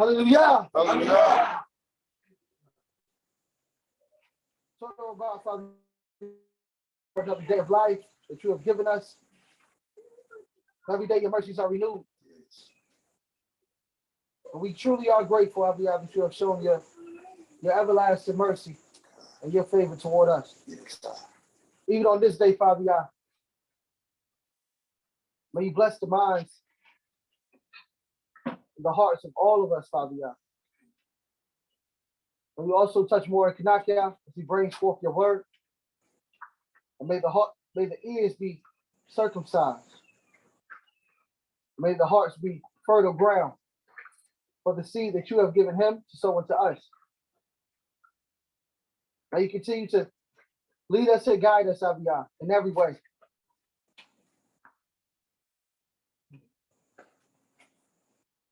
Hallelujah. Hallelujah. So, God, Father, for another day of life that you have given us. Every day your mercies are renewed. And we truly are grateful, Father, that you have shown your everlasting mercy and your favor toward us. Even on this day, Father God, may you bless the minds and the hearts of all of us, Father God. And we also touch more in Kanaka as he brings forth your word. And may the ears be circumcised. May the hearts be fertile ground for the seed that you have given him to sow into us. May you continue to lead us and guide us, Father God, in every way.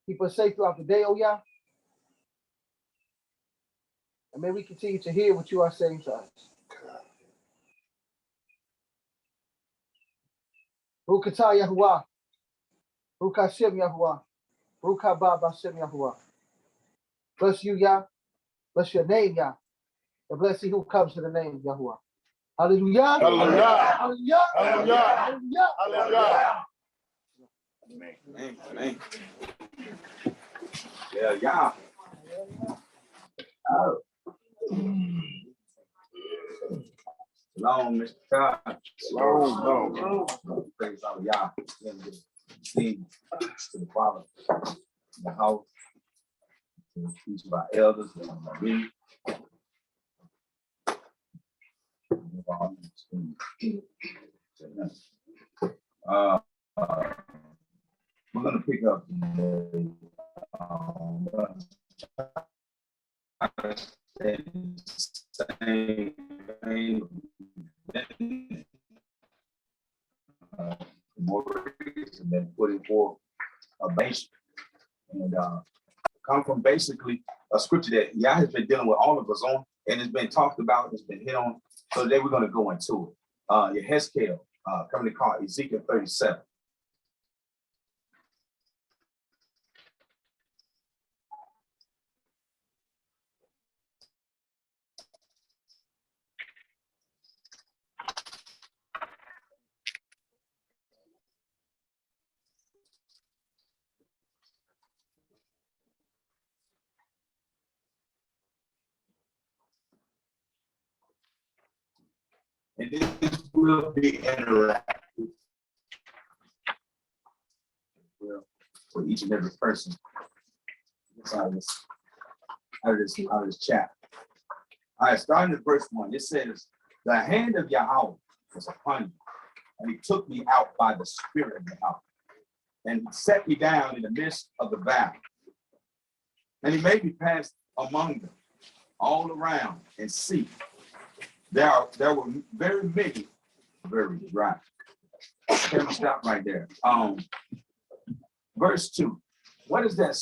Keep us safe throughout the day, oh yeah. And may we continue to hear what you are saying to us. Rukata Yahuwah. Rukashem Yahuwah. Rukaba Bashem Yahuwah. Bless you, Yah. Bless your name, Yah. And bless he who comes to the name of Yahuwah. Hallelujah. Hallelujah. Hallelujah. Hallelujah. Hallelujah. Amen. Amen. Yeah, yeah. Oh. Long, Mr. Todd. Long. Praise our Yah. Sing to the Father in the house. To each of our elders and me. We're going to pick up same and then putting forth a base and come from basically a scripture that Yah has been dealing with all of us on, and it's been talked about, it's been hit on. So today we're going to go into it. Yehezkel, coming to call Ezekiel 37. And this will be interactive for each and every person out of this chapter. All right, starting at verse 1, it says, "The hand of Yahweh was upon me, and he took me out by the spirit of Yahweh, and he set me down in the midst of the valley. And he made me pass among them all around and see. There were very many, very dry." Okay, we'll stop right there. Verse 2. What does that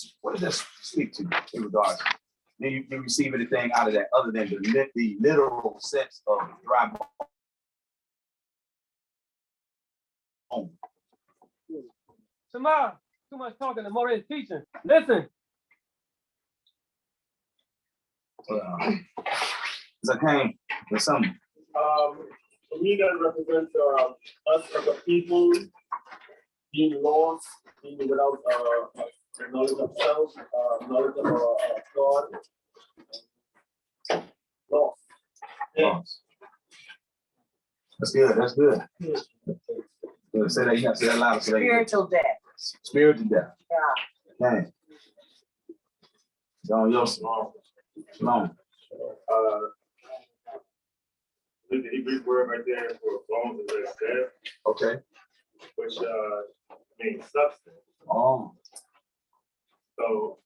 speak to in regards? Do you receive anything out of that other than the literal sense of dry bone? Shema, too much talking and more in teaching. Listen. I came with something. For me, that represents us as a people being lost, being without knowledge of self, knowledge of God. Lost. Lost. That's good. That's good. Say that. You have to say that loud. Spiritual death. Spiritual death. Yeah. Okay. John Yosef. Shalom. The Hebrew word right there for bones is death. Okay. Which means substance. Oh. So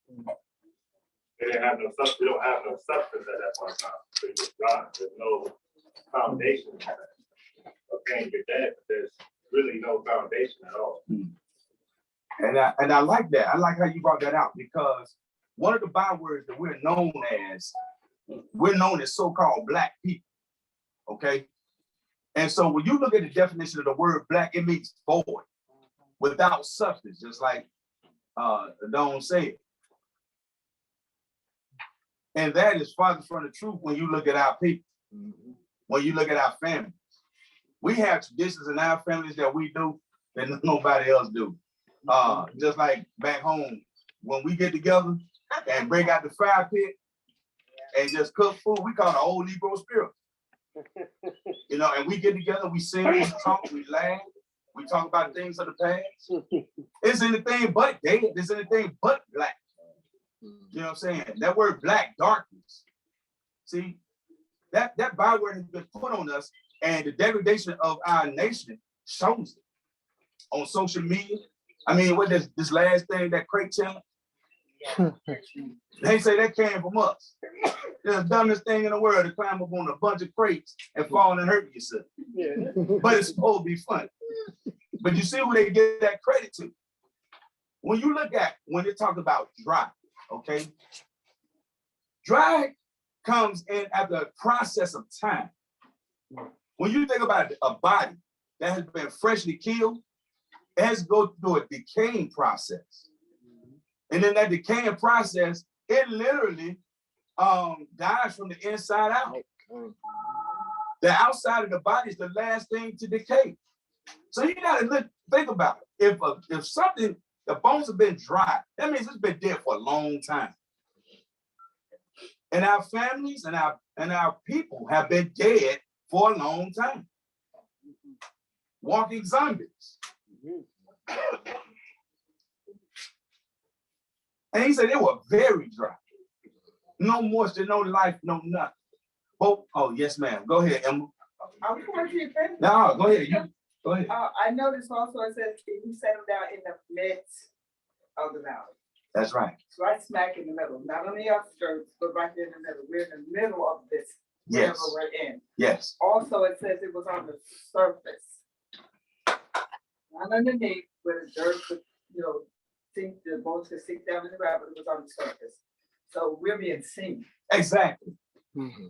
they didn't have no substance. We don't have no substance at that point in time. So it's God. There's no foundation. Okay, you're dead, but there's really no foundation at all. And I like that. I like how you brought that out, because one of the bywords that we're known as so-called black people. Okay. And so when you look at the definition of the word black, it means void, without substance, just like Don said. And that is farthest from the truth when you look at our people, when you look at our families. We have traditions in our families that we do that nobody else do. Just like back home, when we get together and break out the fire pit and just cook food, we call it the old Negro spirit. You know, and we get together, we sing, we talk, we laugh, we talk about things of the past. It's anything but dead, it's anything but black. You know what I'm saying? That word black, darkness. See, that byword has been put on us, and the degradation of our nation shows it on social media. I mean, what this last thing, that crate challenge? They say that came from us. It's the dumbest thing in the world to climb up on a bunch of crates and fall and hurt yourself. Yeah. But it's supposed to be fun. But you see who they give that credit to. When you look at, when they talk about dry, okay? Dry comes in after a process of time. When you think about a body that has been freshly killed, it has to go through a decaying process. And in that decaying process, it literally dies from the inside out. The outside of the body is the last thing to decay. So you gotta think about it. If something, the bones have been dry, that means it's been dead for a long time. And our families and our people have been dead for a long time. Walking zombies. And he said they were very dry. No moisture, no life, no nothing. Oh yes, ma'am. Go ahead, Emma. I was going to your friend. No, go ahead. You go ahead. I noticed also it says he set him down in the midst of the valley. That's right. It's right smack in the middle, not on the outskirts, but right there in the middle. We're in the middle of this. Yes. Wherever we're in. Yes. Also, it says it was on the surface, not underneath, where the dirt could, sink, the bones could sink down in the ground, but it was on the surface. So we're being seen. Exactly. Mm-hmm.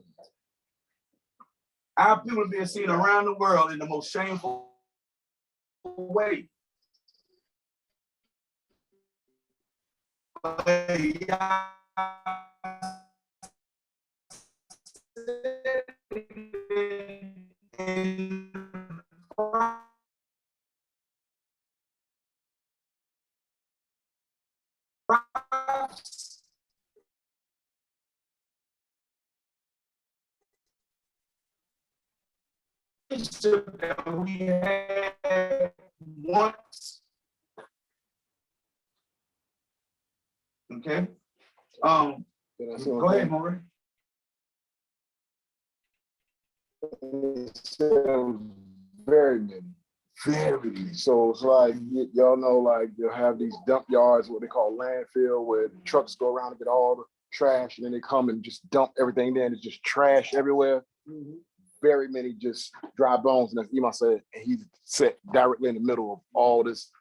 Our people are being seen around the world in the most shameful way. That we had once. Okay. Go ahead, Maury. Very many. Very many. So it's like, y'all know, like you'll have these dump yards, what they call landfill, where the trucks go around and get all the trash, and then they come and just dump everything there, and it's just trash everywhere. Mm-hmm. Very many just dry bones, and as Iman said, and he's set directly in the middle of all this.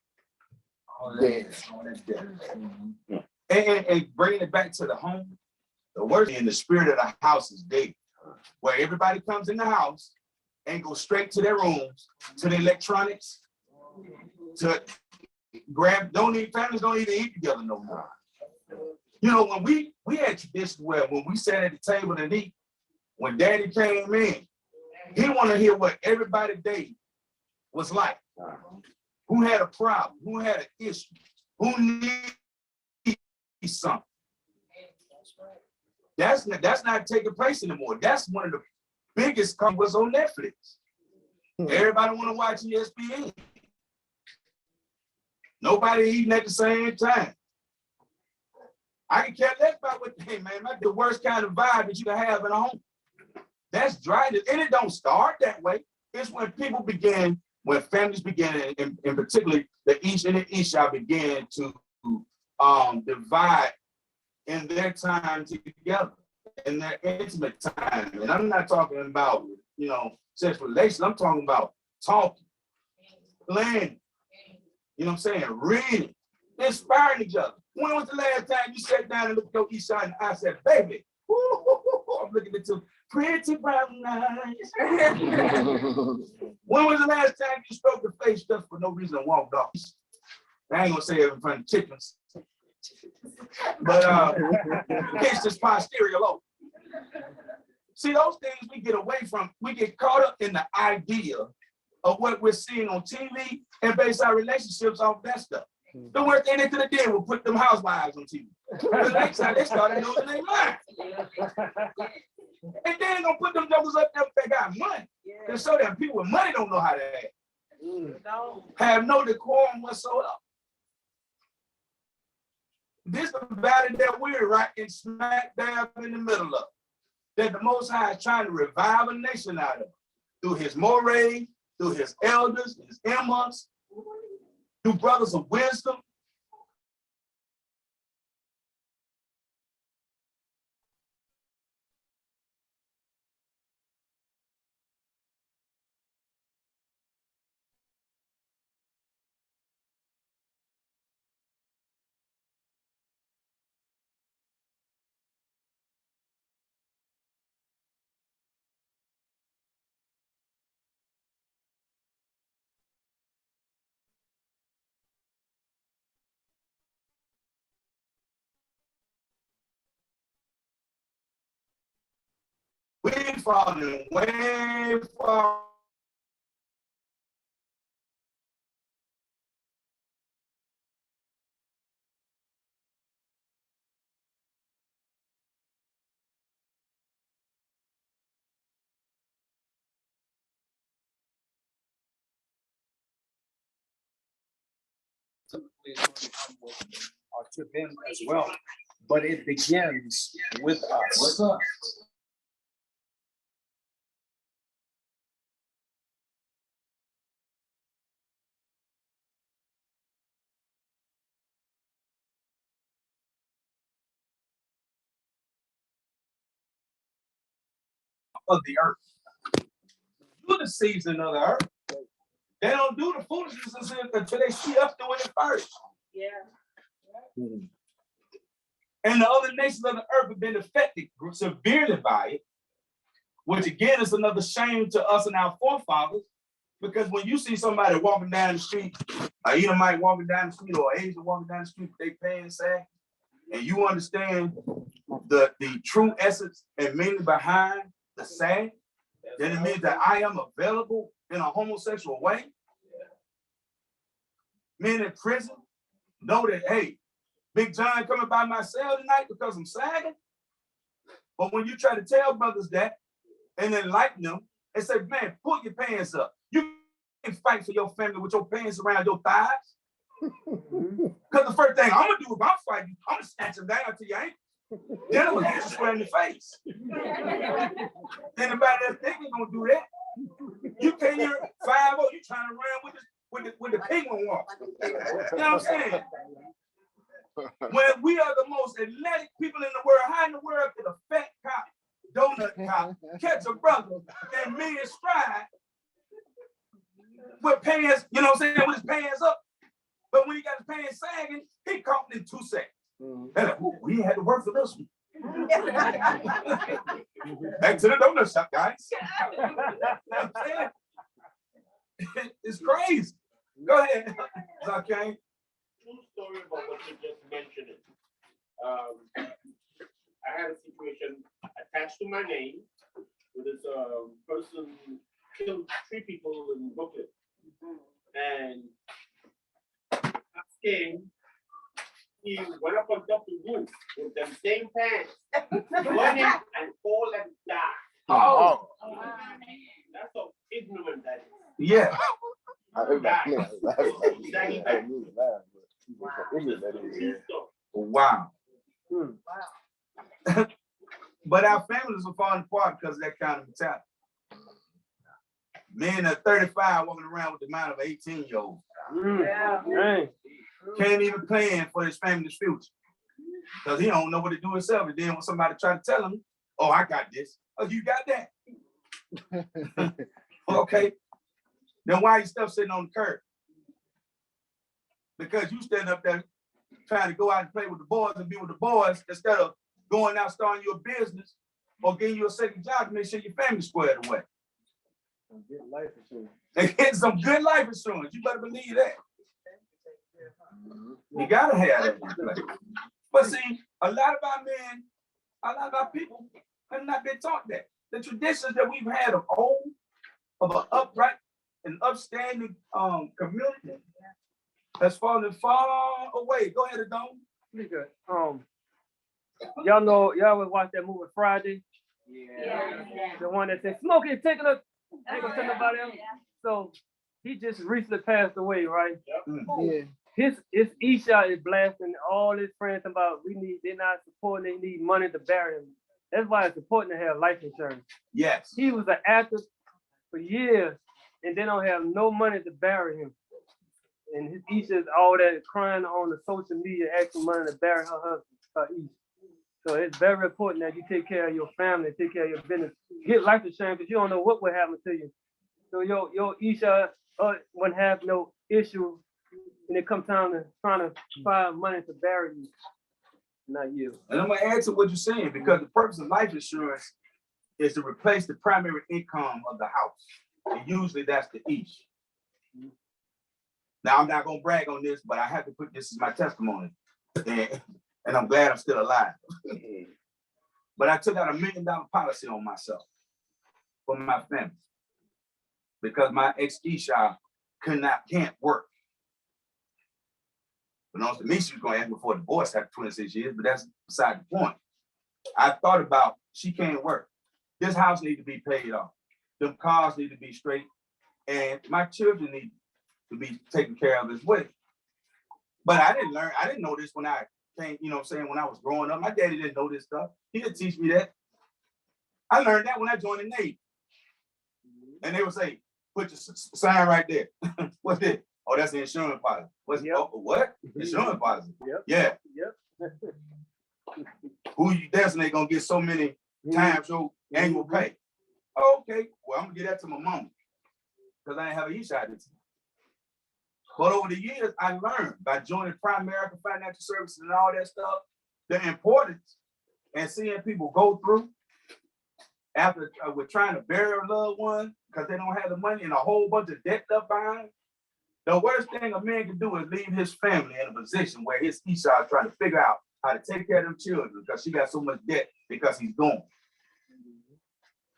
Mm-hmm. And bringing it back to the home, the worst in the spirit of the house is dead, where everybody comes in the house and go straight to their rooms, to the electronics, to grab, families don't even eat together no more. You know, when we had traditions where when we sat at the table and eat, when Daddy came in, he wanted to hear what everybody's day was like. Who had a problem? Who had an issue? Who needs something? That's not taking place anymore. That's one of the biggest was on Netflix. Everybody want to watch ESPN. Nobody eating at the same time. I can care less about what, hey man, that's the worst kind of vibe that you can have in a home. That's dry, and it don't start that way. It's when people begin, when families begin, and particularly the East and the Isha began to divide in their time together, in their intimate time. And I'm not talking about, sexual relations. I'm talking about talking, planning, you know what I'm saying, reading, inspiring each other. When was the last time you sat down and looked at your Isha and I said, baby, I'm looking at you. Pretty brown eyes. When was the last time you stroked the face just for no reason and walked off? I ain't gonna say it in front of chickens. But it's just posterior lobe. See, those things we get away from, we get caught up in the idea of what we're seeing on TV and base our relationships off that stuff. The worst thing they could have did was put them housewives on TV. The next time they started losing their mind. And then gonna put them jokers up there if they got money. And so that people with money don't know how to act. Have no decorum whatsoever. This is the valley that we're right in smack dab in the middle of. That the Most High is trying to revive a nation out of through his moray, through his elders, his imams, through brothers of wisdom. We're falling way far. To them as well, but it begins with us. What's up? Of the earth. Do the season of the earth. They don't do the foolishness until they see us doing it first. Yeah. And the other nations of the earth have been affected severely by it, which again is another shame to us and our forefathers, because when you see somebody walking down the street, an Edomite walking down the street or an Asian walking down the street, they paying sag, and you understand the true essence and meaning behind the sag, then it means that I am available in a homosexual way. Men in prison know that, hey, Big John coming by my cell tonight because I'm sagging. But when you try to tell brothers that and enlighten them and say, man, pull your pants up. You can fight for your family with your pants around your thighs. Because the first thing I'm going to do if I'm fighting, I'm going to snatch them down to your ankles. Then I'm going to hit you square in the face. Anybody that's thinking going to do that. You can't hear 5-0, you trying to run with the penguin walk. You know what I'm saying? When we are the most athletic people in the world, how in the world could a fat cop, donut cop, catch a brother and me in stride with pants, you know what I'm saying, with his pants up. But when he got his pants sagging, he caught in 2 seconds. And like, we had to work for this one. Back to the donut shop, guys. You know what I'm saying? It's crazy. Go ahead. Okay. True story about what you just mentioned. I had a situation attached to my name with this person killed 3 people in Brooklyn. And asking, he went up on top of the roof with them same pants, running and fall and die. Oh. That's how ignorant that is. Yeah. Wow. But our families are falling apart because of that kind of mentality. Men at 35 walking around with the mind of an 18-year-old. Yeah. Can't even plan for his family's future. Because he don't know what to do himself. And then when somebody try to tell him, oh, I got this. Oh, you got that? Okay. Then why are you still sitting on the curb? Because you stand up there trying to go out and play with the boys and be with the boys instead of going out starting your business or getting you a second job to make sure your family's squared away. Get life insurance. And get some good life insurance. You better believe that. You gotta have that in place. But see, a lot of our men, a lot of our people have not been taught that. The traditions that we've had of old, of an upright and upstanding community has fallen far away. Go ahead, Adon. Pretty good. Y'all ever watch that movie Friday? Yeah. The one that said Smokey taking a ain't gonna tell nobody else. So he just recently passed away, right? Yeah. His Isha is blasting all his friends about they're not supporting, they need money to bury him. That's why it's important to have life insurance. Yes. He was an actor for years and they don't have no money to bury him. And his Isha is all that crying on the social media asking money to bury her husband, her Isha. So it's very important that you take care of your family, take care of your business. Get life insurance because you don't know what will happen to you. So your Isha wouldn't have no issue when it comes time to trying to find money to bury you. Not you. And I'm gonna add to what you're saying because the purpose of life insurance is to replace the primary income of the house. And usually that's the Ish. Now I'm not gonna brag on this, but I have to put this as my testimony. And I'm glad I'm still alive. But I took out $1 million policy on myself for my family because my ex-Isha can't work. But knows to me, she was going to ask me for a divorce after 26 years, but that's beside the point. I thought about, she can't work. This house needs to be paid off. Them cars need to be straight. And my children need to be taken care of as well. But I didn't know this when I came, you know what I'm saying, when I was growing up. My daddy didn't know this stuff. He didn't teach me that. I learned that when I joined the Navy. And they would say, put your sign right there. What's this? Oh, that's the insurance policy. What? Insurance policy? Yep. Yeah. Yep. Who you designate gonna get so many times your annual pay? Oh, okay. Well, I'm gonna get that to my mama because I ain't have a Isha at the time. But over the years, I learned by joining Primerica Financial Services and all that stuff, the importance and seeing people go through after we're trying to bury a loved one because they don't have the money and a whole bunch of debt left behind. The worst thing a man can do is leave his family in a position where his Isha is trying to figure out how to take care of them children because she got so much debt because he's gone.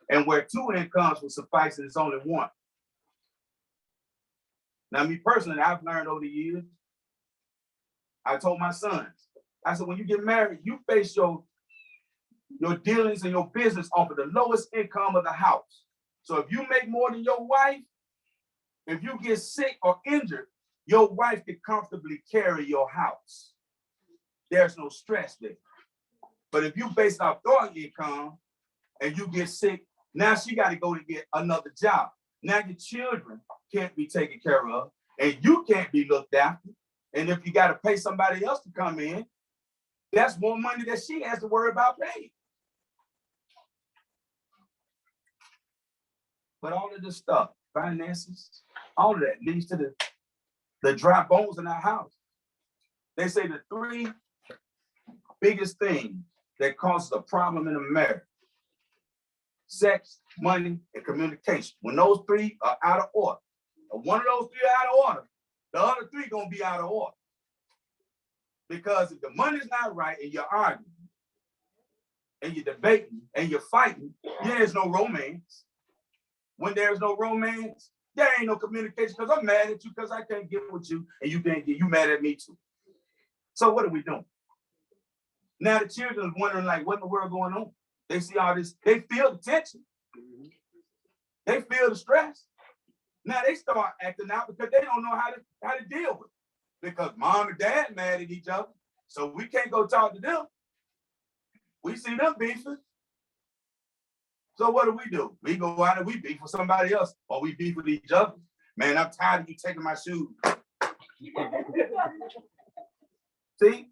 And where 2 incomes will suffice, it's only 1. Now, me personally, I've learned over the years, I told my sons, I said, when you get married, you face your dealings and your business off of the lowest income of the house. So if you make more than your wife, if you get sick or injured, your wife can comfortably carry your house. There's no stress there. But if you base it off your income and you get sick, now she got to go to get another job. Now your children can't be taken care of and you can't be looked after. And if you got to pay somebody else to come in, that's more money that she has to worry about paying. But all of this stuff, finances, all of that leads to the dry bones in our house. They say the 3 biggest things that causes a problem in a marriage: sex, money, and communication. When those 3 are out of order, or one of those 3 are out of order, the other 3 gonna be out of order. Because if the money's not right and you're arguing, and you're debating, and you're fighting, there's no romance. When there's no romance, there ain't no communication because I'm mad at you because I can't get with you and you can't get, you mad at me too. So what are we doing? Now the children are wondering like, what in the world going on? They see all this, they feel the tension. They feel the stress. Now they start acting out because they don't know how to deal with it. Because mom and dad mad at each other. So we can't go talk to them. We see them beefing. So what do? We go out and we beef with somebody else or we beef with each other. Man, I'm tired of you taking my shoes. See?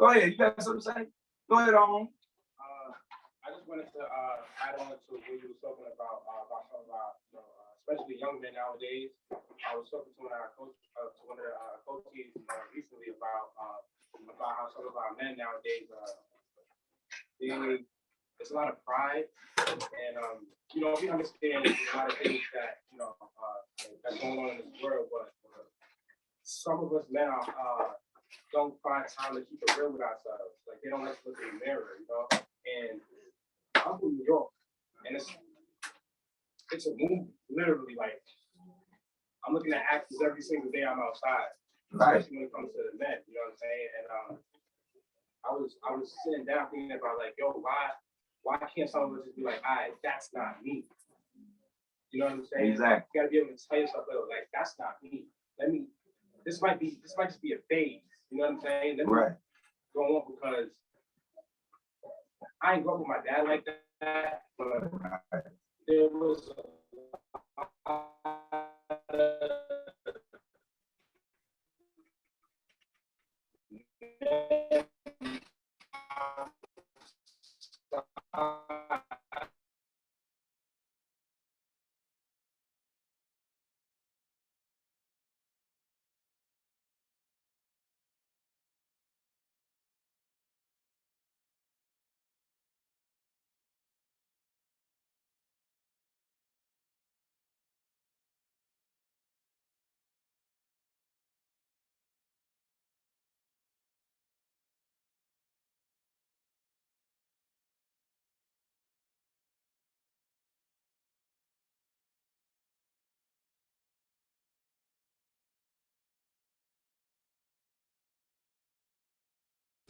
Go ahead, you got something to say? Go ahead, on. I just wanted to add on to what you were talking about especially young men nowadays. I was talking to one of the coaches recently about how some of our men nowadays there's a lot of pride, and we understand a lot of things that that's going on in this world, but some of us now don't find time to keep it real with ourselves. Like they don't like to look in the mirror, you know. And I'm from New York, and it's a movie, literally. Like I'm looking at actors every single day I'm outside, especially when it comes to the men. You know what I'm saying? And I was sitting down thinking about like, yo, why can't some of us just be like, all right, that's not me. You know what I'm saying? Exactly. You gotta be able to tell yourself, like, that's not me. This might just be a phase. You know what I'm saying? Let me go on, because I ain't grew up with my dad like that, but there was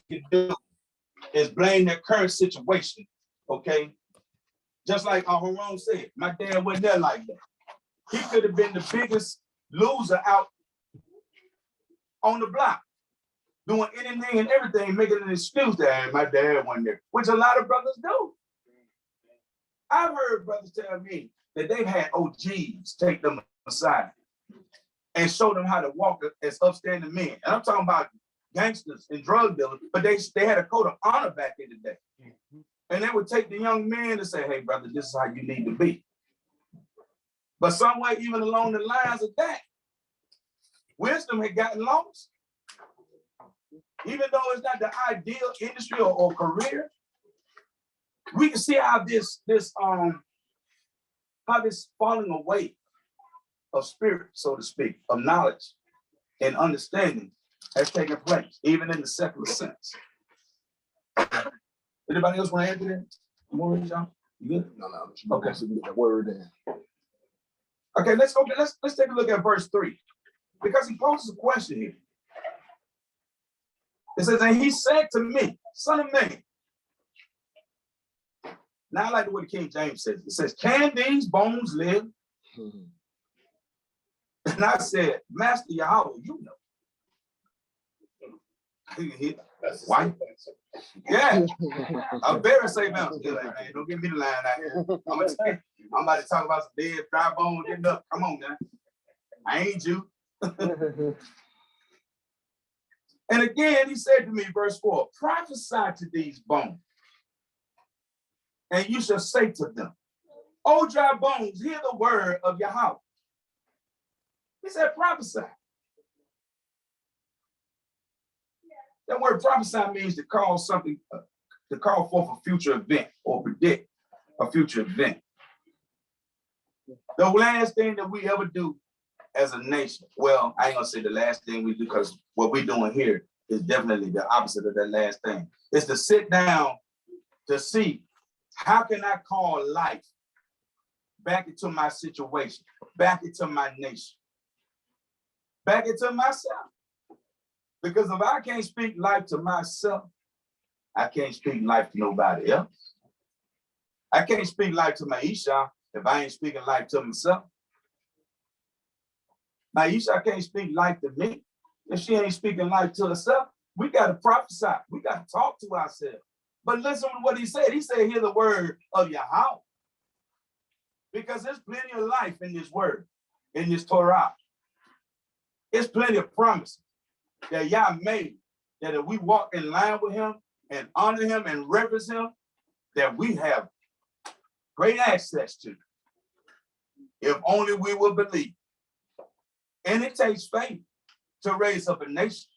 can do is blame their current situation. Okay. Just like Haroon said, my dad wasn't there like that. He could have been the biggest loser out on the block, doing anything and everything, making an excuse that my dad wasn't there, which a lot of brothers do. I've heard brothers tell me that they've had OGs take them aside and show them how to walk as upstanding men. And I'm talking about gangsters and drug dealers, but they had a code of honor back in the day. And they would take the young men and say, hey, brother, this is how you need to be. But somewhere, even along the lines of that, wisdom had gotten lost. Even though it's not the ideal industry or career, we can see how this falling away of spirit, so to speak, of knowledge and understanding has taken place, even in the secular sense. Anybody else want to add to that? More, John? You good? No. Okay, so get that word in. Okay, let's take a look at verse 3, because he poses a question here. It says, and he said to me, son of man. Now I like the way the King James says. It says, can these bones live? And I said, Master Yahweh, you know. Why? Yeah, I'm very safe now. Like, hey, don't give me the line out here. I'm about to talk about some dead, dry bones getting up. Come on, man. I ain't you. And again, he said to me, verse 4, prophesy to these bones, and you shall say to them, O dry bones, hear the word of Yahweh. He said, prophesy. That word prophesy means to call something, to call forth a future event or predict a future event. The last thing that we ever do as a nation, well, I ain't gonna say the last thing we do, because what we're doing here is definitely the opposite of that last thing. It's to sit down to see how can I call life back into my situation, back into my nation, back into myself. Because if I can't speak life to myself, I can't speak life to nobody else. I can't speak life to Maisha if I ain't speaking life to myself. Maisha can't speak life to me if she ain't speaking life to herself. We got to prophesy. We got to talk to ourselves. But listen to what he said. He said, hear the word of Yahweh. Because there's plenty of life in this word, in this Torah. There's plenty of promises that Yah made, that if we walk in line with him and honor him and reverence him, that we have great access to, if only we will believe. And it takes faith to raise up a nation.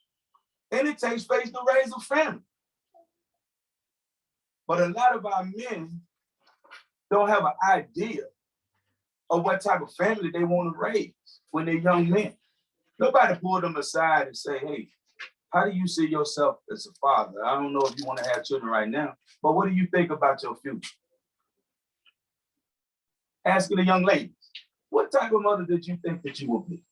And it takes faith to raise a family. But a lot of our men don't have an idea of what type of family they want to raise when they're young men. Nobody pulled them aside and say, hey, how do you see yourself as a father? I don't know if you want to have children right now, but what do you think about your future? Asking the young ladies, what type of mother did you think that you will be?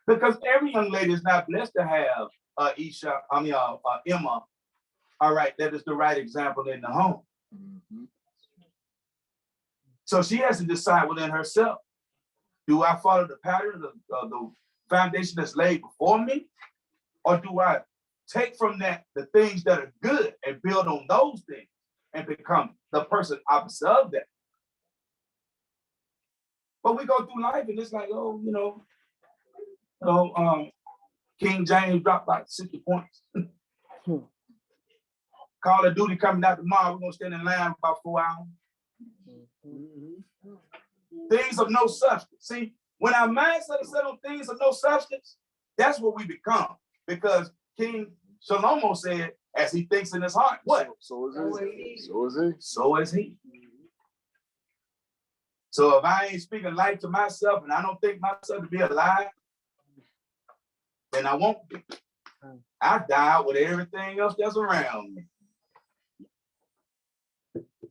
Because every young lady is not blessed to have Emma, all right, that is the right example in the home. Mhm. So she has to decide within herself, do I follow the pattern of the foundation that's laid before me? Or do I take from that the things that are good and build on those things and become the person opposite of that? But we go through life and it's like, oh, King James dropped about 60 points. Call of Duty coming out tomorrow. We're gonna stand in line for about 4 hours. Things of no substance. See, when our mindset is set on things of no substance, that's what we become. Because King Shalomo said, as he thinks in his heart, what? So is he. So is he. So is he. So if I ain't speaking life to myself and I don't think myself to be alive, then I won't be. I die out with everything else that's around me.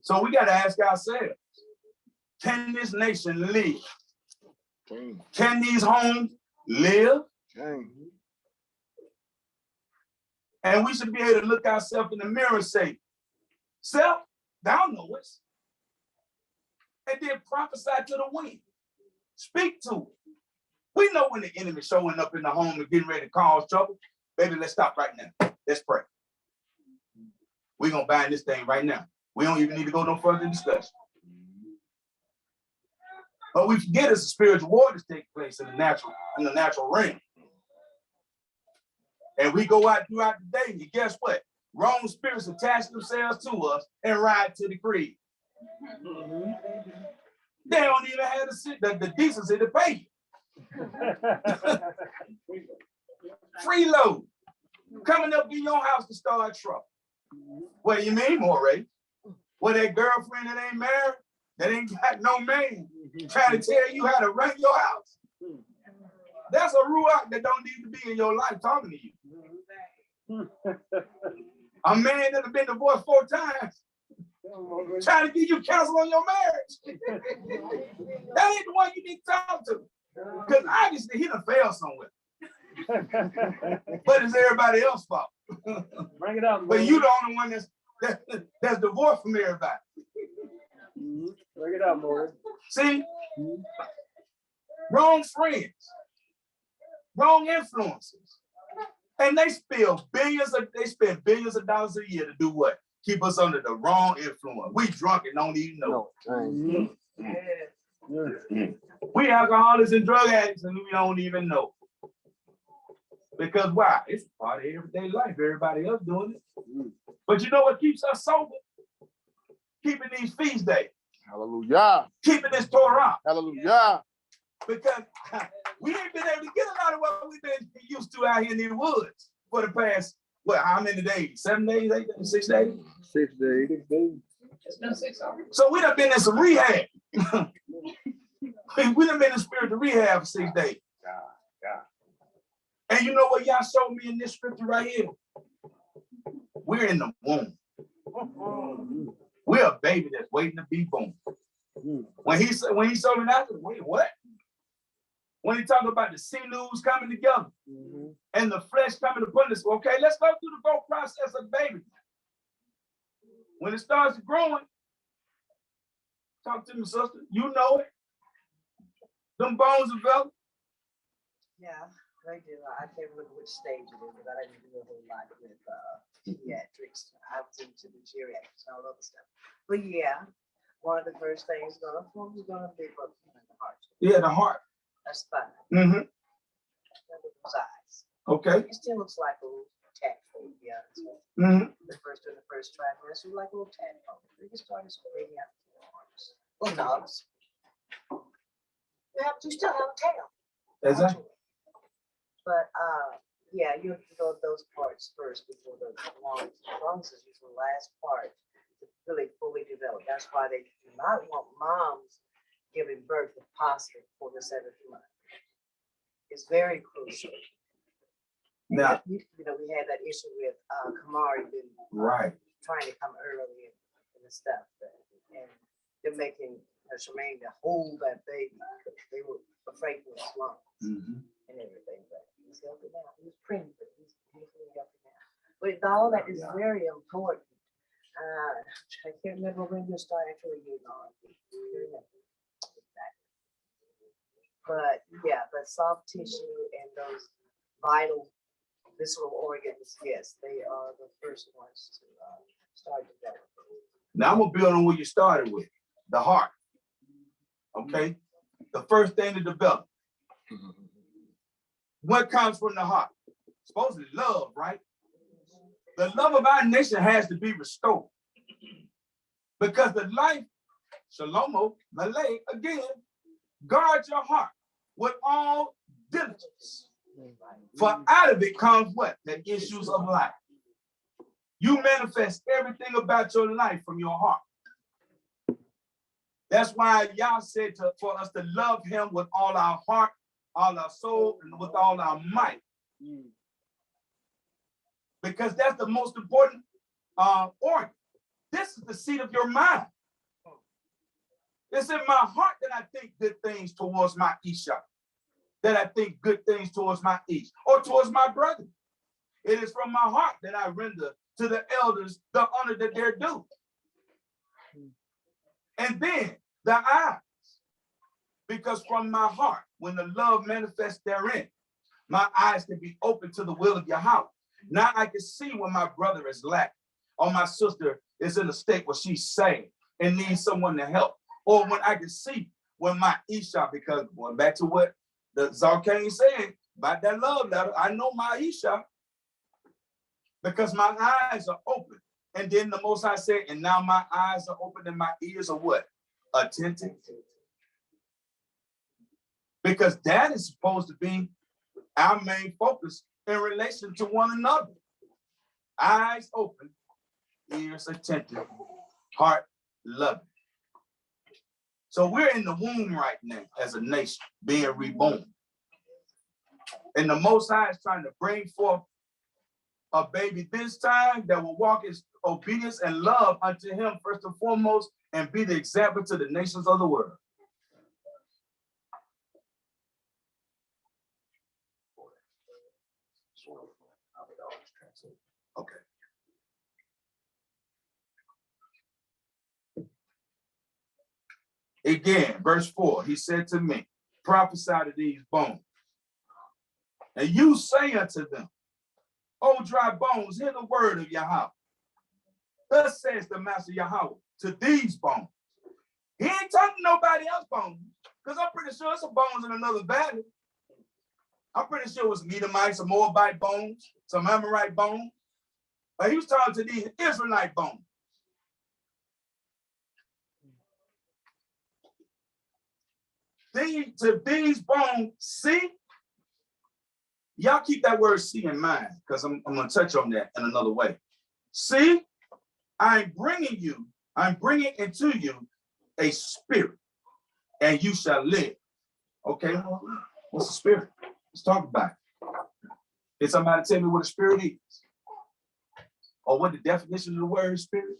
So we got to ask ourselves, can this nation live? Can these homes live? And we should be able to look ourselves in the mirror and say, self, thou knowest. And then prophesy to the wind. Speak to it. We know when the enemy showing up in the home and getting ready to cause trouble. Baby, let's stop right now. Let's pray. We're going to bind this thing right now. We don't even need to go no further discussion. But we forget it's a spiritual war that's taking place in the natural realm. And we go out throughout the day, and guess what? Wrong spirits attach themselves to us and ride to the grave. They don't even have the decency to pay you. Freeload. Coming up in your house to start trouble. What do you mean, Moray? Well, that girlfriend that ain't married, that ain't got no man, trying to tell you how to run your house. That's a ruach that don't need to be in your life talking to you. A man that have been divorced 4 times, trying to give you counsel on your marriage. That ain't the one you need to talk to. Because obviously he done failed somewhere. But it's everybody else's fault. Bring it up. But you the only one that's divorced from everybody. Bring it up, Lord. See? Wrong friends. Wrong influences. And they spend billions of dollars a year to do what? Keep us under the wrong influence. We drunk and don't even know. We alcoholics and drug addicts and we don't even know. Because why? It's part of everyday life. Everybody else doing it. But you know what keeps us sober? Keeping these feast days. Hallelujah. Keeping this Torah. Hallelujah. Because we ain't been able to get a lot of what we've been used to out here in the woods for the past, how many days? 7 days, 8 days, 6 days? 6 days. It's been 6 hours. So we done been in some rehab. We done been in spiritual rehab for 6 days. And you know what y'all showed me in this scripture right here? We're in the womb. We're a baby that's waiting to be born. When he showed me that, I said, wait, what? When he talked about the sinews coming together and the flesh coming upon us, okay, let's go through the growth process of the baby. When it starts growing, talk to me, sister. You know it. Them bones develop. Yeah, they do. I can't remember which stage it is, but I didn't do a whole lot with pediatrics. I was into the geriatrics and all other stuff. But yeah, one of the first things gonna be the heart. Yeah, the heart. That's fine. Mm-hmm. Those eyes. Okay. It still looks like a little tadpole, to be honest with you. Mm-hmm. The first trimester, like a little tadpole. We can start as baby out the arms. Little dogs. You still have a tail. Exactly. But yeah, you have to go those parts first before the lungs. The lungs is the last part to really fully develop. That's why they do not want moms giving birth if possible for the 7th month. is very crucial. Now, You know, we had that issue with Kamari been right. trying to come early and the stuff, and they're making Charmaine to hold that baby because they were afraid for his lungs Mhm. and everything. But he's healthy now. He's pretty, but he's beautifully healthy now. But all that is very important. I can't remember when you started actually getting on. But yeah, the soft tissue and those vital visceral organs, yes, they are the first ones to start developing. Now I'm gonna build on what you started with, the heart. Okay, the first thing to develop. What comes from the heart? Supposedly love, right? The love of our nation has to be restored. Because the life, Shalomo, Malay, again, guard your heart with all diligence. For out of it comes what? The issues of life. You manifest everything about your life from your heart. That's why y'all said for us to love him with all our heart, all our soul, and with all our might. Because that's the most important organ. This is the seat of your mind. It's in my heart that I think good things towards my Isha, that I think good things towards my Ish, or towards my brother. It is from my heart that I render to the elders the honor that they're due. And then the eyes, because from my heart, when the love manifests therein, my eyes can be open to the will of Yahweh. Now I can see when my brother is lacking, or my sister is in a state where she's sad and needs someone to help. Or when I can see when my Isha, because going back to what the Zarkane said about that love letter, I know my Isha because my eyes are open. And then the Most High said, and now my eyes are open and my ears are what? Attentive. Because that is supposed to be our main focus in relation to one another. Eyes open, ears attentive, heart loving. So we're in the womb right now as a nation, being reborn. And the Most High is trying to bring forth a baby this time that will walk in obedience and love unto him first and foremost, and be the example to the nations of the world. Okay. Again, verse 4, he said to me, prophesy to these bones. And you say unto them, O dry bones, hear the word of Yahweh. Thus says the master Yahweh to these bones. He ain't talking to nobody else bones, because I'm pretty sure it's some bones in another valley. I'm pretty sure it was some Edomite, some Moabite bones, some Amorite bones. But he was talking to these Israelite bones. To these bones, see, y'all keep that word see in mind, because I'm going to touch on that in another way. See, I'm bringing into you a spirit, and you shall live. Okay, what's a spirit? Let's talk about it. Can somebody tell me what a spirit is? Or what the definition of the word spirit?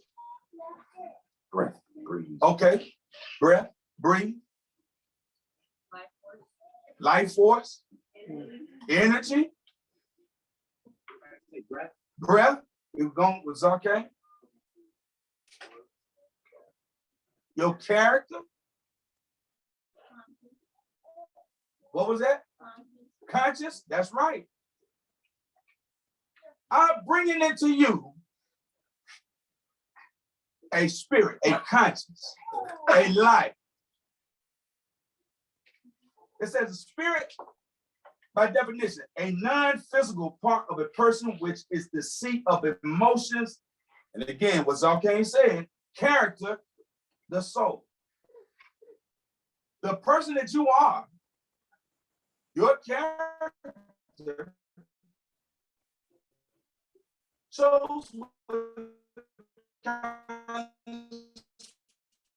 Breath, breathe. Okay, breath, breathe. Life force, energy, breath. You're going with Zarkane. Your character. What was that? Conscious. That's right. I'm bringing into you a spirit, a conscience, a life. It says a spirit, by definition, a non-physical part of a person, which is the seat of emotions. And again, what Zarkane said, character, the soul. The person that you are, your character, shows what kind of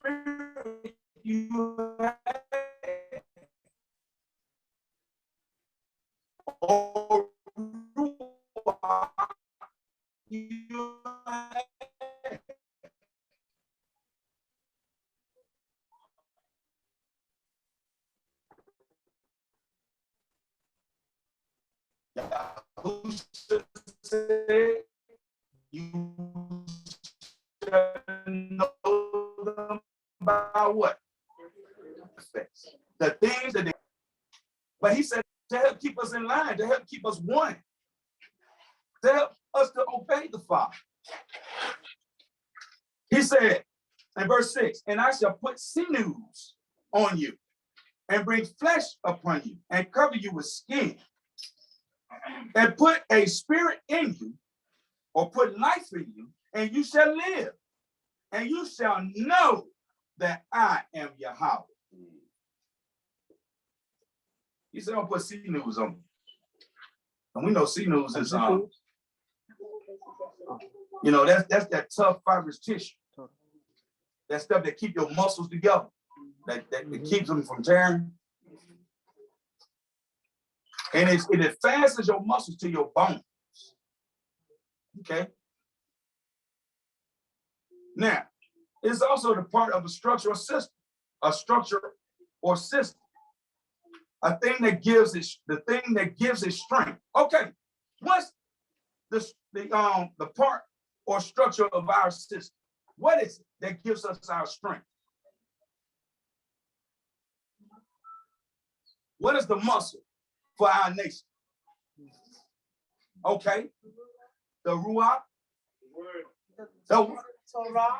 spirit you have. you said, you shall know them by what? The things that they, but he said to help keep us in line, to help keep us one, to help us to obey the Father. He said in verse 6, and I shall put sinews on you and bring flesh upon you and cover you with skin and put a spirit in you or put life in you and you shall live and you shall know that I am Yahweh. He said, I'll put sinews on you. And we know sinews is, you know, that's that tough fibrous tissue. That stuff that keep your muscles together, that keeps them from tearing. And it fastens your muscles to your bones. Okay. Now, it's also the part of a structural system, a structure or system, a thing that gives it, the thing that gives it strength. Okay, what's the part or structure of our system? What is it that gives us our strength? What is the muscle for our nation? Okay, the Ruach, the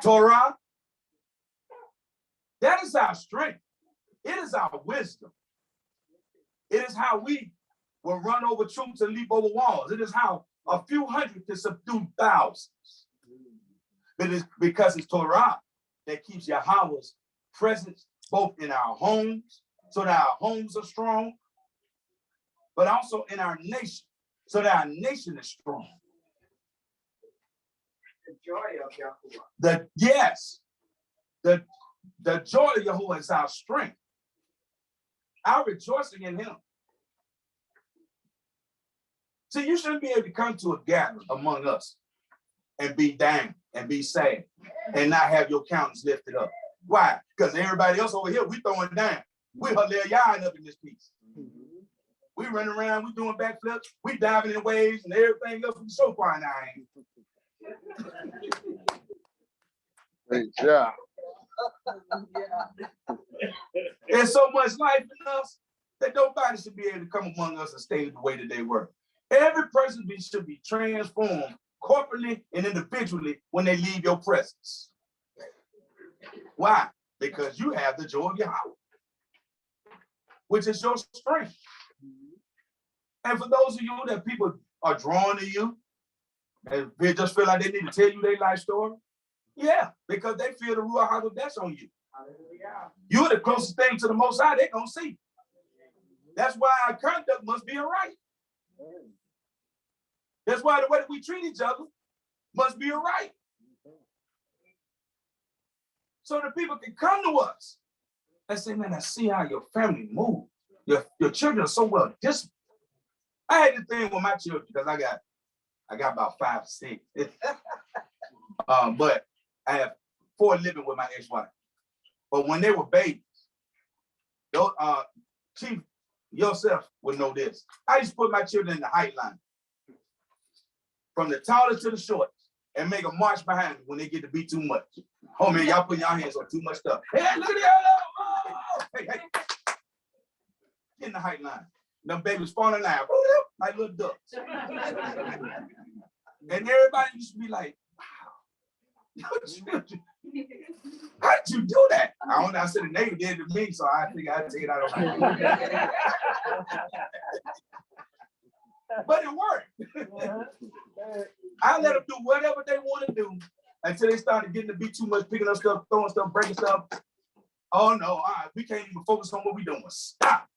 Torah. That is our strength. It is our wisdom. It is how we will run over troops and leap over walls. It is how a few hundred can subdue thousands. It is because it's Torah that keeps Yahweh's presence both in our homes, so that our homes are strong, but also in our nation, so that our nation is strong. The joy of Yahuwah. The joy of Yahuwah is our strength. Our rejoicing in him. See, you shouldn't be able to come to a gathering among us and be down and be sad and not have your countenance lifted up. Why? Because everybody else over here, we throwing down. We hilarious up in this piece. We running around, we doing backflips, we diving in waves and everything else. We so far now. Yeah. There's so much life in us that nobody should be able to come among us and stay the way that they were. Every person should be transformed corporately and individually when they leave your presence. Why? Because you have the joy of Yahweh, which is your strength. And for those of you that people are drawn to you, and they just feel like they need to tell you their life story, yeah, because they feel the Ruach HaKodesh on you. You're the closest thing to the Most High they're going to see. That's why our conduct must be right. That's why the way that we treat each other must be right. So that people can come to us and say, man, I see how your family moves. Your children are so well disciplined. I had this thing with my children because I got about 5 or 6. But I have 4 living with my ex-wife. But when they were babies, those, Chief yourself would know this. I used to put my children in the height line, from the tallest to the shortest, and make them march behind me when they get to be too much. Oh man, y'all put your hands on too much stuff. Hey, look at y'all! Hey, get in the height line. Them babies falling out like little ducks. And everybody used to be like, wow, how did you do that? I don't know. I said the neighbor did it to me, so I think I'd take it out on my But it worked. I let them do whatever they want to do until they started getting to be too much, picking up stuff, throwing stuff, breaking stuff. Oh no, we can't even focus on what we're doing. Stop.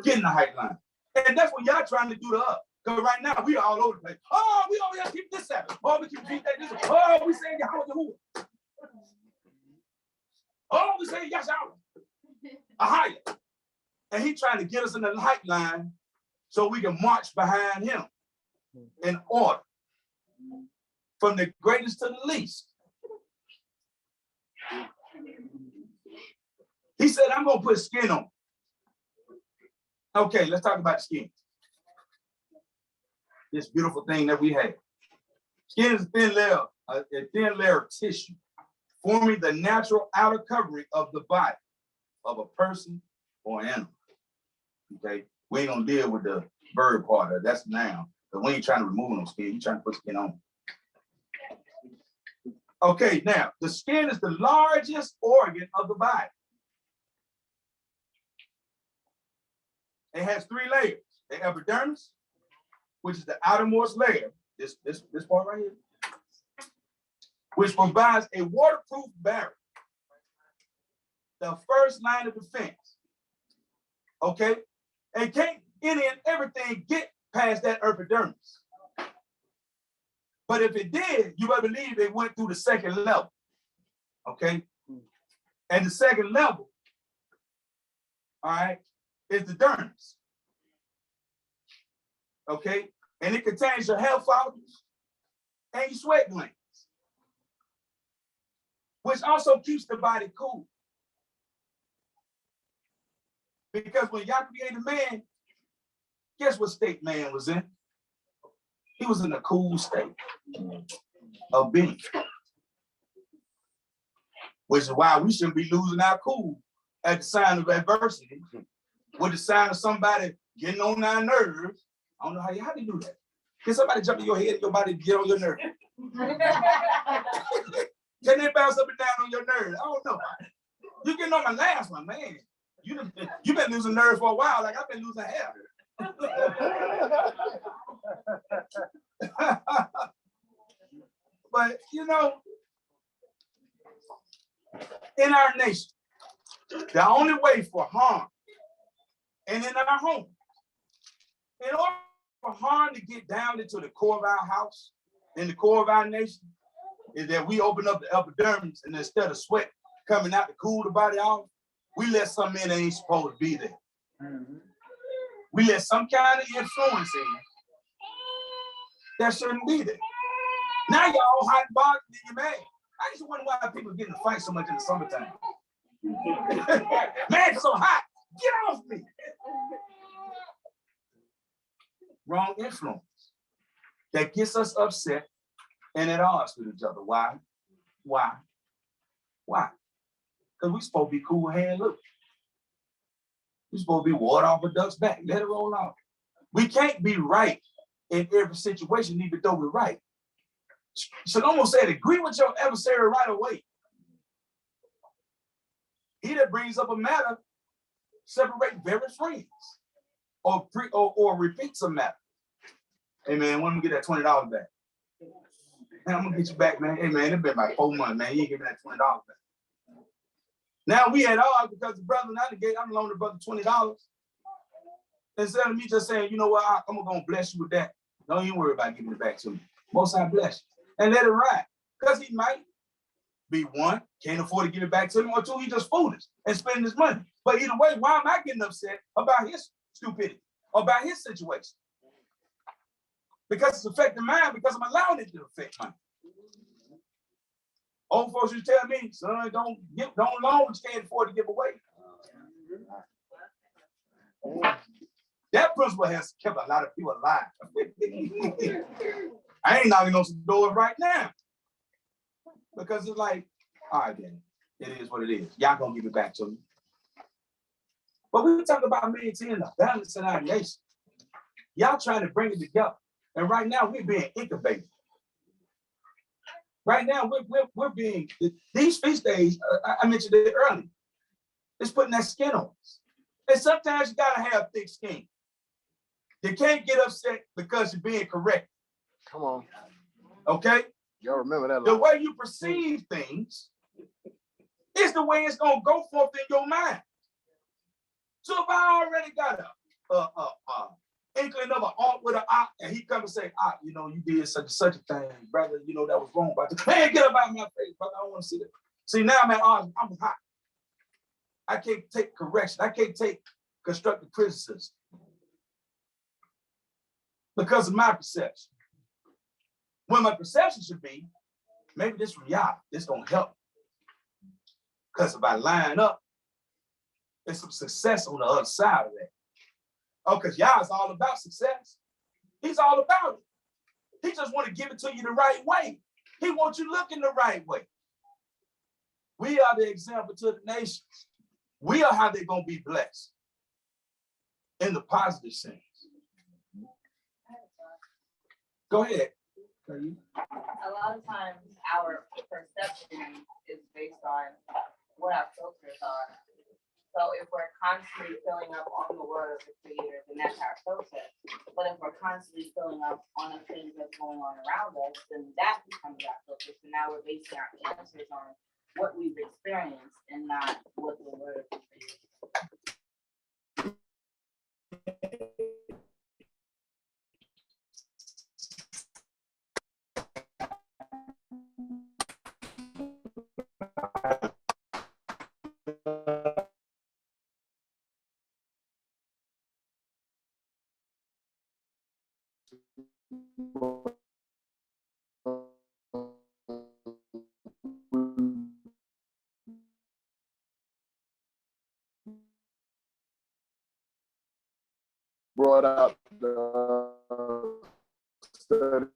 Get in the height line. And that's what y'all trying to do to us. Because right now, we all over the place. Oh, we over here keep this up. Oh, we keep that this. Oh, we saying Yahweh. Oh, we saying Yahweh. Ahaya. And he trying to get us in the height line so we can march behind him in order. from the greatest to the least. He said, I'm going to put skin on. Okay, let's talk about the skin. This beautiful thing that we have. Skin is a thin layer of tissue, forming the natural outer covering of the body of a person or animal. Okay, we ain't gonna deal with the bird part of that's now, but we ain't trying to remove no skin, you trying to put skin on. Okay, now the skin is the largest organ of the body. It has 3 layers: the epidermis, which is the outermost layer, this part right here, which provides a waterproof barrier, the first line of defense. Okay, and can't any and everything get past that epidermis. But if it did, you better believe it went through the second level. Okay, and the second level, all right, is the dermis. Okay, and it contains your hair follicles and your sweat glands, which also keeps the body cool. Because when Yah created man, guess what state man was in? He was in a cool state of being. Which is why we shouldn't be losing our cool at the sign of adversity, with the sign of somebody getting on our nerves. I don't know how do you do that? Can somebody jump in your head and your body get on your nerves? Can they bounce up and down on your nerves? I don't know. You getting on my last one, man. You've been losing nerves for a while, like I've been losing hair. But you know, in our nation, the only way for harm, and in our home, in order for harm to get down into the core of our house, in the core of our nation, is that we open up the epidermis, and instead of sweat coming out to cool the body off, we let something in that ain't supposed to be there. Mm-hmm. We let some kind of influence in that shouldn't be there. Now y'all all hot and bothered and you're mad. I just wonder why people get in a fight so much in the summertime. Man, it's so hot. Get off me. Wrong influence that gets us upset and at odds with each other. Why? Because we're supposed to be cool hand look. We're supposed to be water off a duck's back. Let it roll off. We can't be right in every situation, even though we're right. Shalom said, agree with your adversary right away. He that brings up a matter, separate very friends, or repeats a matter. Hey man, when we get that $20 back? Man, I'm gonna get you back, man. Hey man, it's been like 4 months, man. You ain't giving that $20 back. Now we had odds because the brother I'm loaning the brother $20. Instead of me just saying, you know what, I'm gonna bless you with that. Don't even worry about giving it back to me. Most I bless you. And let it ride. Because he might be one, can't afford to give it back to him, or two, he just foolish and spending his money. But either way, why am I getting upset about his stupidity, or about his situation? Because it's affecting mine, because I'm allowing it to affect mine. Old folks used to tell me, son, don't loan what you can't afford to give away. That principle has kept a lot of people alive. I ain't knocking on some doors right now. Because it's like, all right, then, it is what it is. Y'all gonna give it back to me. But we talk about maintaining a balance in our nation. Y'all trying to bring it together. And right now, we're being incubated. Right now, we're being, these feast days, I mentioned it earlier, it's putting that skin on us. And sometimes you gotta have thick skin. You can't get upset because you're being corrected. Come on. Okay? Y'all remember that? The way you perceive things is the way it's gonna go forth in your mind. So if I already got a inkling of an aunt with an aunt, and he come and say, you know, you did such a thing, brother, you know, that was wrong about this. Man, get up out of my face, brother. I don't want to see that. See, now I'm at odds. I'm hot. I can't take correction. I can't take constructive criticism because of my perception. When my perception should be, maybe this from Yah, this gonna help. Because if I line up, there's some success on the other side of that. Oh, because Yah is all about success. He's all about it. He just want to give it to you the right way. He wants you looking the right way. We are the example to the nations. We are how they're going to be blessed in the positive sense. Go ahead. A lot of times our perception is based on what our filters are. So if we're constantly filling up on the word of the Creator, then that's our filter. But if we're constantly filling up on the things that's going on around us, then that becomes our filter. So now we're basing our answers on what we've experienced and not what the word of the Creator is. Brought out the study.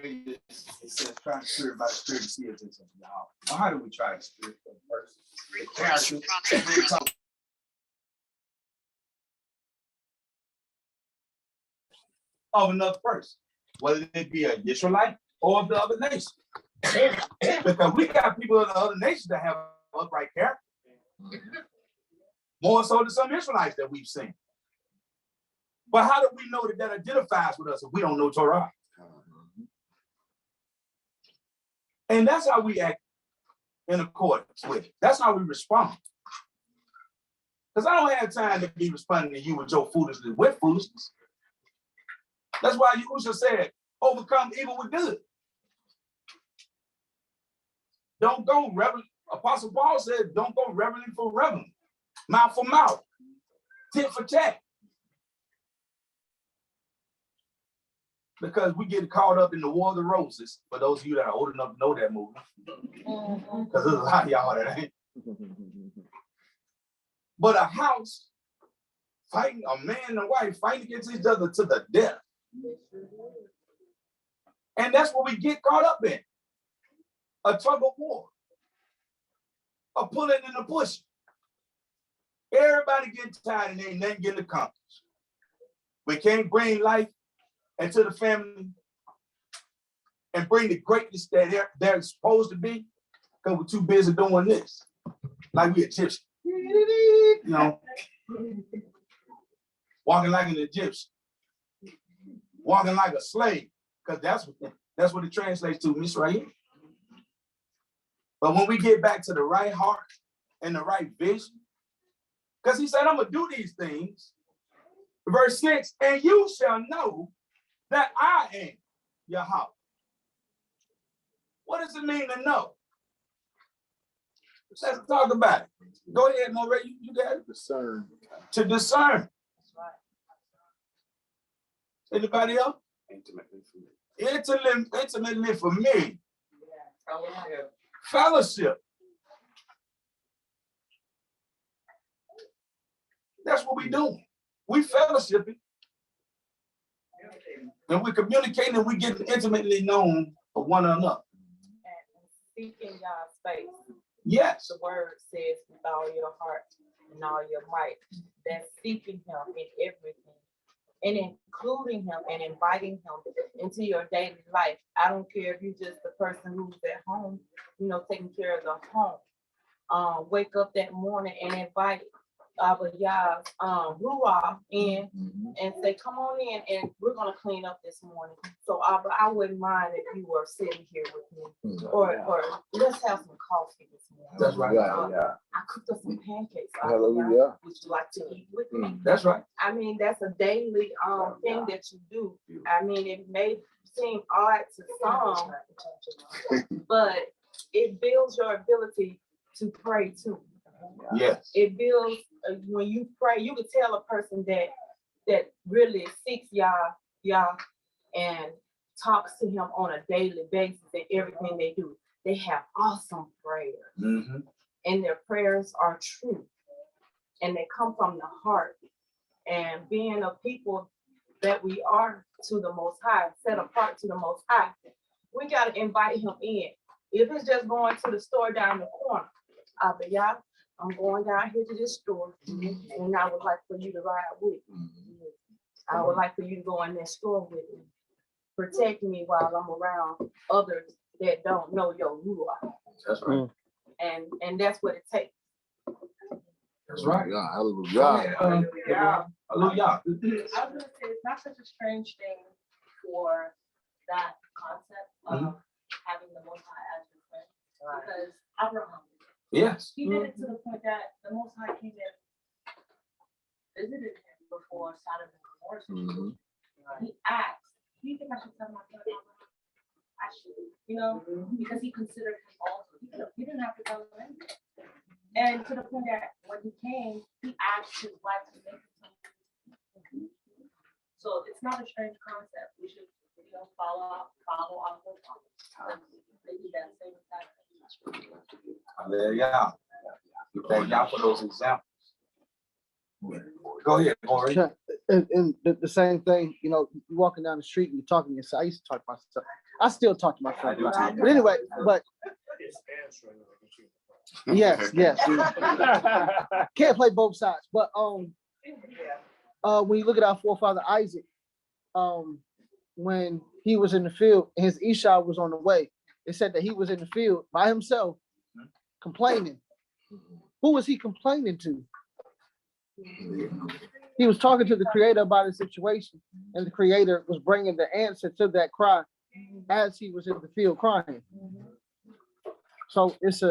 It says try to spirit by the spirit to see if it's of Yah. Well, how do we try to spirit of the person? The character, of another person, whether it be an Israelite or of the other nation. Because we got people in the other nations that have upright character. More so than some Israelites that we've seen. But how do we know that that identifies with us if we don't know Torah? And that's how we act in accordance with it. That's how we respond. Because I don't have time to be responding to you with your foolishness with foolishness. That's why Yahushua said, overcome evil with good. Don't go reverend. Apostle Paul said, don't go reverend for reverend, mouth for mouth, tit for tat. Because we get caught up in the War of the Roses, for those of you that are old enough to know that movie. Because there's a lot of y'all that ain't. But a house fighting, a man and a wife fighting against each other to the death. And that's what we get caught up in. A tug of war. A pulling and a pushing. Everybody getting tired and ain't nothing getting accomplished. We can't bring life into the family and bring the greatness that they're supposed to be because we're too busy doing this. Like we Egyptian. You know, walking like an Egyptian. Walking like a slave, because that's what it translates to, Miss right here. But when we get back to the right heart and the right vision, because he said, I'm going to do these things. Verse 6, and you shall know that I am Yahweh. What does it mean to know? Let's talk about it. Go ahead, Moray, you got it. Discern. To discern. Anybody else? Intimately for me. Intimately for me. Fellowship. That's what we do. We fellowshipping. And we communicating and we get intimately known of one another. And seeking God's face. Yes. The word says with all your heart and all your might. That's seeking him in everything. And including him and inviting him into your daily life. I don't care if you're just the person who's at home, you know, taking care of the home. Wake up that morning and invite Abba Yah's Ruah in and say, come on in and we're gonna clean up this morning. So I wouldn't mind if you were sitting here with me or let's have some coffee this morning. That's right. Yeah. I cooked up some pancakes. Hallelujah. Would you like to eat with me? That's right. I mean, that's a daily thing that you do. I mean, it may seem odd to some, but it builds your ability to pray too. Yes. It builds when you pray. You could tell a person that really seeks Yah and talks to him on a daily basis in everything they do. They have awesome prayers, and their prayers are true, and they come from the heart. And being a people that we are to the Most High, set apart to the Most High, we got to invite him in. If it's just going to the store down the corner, I'll be, yeah, I'm going down here to this store, and I would like for you to ride with me. I would like for you to go in that store with me. Protect me while I'm around others that don't know your ruach. That's right. And that's what it takes. That's right. Yeah, hallelujah. Hallelujah. I was gonna say it's not such a strange thing for that concept of having the Most High as your friend, because Abraham, Yes. he did it to the point that the Most High came and visited him before Sodom and Gomorrah. He asked, "Do you think I should tell my son Abraham?" Actually, because he considered him also. He didn't have to tell him anything. And to the point that when he came, he asked his wife to make him something. So it's not a strange concept. We should, follow our forefathers. Maybe that same type. Hallelujah. We thank God for those examples. Go ahead, Corey. And the same thing, you're walking down the street and you're talking to yourself. I used to talk to myself. I still talk to myself. But anyway, It's answering. yes. Can't play both sides. But when you look at our forefather Isaac, when he was in the field, his Esau was on the way. It said that he was in the field by himself, complaining. Who was he complaining to? He was talking to the Creator about his situation, and the Creator was bringing the answer to that cry as he was in the field crying. So it's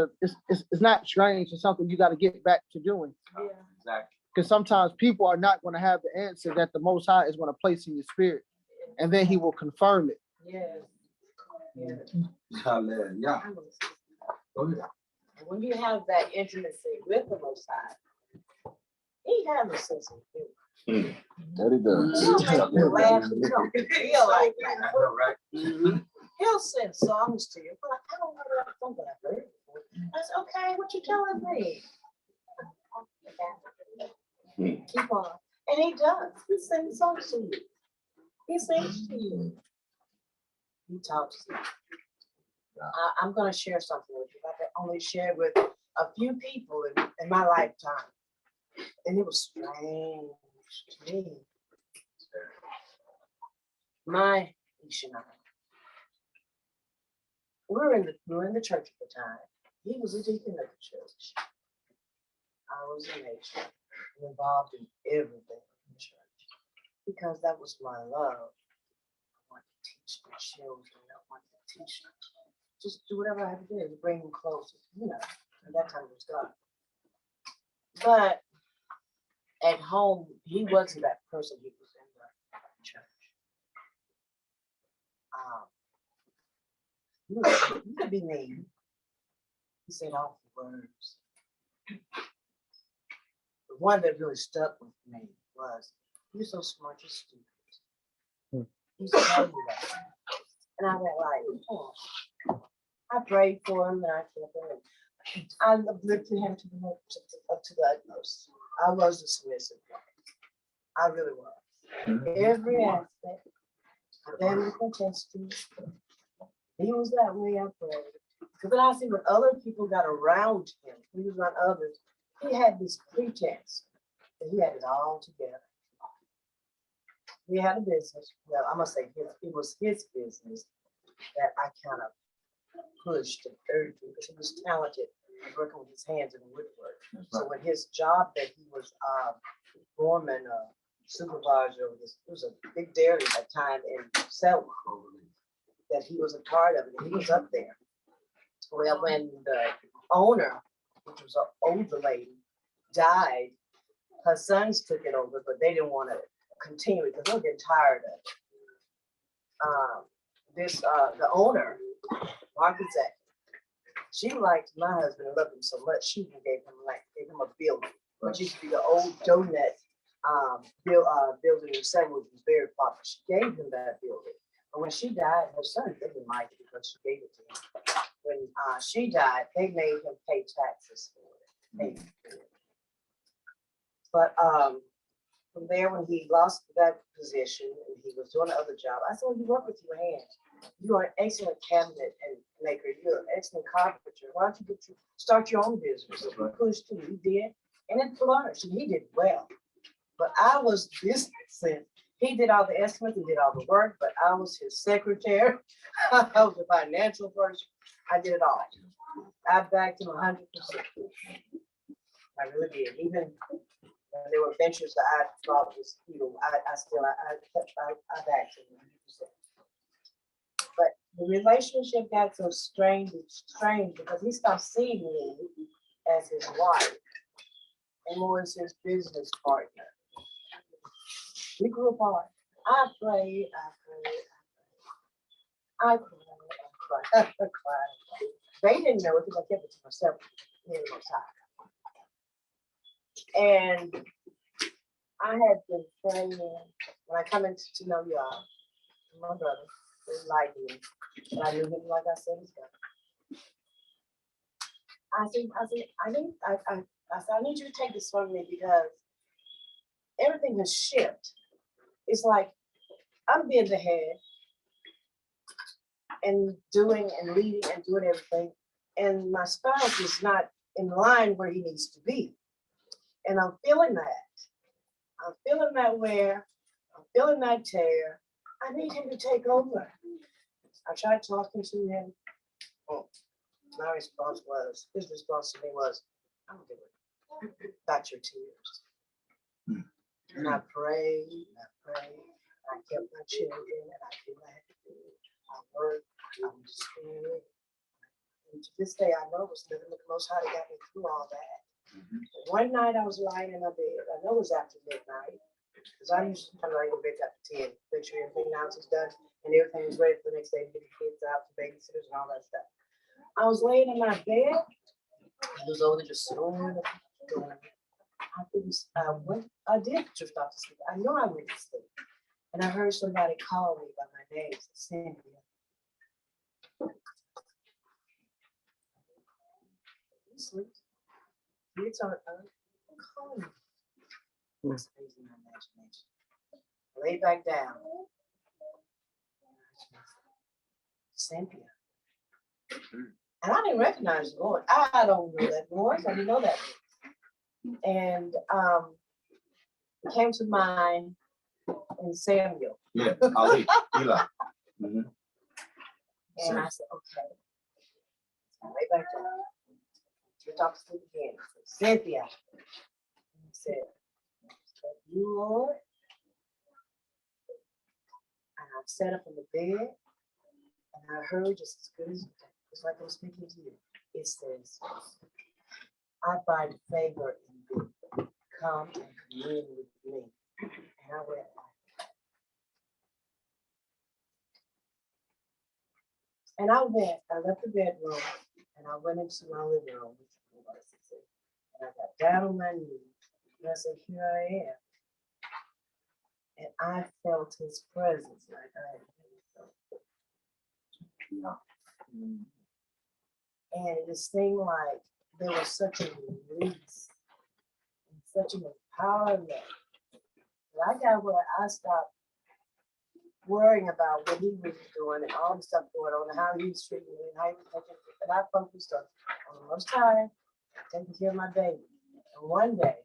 not strange. It's something you got to get back to doing. Exactly. Because sometimes people are not going to have the answer that the Most High is going to place in your spirit, and then He will confirm it. Hallelujah. Go ahead. When you have that intimacy with the Most High, He has a sense of humor. That He does. He'll make you laugh and feel like that. Right. He'll send songs to you, but I don't know that something I've heard before. That's okay. What you telling me? Keep on, and He does. He sings songs to you. He sings to you. He talks to you. I'm going to share something with you. I can only share with a few people in my lifetime, and it was strange to me. My Ishana. We were in the church at the time. He was a deacon of the church. I was a nation, involved in everything in the church, because that was my love. I wanted to teach the children. I wanted to teach them. Just do whatever I had to do to bring them closer. At that time it was God. But at home, he wasn't that person. He was in the church. You could be mean. He said awful words. The one that really stuck with me was, "You're so smart, you're stupid." He told me that. And I went like, oh. I prayed for him and I kept him. I lifted him to the utmost. I was a submissive one. I really was. Every aspect. I barely contested. He was that way, I prayed. Because then I see when other people got around him, he was around others, he had this pretense that he had it all together. He had a business. Well, I'm going to say it was his business that I kind of pushed and urged him because he was talented at working with his hands in woodwork. So when his job that he was foreman, supervisor of this, it was a big dairy at that time in Selma that he was a part of, and he was up there Well, when the owner, which was an older lady, died, her sons took it over, but they didn't want to continue it because they were getting tired of it. The owner, Margaret Zach, she liked my husband and loved him so much, she even gave him a building, which used to be the old donut building in Seven, which was very popular. She gave him that building. But when she died, her son didn't like it because she gave it to him. When she died, they made him pay taxes for it. But from there, when he lost that position and he was doing another job, I said, well, you work with your hands. You are an excellent cabinet and maker. You're an excellent carpenter. Why don't you start your own business? He pushed him, he did, and it flourished, and he did well. But I was business. He did all the estimates and did all the work, but I was his secretary. I was a financial person. I did it all. I backed him 100%. I really did. Even when there were ventures that I thought was, I backed him 100%. But the relationship got so strange because he stopped seeing me as his wife and more as his business partner. We grew apart. I prayed. I cried. They didn't know it because I kept it to myself. And I had been praying when I come into to know y'all, my brother, they liked me. And I knew him like I said he's God. I said, I need you to take this from me because everything has shifted. It's like I'm being the head and doing and leading and doing everything. And my spouse is not in line where he needs to be. And I'm feeling that. I'm feeling that wear. I'm feeling that tear. I need him to take over. I tried talking to him. My response was, his response to me was, I'm doing it. Got your tears. And I prayed, and I prayed. I kept my children, and I did what I had to do. I worked, I was scared. And to this day, I know it was living with the Most High that got me through all that. One night I was lying in my bed. I know it was after midnight, because I usually come out of bed after 10, make sure everything in the house is done, and everything is ready for the next day to get the kids out, the babysitters, and all that stuff. I was laying in my bed. It was only just snoring. I did drift off to sleep. I know I went to sleep. And I heard somebody call me by my name, Cynthia. You sleep. It's on call me. It's crazy my imagination. Lay back down. Cynthia. And I didn't recognize the Lord. I don't know that voice. I didn't know that voice. And it came to mind in Samuel. Yeah, Ali, Eli. And I said, okay. So lay back down. You're talking to me again. Cynthia. And he said, you, Lord? And I sat up in the bed and I heard just as good as it's like I'm speaking to you. It says, I find favor in thee. Come and commune with me. And I went, I left the bedroom and I went into my living room, and I got down on my knees and I said, here I am. And I felt his presence like I had never felt it. And it just seemed like there was such a release and such an empowerment. And I got where I stopped worrying about what he was doing and all the stuff going on and how he was treating me and how he was taking it. And I focused on the most time, taking care of my baby. And one day,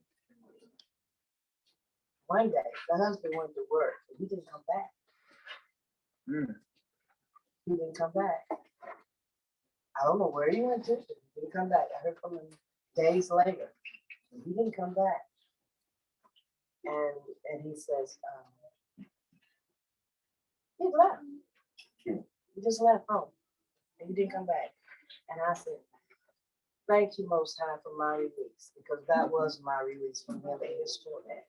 the husband went to work and he didn't come back. He didn't come back. I don't know where he went to. He didn't come back. I heard from him days later. He didn't come back. And he says, he left. He just left home. And he didn't come back. And I said, thank you, Most High, for my release, because that was my release from him and his children.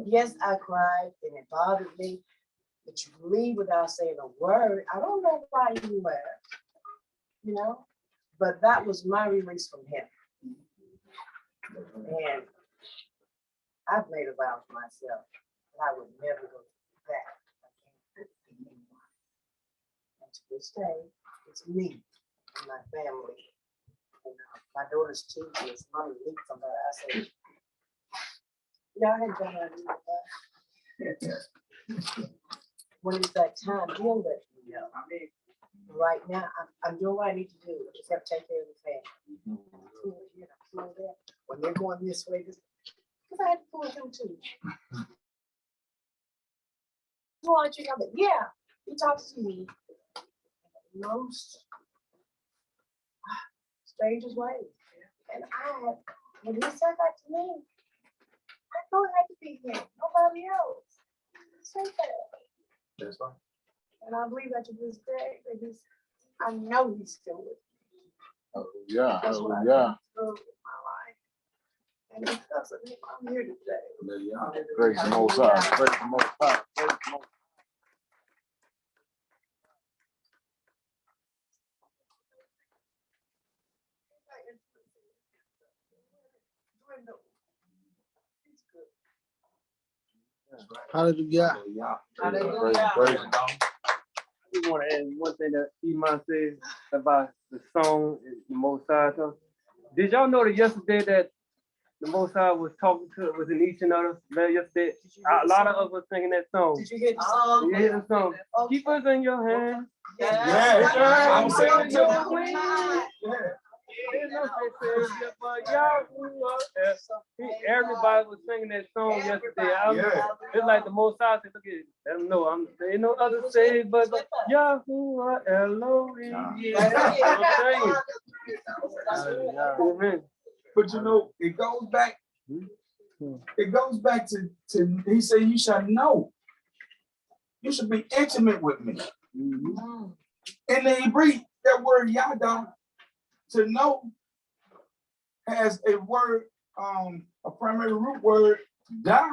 Yes, I cried and it bothered me, but you leave without saying a word. I don't know why you left, you know, but that was my release from him. And I've made a vow to myself that I would never go back again. And to this day, it's me and my family. And my daughter's teacher is mommy meet somebody. I say, y'all ain't gonna do that. When it's that time, he'll let me know. I mean, right now, I'm doing what I need to do. I just have to take care of the family. When they're going this way, because I had to pull him too. You want to check on it? Yeah, he talks to me most strangest ways. And when he said that to me, I know it had to be him, nobody else. Say that. That's fine. And I believe that to this day, that I know he's still with me. Oh, yeah. That's what I went through in my life. And because of him, I'm here today. Praise the Most High. Praise the Most High. Praise the Most High. Hallelujah. Hallelujah. I just want to add one thing that Iman said about the song, the Most High song. Did y'all know that yesterday that the Most High was talking to, was in each other yesterday? A lot of us were singing that song. Did you hear the song? You hear the song? Keep us in your hands. Yeah, I'm saying it too. Everybody was singing that song yesterday. It's like the Most High said, look at it. Let them know there ain't no other say but Yahuwah Elohim. Amen. But you know, it goes back. It goes back to he said, you shall know. You should be intimate with me. And then he breathed that word Yada, to know, has a word, a primary root word, da,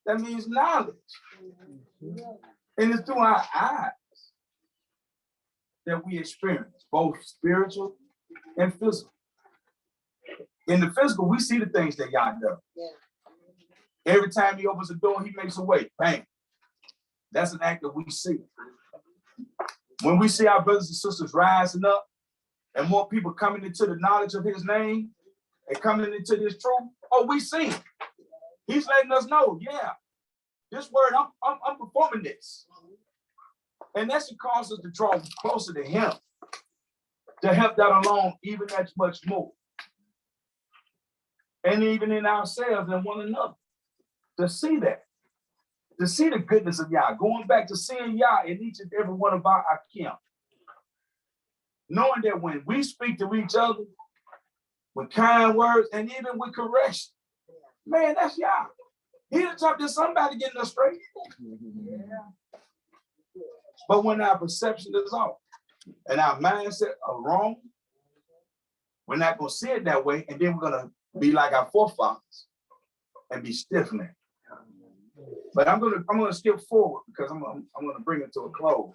that means knowledge. And it's through our eyes that we experience both spiritual and physical. In the physical, we see the things that Yah does. Every time he opens a door, he makes a way. Bang. That's an act that we see. When we see our brothers and sisters rising up and more people coming into the knowledge of his name and coming into this truth, oh, we see it. He's letting us know, yeah, this word, I'm performing this. And that should cause us to draw closer to him, to help that along even that much more. And even in ourselves and one another, to see that, to see the goodness of Yah, going back to seeing Yah in each and every one of our akim. Knowing that when we speak to each other with kind words and even with correction, man, that's Yah. He done talked to somebody getting us straight. But when our perception is off and our mindset are wrong, we're not going to see it that way, and then we're going to be like our forefathers and be stiff-necked. But I'm gonna skip forward because I'm gonna bring it to a close.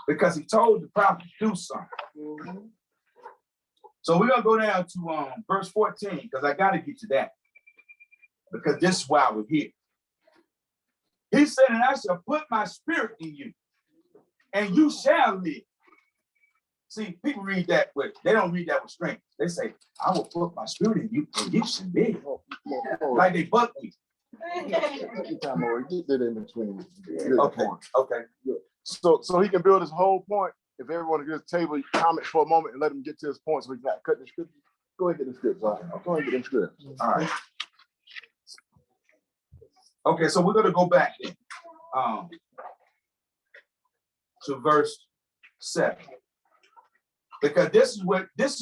Because he told the prophet to do something. So we're gonna go down to verse 14, because I gotta get to that. Because this is why we're here. He said, and I shall put my spirit in you, and you shall live. See, people read that with, they don't read that with strength. They say, I will put my spirit in you, and you shall live. Like they buck me. Get that in between. Okay. Good. So he can build his whole point. If everyone at this table comment for a moment and let him get to his point so he's not cutting the script. Go ahead and get the scripts. All right. Go ahead and get them scripts. All right. Okay, so we're gonna go back then, to verse 7. Because this is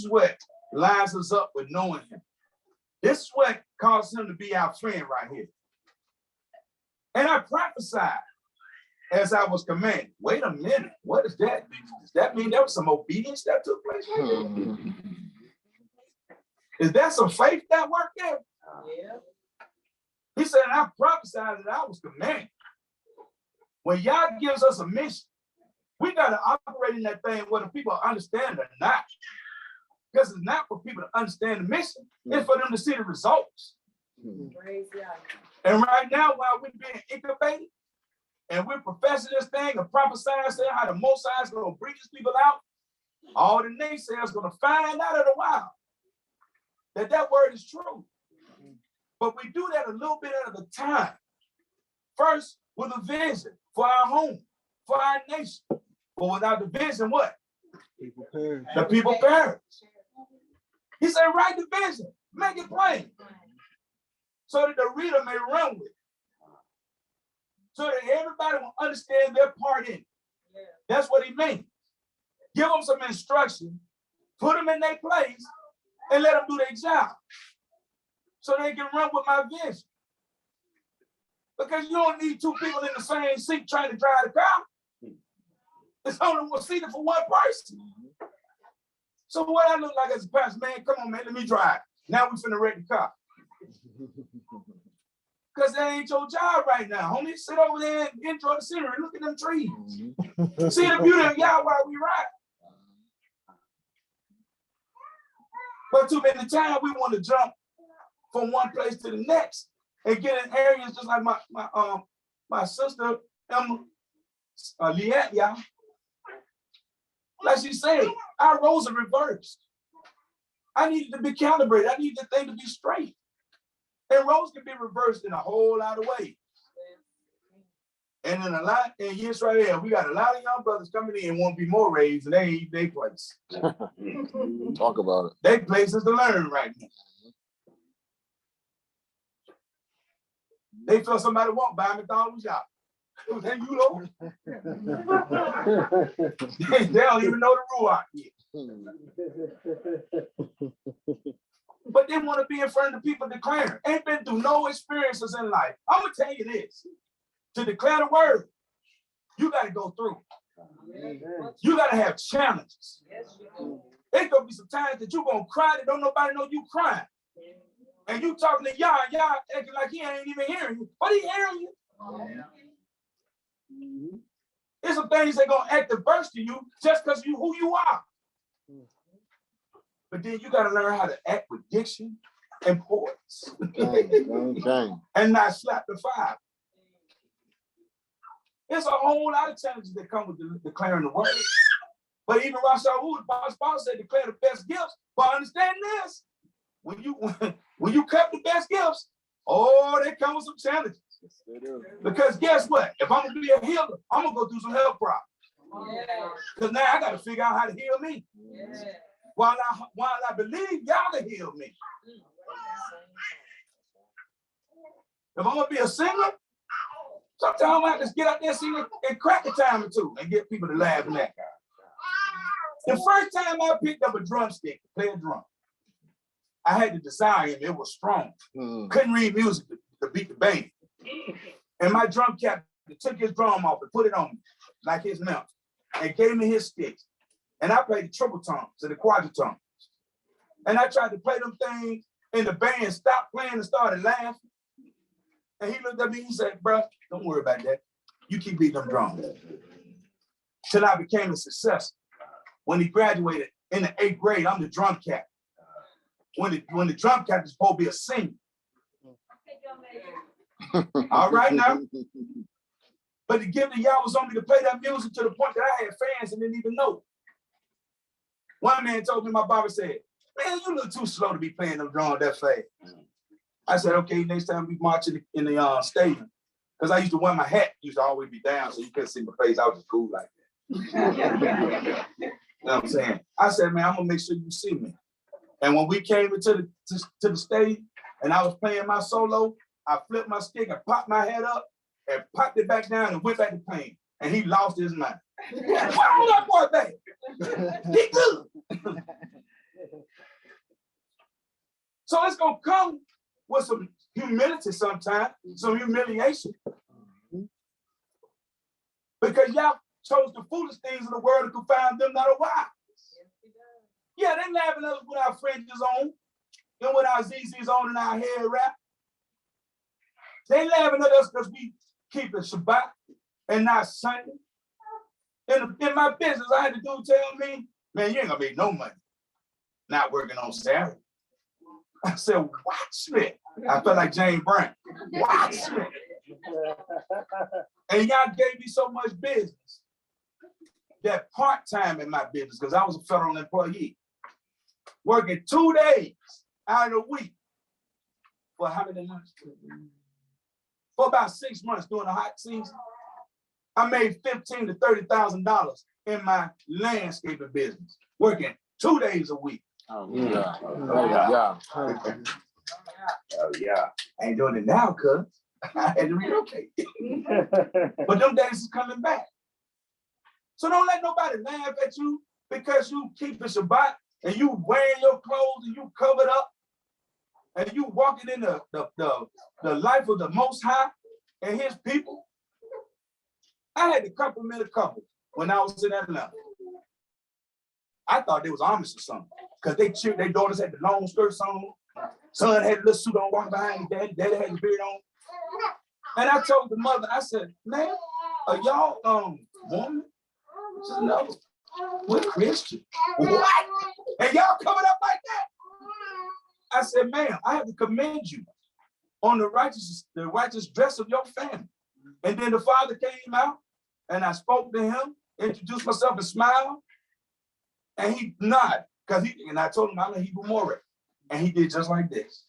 what lines us up with knowing him. This is what causes him to be our friend right here. And I prophesied as I was commanded. Wait a minute, what does that mean? Does that mean there was some obedience that took place? Is that some faith that worked there? Yeah. He said, and I prophesied that I was commanded. When Yah gives us a mission, we got to operate in that thing whether people understand it or not. Because it's not for people to understand the mission, it's for them to see the results. And right now, while we're being incubated and we're professing this thing and prophesying, saying how the Most High is going to bring these people out, all the naysayers are going to find out in a while that that word is true. But we do that a little bit at a time. First, with a vision for our home, for our nation. But without the vision, what? People perish. The people perish. He said, write the vision, make it plain, so that the reader may run with it. So that everybody will understand their part in it. That's what he means. Give them some instruction, put them in their place, and let them do their job. So they can run with my vision. Because you don't need two people in the same seat trying to drive the car. It's only one seat for one person. So what I look like as a pastor, man, come on, man, let me drive. Now we finna wreck the car. Because that ain't your job right now, homie. Sit over there and enjoy the scenery. Look at them trees. See the beauty of Yah while we ride. But too many times we want to jump from one place to the next and get in areas just like my sister Emma Liette, y'all. Like she said, our roles are reversed. I needed to be calibrated. I need the thing to be straight. And roles can be reversed in a whole lot of ways. And in a lot, in Israel, we got a lot of young brothers coming in and want to be more raised, and they ain't their place. Talk about it. They places to learn right now. They feel somebody walk by McDonald's shop. Was that you, Lord? They don't even know the ruach yet. But they want to be in front of the people declaring. Ain't been through no experiences in life. I'm going to tell you this. To declare the word, you got to go through. You got to have challenges. There's going to be some times that you're going to cry that don't nobody know you crying. And you talking to Yah acting like he ain't even hearing you. But he hearing you. There's some things that going to act adverse to you just because you who you are. But then you got to learn how to act with diction and poise. And not slap the fire. There's a whole lot of challenges that come with declaring the word. But even Rashaul, the Paul said, declare the best gifts. But understand this. When you cut the best gifts, they come with some challenges. Because guess what? If I'm going to be a healer, I'm going to go through some health problems. Because now I got to figure out how to heal me. While I believe y'all to heal me. If I'm going to be a singer, sometimes I have to get out there and sing and crack a time or two and get people to laugh and that. The first time I picked up a drumstick to play a drum, I had to desire him. It was strong. Couldn't read music to beat the band. And my drum captain took his drum off and put it on me like his mouth and gave me his sticks. And I played the triple tones and the quadrotones. And I tried to play them things and the band stopped playing and started laughing. And he looked at me and he said, bro, don't worry about that. You keep beating them drums. Till I became a success. When he graduated in the 8th grade, I'm the drum captain. When the drum captain is supposed to be a singer. All right now. But the gift of Yah was on me to play that music to the point that I had fans and didn't even know. One man told me, my barber said, man, you look too slow to be playing them drums that fast. I said, okay, next time we march in the stadium. Because I used to wear my hat, used to always be down, so you couldn't see my face. I was just cool like that. You know what I'm saying? I said, man, I'm going to make sure you see me. And when we came into the stage and I was playing my solo, I flipped my stick and popped my head up and popped it back down and went back to playing. And he lost his mind. Why that boy back? He good. So it's going to come with some humility sometimes, some humiliation. Because y'all chose the foolish things of the world to confound them that are wise. Yeah, they laughing at us with our fringes on and with our ZZs on and our hair wrap. They laughing at us because we keep it Shabbat and not Sunday. In my business, I had to do tell me, man, you ain't gonna make no money not working on Saturday. I said, watch me. I felt like James Brown. Watch me. And y'all gave me so much business that part-time in my business, because I was a federal employee, working 2 days out of the week for how many months? For about 6 months during the hot season. I made $15,000 to $30,000 in my landscaping business, working 2 days a week. Oh yeah. Oh yeah. I ain't doing it now because I had to relocate. But them days is coming back. So don't let nobody laugh at you because you keep the Shabbat and you wearing your clothes and you covered up and you walking in the life of the Most High and his people. I had to compliment a couple when I was in Atlanta. I thought they was Amish or something because their daughters had the long skirts on. Son had a little suit on walking behind his daddy. Daddy had his beard on. And I told the mother, I said, man, are y'all woman? She said, no, we're Christian. What? And y'all coming up like that? I said, ma'am, I have to commend you on the righteous dress of your family. And then the father came out and I spoke to him, introduced myself and smiled. And he nodded, and I told him I'm a Hebrew Moreh. And he did just like this.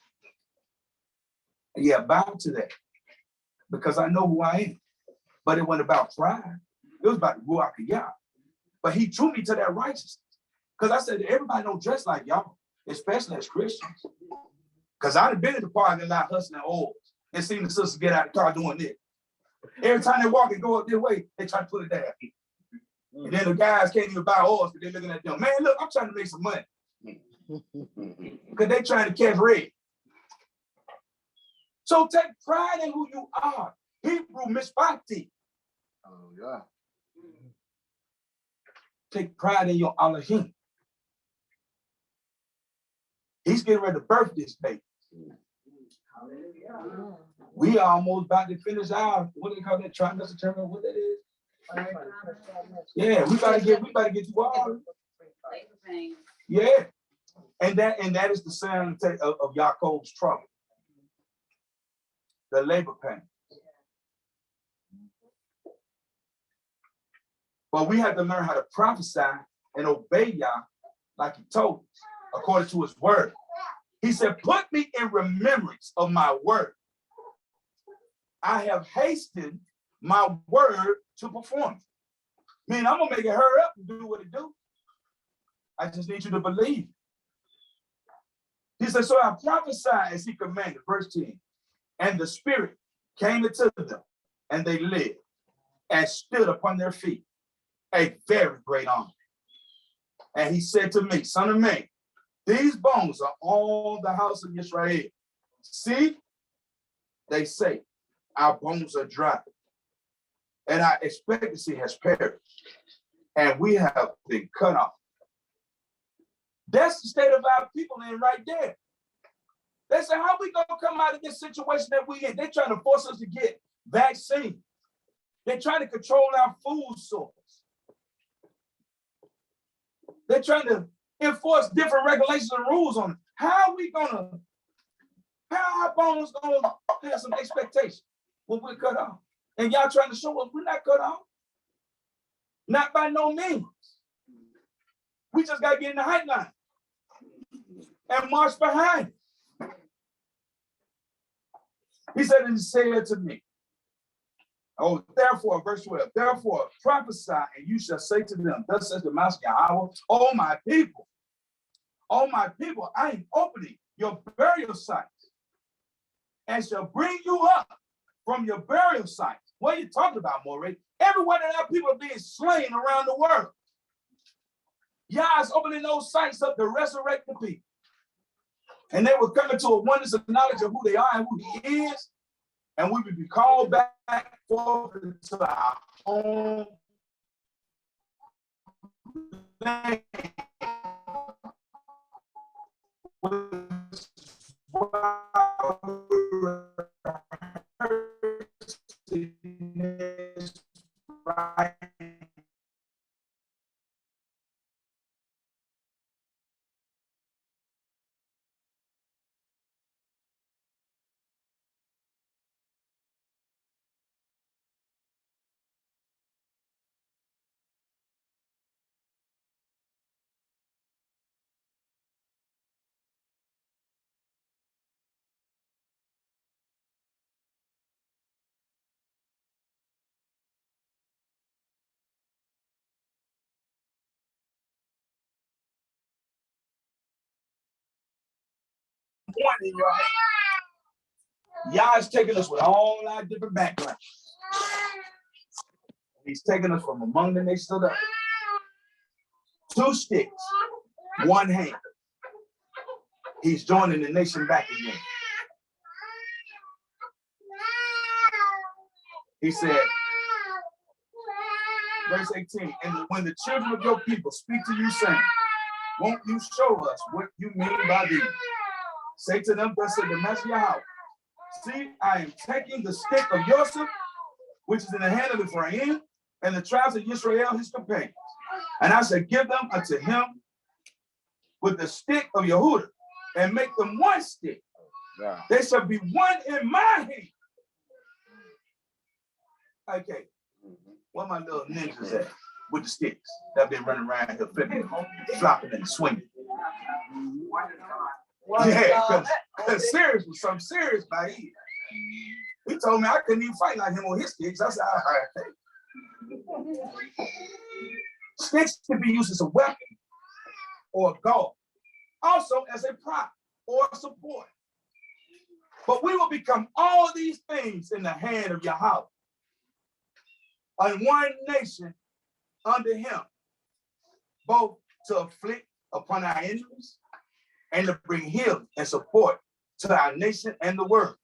And yeah, bow to that. Because I know who I am. But it wasn't about pride. It was about Ruach Yah. But he drew me to that righteousness. Because I said, everybody don't dress like y'all, especially as Christians. Because I'd have been in the parking lot hustling oils and seen the sisters get out of the car doing this. Every time they walk and go up their way, they try to put it down. And then the guys can't even buy oils because they're looking at them. Man, look, I'm trying to make some money. Because they're trying to catch red. So take pride in who you are. Hebrew mishpati. Oh, yeah. Take pride in your Elohim. He's getting ready to birth this baby. We are almost about to finish our, what do they call that? Trimester terminal, what that is? Yeah, we gotta get you all. Yeah. And that is the sound of Yaakov's trouble. The labor pain. But we have to learn how to prophesy and obey Yah like he told us, according to his word. He said, put me in remembrance of my word. I have hastened my word to perform. I mean, I'm gonna make it hurry up and do what it do. I just need you to believe. He said, so I prophesied as he commanded, verse 10. And the Spirit came into them, and they lived and stood upon their feet, a very great army. And he said to me, son of man, these bones are all the house of Israel. See, they say, our bones are dry, and our expectancy has perished, and we have been cut off. That's the state of our people in right there. They say, how are we going to come out of this situation that we in? They're trying to force us to get vaccine. They're trying to control our food source. They're trying to enforce different regulations and rules on it. How are our bones going to have some expectation when we're cut off? And y'all trying to show us we're not cut off? Not by no means. We just got to get in the height line and march behind it. He said, and he said to me, oh, therefore, verse 12, therefore prophesy, and you shall say to them, thus says the Master Yahweh, oh my people, I am opening your burial sites and shall bring you up from your burial sites. What are you talking about, Moreh? Everywhere that our people are being slain around the world. Yah is opening those sites up to resurrect the people. And they will come into a oneness of knowledge of who they are and who he is. And we will be called back forth into our own land. Right. One in your hand. Yah is taking us with all our different backgrounds. He's taking us from among the nations of the earth. 2 sticks, 1 hand. He's joining the nation back again. He said, verse 18, and when the children of your people speak to you, saying, won't you show us what you mean by these? Say to them, thus said the master of your house, see, I am taking the stick of Joseph, which is in the hand of Ephraim, and the tribes of Israel, his companions. And I shall give them unto him with the stick of Yehuda, and make them 1 stick. Yeah. They shall be 1 in my hand. Okay. Where my little ninjas at with the sticks that been running around here flipping, flopping and swinging? Yeah, because serious was something serious by here. He told me I couldn't even fight like him on his sticks. I said, all right. Sticks can be used as a weapon or a guard, also as a prop or a support. But we will become all these things in the hand of Yahweh, on 1 nation under him, both to afflict upon our enemies and to bring healing and support to our nation and the world.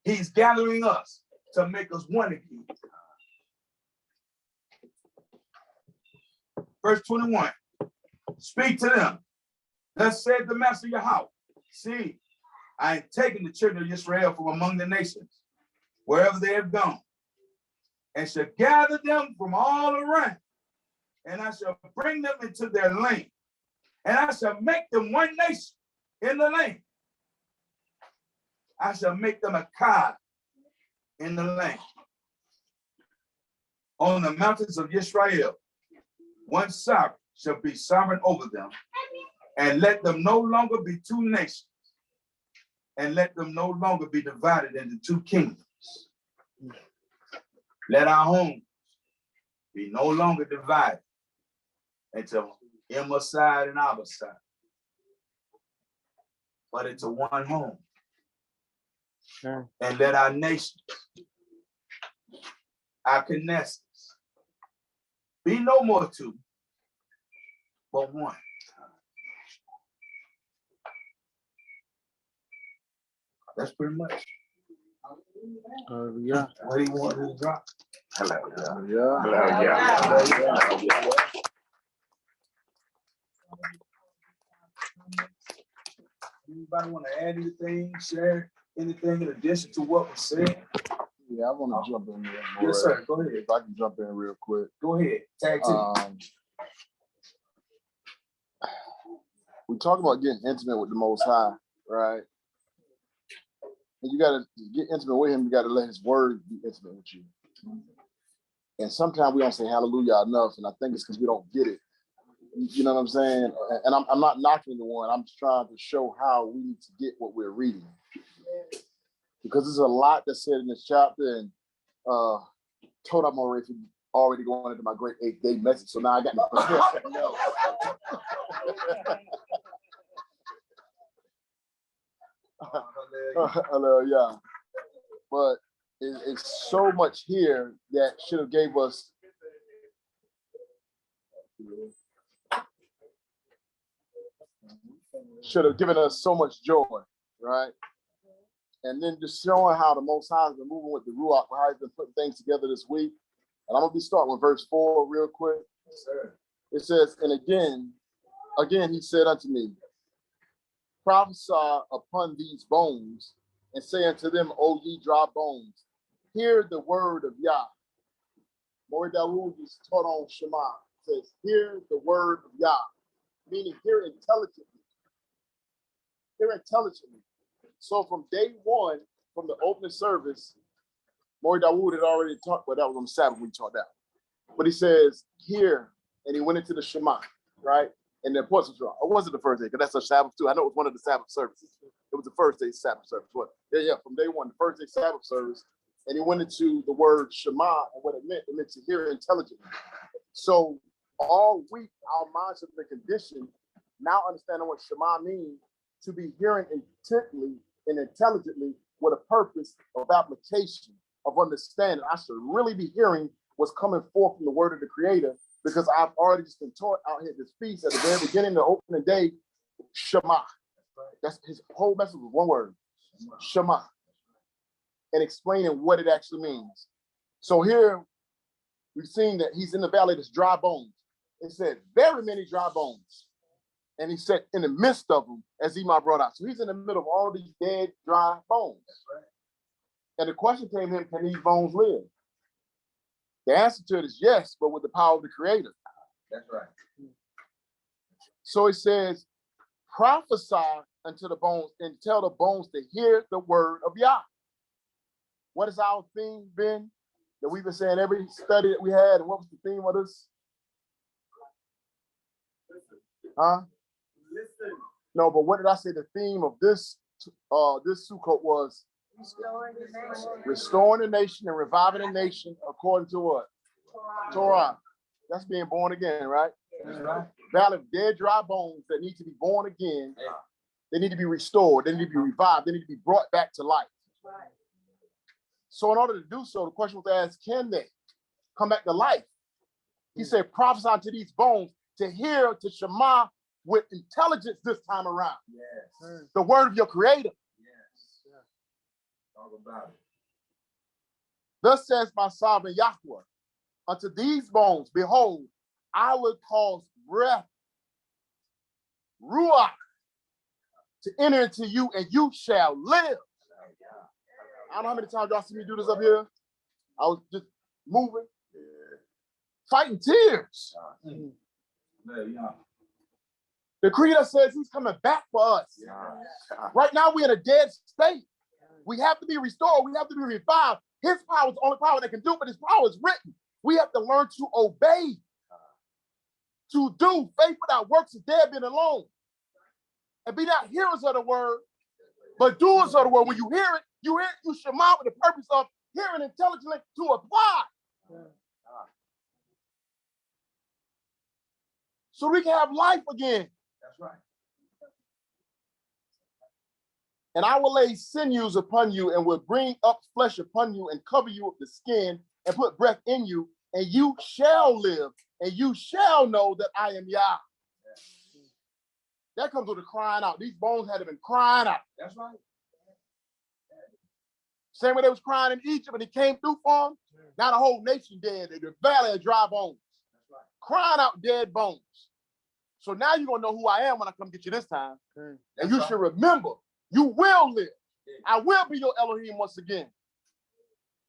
He's gathering us to make us 1 again. Verse 21, speak to them. Thus said the master of your house, see, I am taking the children of Israel from among the nations, wherever they have gone, and shall gather them from all around, and I shall bring them into their land, and I shall make them 1 nation in the land. I shall make them a God in the land. On the mountains of Israel, 1 sovereign shall be sovereign over them, and let them no longer be 2 nations, and let them no longer be divided into 2 kingdoms. Let our homes be no longer divided into Emma's side and our side, but into 1 home. Sure. And let our nations, our Knesset, be no more 2, but 1. That's pretty much. Yeah. What do you want to drop? Hallelujah. Hallelujah. Anybody want to add anything, share anything in addition to what was said? Yeah, I want to jump in there. Yes, sir. Go ahead. If I can jump in real quick. Go ahead. Tag team. We talk about getting intimate with the Most High, right? And you got to get intimate with him. You got to let his word be intimate with you. And sometimes we don't say hallelujah enough. And I think it's because we don't get it. You know what I'm saying? And I'm not knocking anyone. I'm just trying to show how we need to get what we're reading. Because there's a lot that's said in this chapter. And told I'm already going into my great 8-day message. So now I got to prepare something else. Yeah, but it's so much here that should have gave us given us so much joy, right? And then just showing how the Most High has been moving with the Ruach, how he's been putting things together this week. And I'm gonna be starting with verse 4 real quick. Yes, sir. It says, and again he said unto me, prophesy upon these bones, and say unto them, O ye dry bones, hear the word of Yah. Mori Dawood is taught on Shema. It says, hear the word of Yah, meaning hear intelligently. Hear intelligently. So from day one, from the opening service, Mori Dawood had already taught, well, that was on Sabbath when he taught that. But he says, hear, and he went into the Shema, right? And the importance was wrong. It wasn't the first day, because that's a Sabbath too. I know it was one of the Sabbath services. It was the first day Sabbath service. What? Yeah, from day one, the first day Sabbath service. And he went into the word Shema, and what it meant to hear intelligently. So all week, our minds have been conditioned, now understanding what Shema means, to be hearing intently and intelligently with a purpose of application, of understanding. I should really be hearing what's coming forth from the word of the Creator, because I've already just been taught out here at this feast at the very beginning, the opening day, Shema. That's his whole message was one word, Shema, and explaining what it actually means. So here we've seen that he's in the valley of dry bones. It said very many dry bones. And he said in the midst of them, as Emma brought out. So he's in the middle of all these dead, dry bones. And the question came to him, can these bones live? The answer to it is yes, but with the power of the Creator. That's right. So it says, prophesy unto the bones and tell the bones to hear the word of Yah. What has our theme been that we've been saying every study that we had? And what was the theme of this? Huh? Listen. No, but what did I say the theme of this Sukkot was? Restoring the nation and reviving the nation according to what? Torah. That's being born again, right? That's right. Valley of dead, dry bones that need to be born again. They need to be restored. They need to be revived. They need to be brought back to life. So in order to do so, the question was asked, can they come back to life? He said, prophesy to these bones to hear, to Shema with intelligence this time around. Yes. The word of your Creator. Yes. Talk about it. Thus says my sovereign Yahweh, unto these bones, behold, I will cause breath, ruach, to enter into you, and you shall live. I don't know how many times y'all see me do this up here. I was just moving, fighting tears. The Creator says he's coming back for us. Right now, we're in a dead state. We have to be restored. We have to be revived. His power is the only power that can do, but his power is written. We have to learn to obey, to do. Faith without works is dead being alone. And be not hearers of the word, but doers of the word. When you hear it, you shema with the purpose of hearing intelligently to apply. So we can have life again. That's right. And I will lay sinews upon you and will bring up flesh upon you and cover you with the skin and put breath in you, and you shall live, and you shall know that I am Yah. That comes with the crying out. These bones had been crying out. That's right. Same way they was crying in Egypt and he came through for them. Now the whole nation dead. In the valley of dry bones. That's right. Crying out dead bones. So now you're going to know who I am when I come get you this time. And you should remember, you will live. I will be your Elohim once again.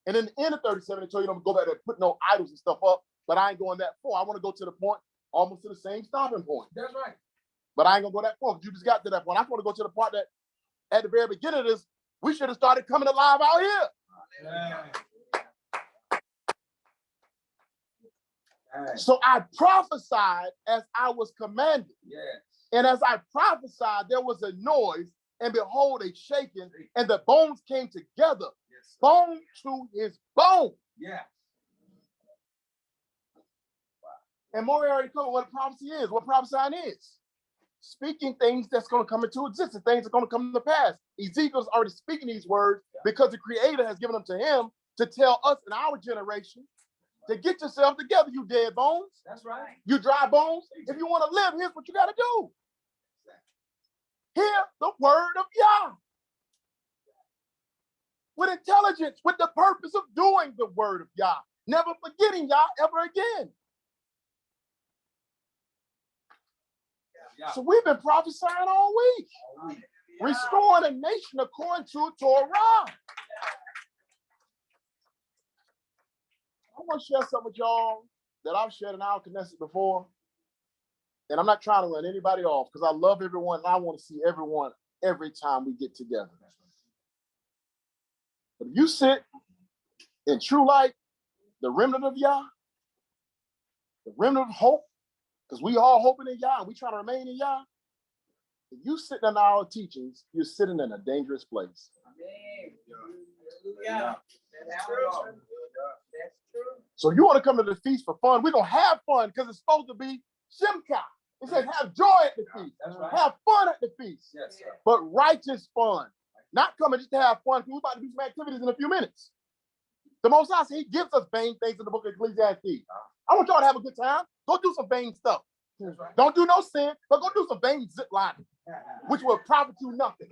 And in the end of 37, they told you don't go back there and put no idols and stuff up, but I ain't going that far. I want to go to the point, almost to the same stopping point. That's right. But I ain't going to go that far because you just got to that point. I want to go to the part that at the very beginning of this, we should have started coming alive out here. So I prophesied as I was commanded. Yes. And as I prophesied, there was a noise, and behold, a shaking, and the bones came together, Yes, bone to his bone. yeah. And Maury already covered what prophecy is, what prophesying is. Speaking things that's going to come into existence, things that are going to come to pass. Ezekiel's already speaking these words because the Creator has given them to him to tell us in our generation to get yourself together, you dead bones. That's right. You dry bones. If you want to live, here's what you got to do. Hear the word of Yah. With intelligence, with the purpose of doing the word of Yah. Never forgetting y'all ever again. So we've been prophesying all week. Restoring a nation according to Torah. I want to share something with y'all that I've shared in our Knesset before. And I'm not trying to run anybody off because I love everyone and I want to see everyone every time we get together. But if you sit in true light, the remnant of Yah, the remnant of hope, because we all hoping in Yah and we try to remain in Yah. If you sitting in our teachings, you're sitting in a dangerous place. Yeah. That's true. That's true. So you want to come to the feast for fun? We're going to have fun because it's supposed to be Shimka. It says have joy at the feast. That's right. Have fun at the feast. Yes, sir. But righteous fun. Not coming just to have fun. We're about to do some activities in a few minutes. The Most High, He gives us vain things in the book of Ecclesiastes. I want y'all to have a good time. Go do some vain stuff. Right. Don't do no sin, but go do some vain zip lining, which will profit you nothing.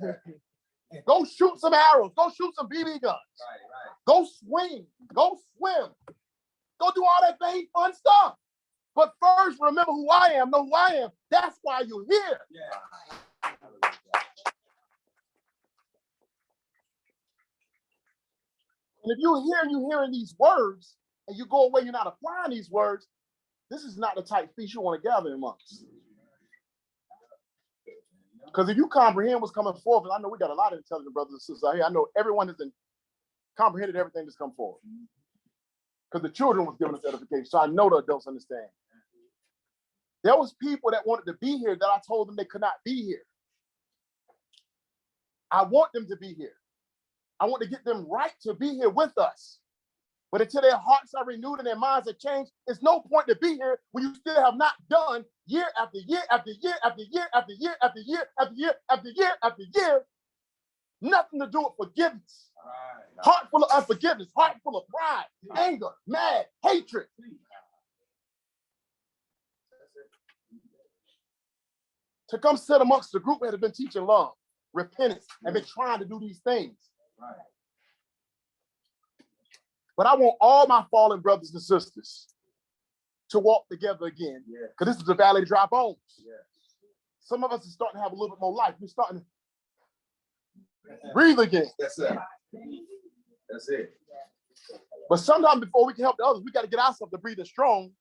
Right. Go shoot some arrows. Go shoot some BB guns. Right. Go swing. Go swim. Go do all that vain fun stuff. But first, remember who I am. Know who I am. That's why you're here. Yeah. And if you're hearing these words and you go away, you're not applying these words, this is not the type feast you want to gather amongst. Because if you comprehend what's coming forth, and I know we got a lot of intelligent brothers and sisters out here, I know everyone has comprehended everything that's come forward. Because the children was giving us edification, so I know the adults understand. There was people that wanted to be here that I told them they could not be here. I want them to be here. I want to get them right to be here with us. But until their hearts are renewed and their minds are changed, it's no point to be here when you still have not done year after year after year after year after year after year after year after year after year. Nothing to do with forgiveness. Right. Heart full of unforgiveness, heart full of pride, anger, mad, hatred. To come sit amongst the group that have been teaching love, repentance, and been trying to do these things. Right. But I want all my fallen brothers and sisters to walk together again. Because this is the valley of dry bones. Yeah. Some of us are starting to have a little bit more life. We're starting to breathe again. That's it. That's it. But sometimes before we can help the others, we got to get ourselves to breathe strong.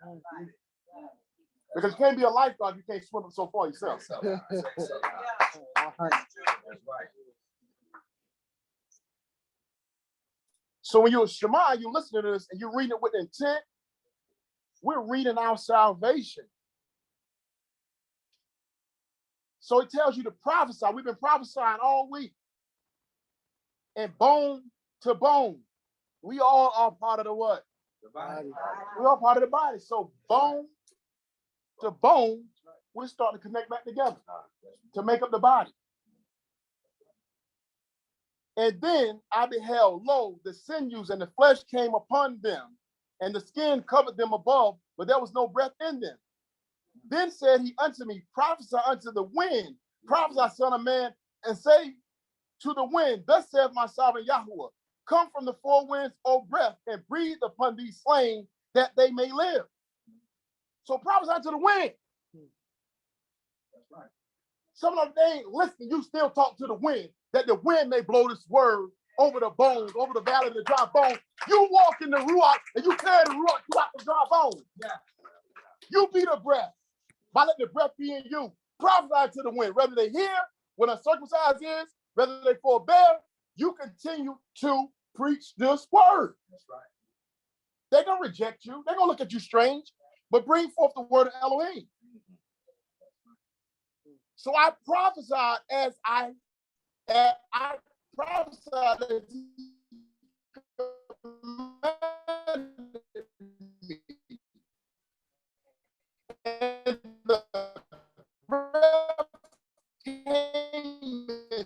Because you can't be a lifeguard, you can't swim so far yourself. That's right. So when you're a Shema, you're listening to this and you're reading it with intent, we're reading our salvation. So it tells you to prophesy. We've been prophesying all week. And bone to bone. We all are part of the what? The body. We're all part of the body. So bone to bone, we're starting to connect back together to make up the body. And then I beheld, lo, the sinews and the flesh came upon them, and the skin covered them above, but there was no breath in them. Then said he unto me, prophesy unto the wind, prophesy, son of man, and say to the wind, thus saith my sovereign Yahuwah, come from the four winds, O breath, and breathe upon these slain, that they may live. So prophesy to the wind. That's right. Some of them, they ain't listening. You still talk to the wind, that the wind may blow this word over the bones, over the valley of the dry bones. You walk in the Ruach and you carry the Ruach throughout the dry bones. Yeah. You be the breath. By letting the breath be in you, prophesy to the wind. Whether they hear, when uncircumcised is, whether they forbear, you continue to preach this word. That's right. They're going to reject you. They're going to look at you strange, but bring forth the word of Elohim. So I prophesied as I prophesied as and the breath came into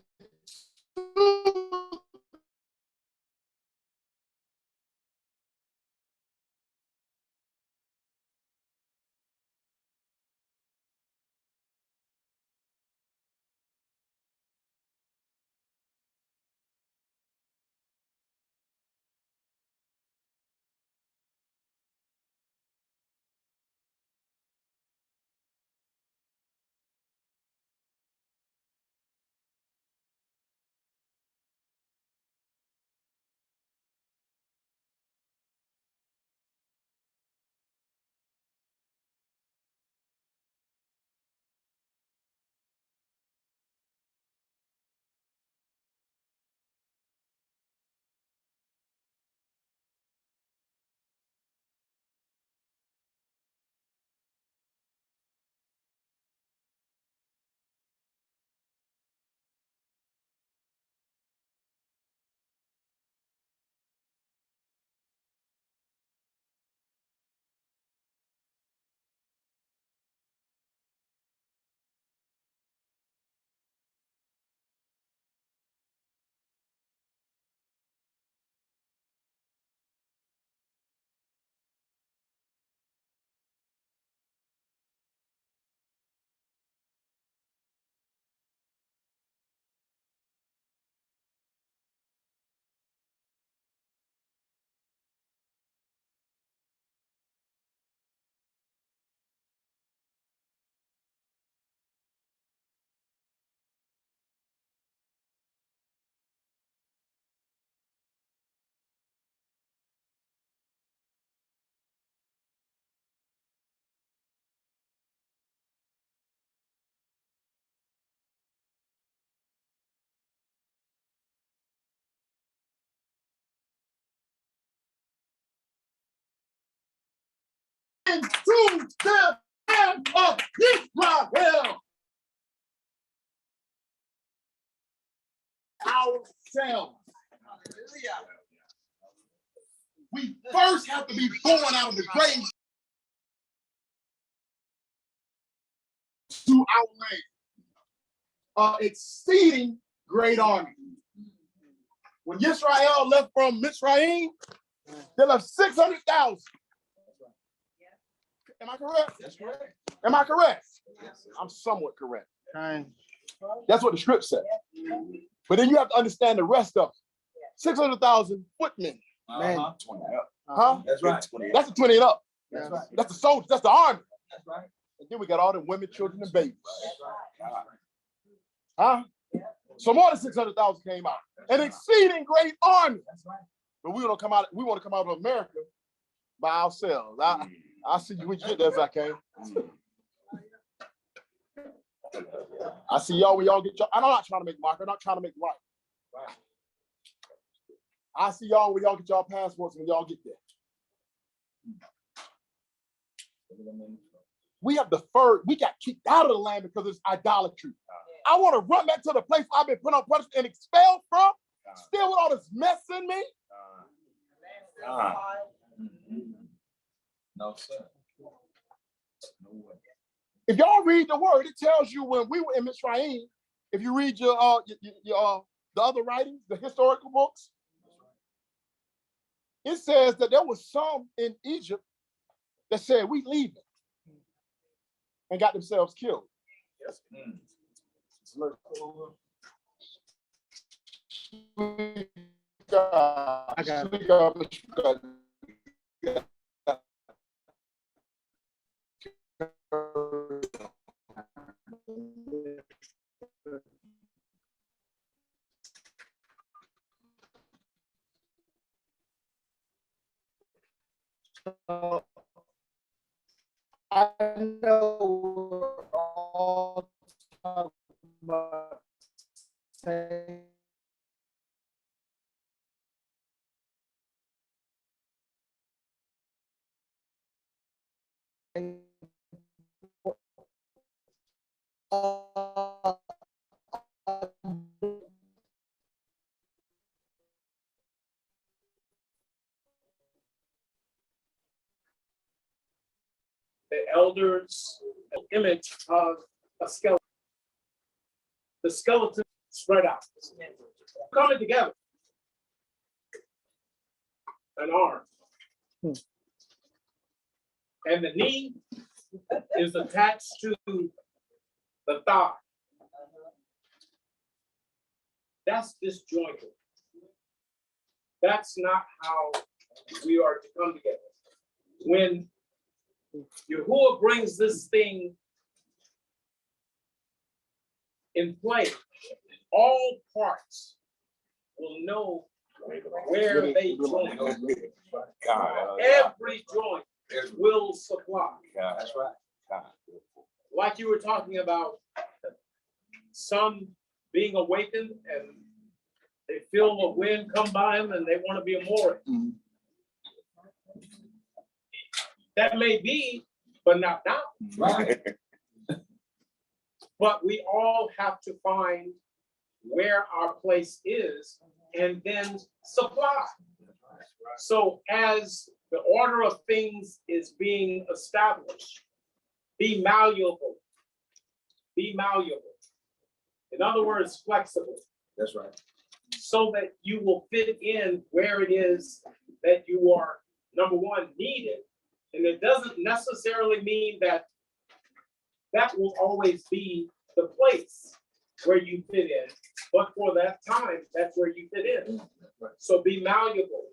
into the land of Israel. Ourselves. We first have to be born out of the grave to our land. Exceeding great army. When Israel left from Mitzrayim, they left 600,000. Am I correct? That's correct. Am I correct? I'm somewhat correct. That's what the script said. But then you have to understand the rest of it. 600,000 footmen. Uh-huh. 20 up. Huh? That's right. That's the 20 and up. That's right. That's the soldiers. That's the army. That's right. And then we got all the women, children, and babies. That's right. Huh? So more than 600,000 came out. An exceeding great army. That's right. But we want to come out of America by ourselves. I'll see you when you get there if I can. I see y'all when y'all get y'all. I'm not trying to make mark. I'm not trying to make right. Right. I see y'all when y'all get y'all passports when y'all get there. We have deferred. We got kicked out of the land because it's idolatry. I want to run back to the place I've been put on punishment and expelled from. Still with all this mess in me. No, sir. No way. If y'all read the word, it tells you when we were in Mitzrayim. If you read your the other writings, the historical books, it says that there was some in Egypt that said we leaving and got themselves killed. Yes. I got I know we're all talking about saying The elders image of a skeleton. The skeleton spread out, coming together. An arm. And the knee is attached to the thigh. That's disjointed. That's not how we are to come together. When Yahuwah brings this thing in play, all parts will know where they join. Every joint will supply. That's right. Like you were talking about, some being awakened and they feel a wind come by them and they want to be a more. That may be, but not now. Right. But we all have to find where our place is and then supply. So as the order of things is being established, be malleable. Be malleable. In other words, flexible. That's right. So that you will fit in where it is that you are, number one, needed. And it doesn't necessarily mean that that will always be the place where you fit in, but for that time, that's where you fit in. So be malleable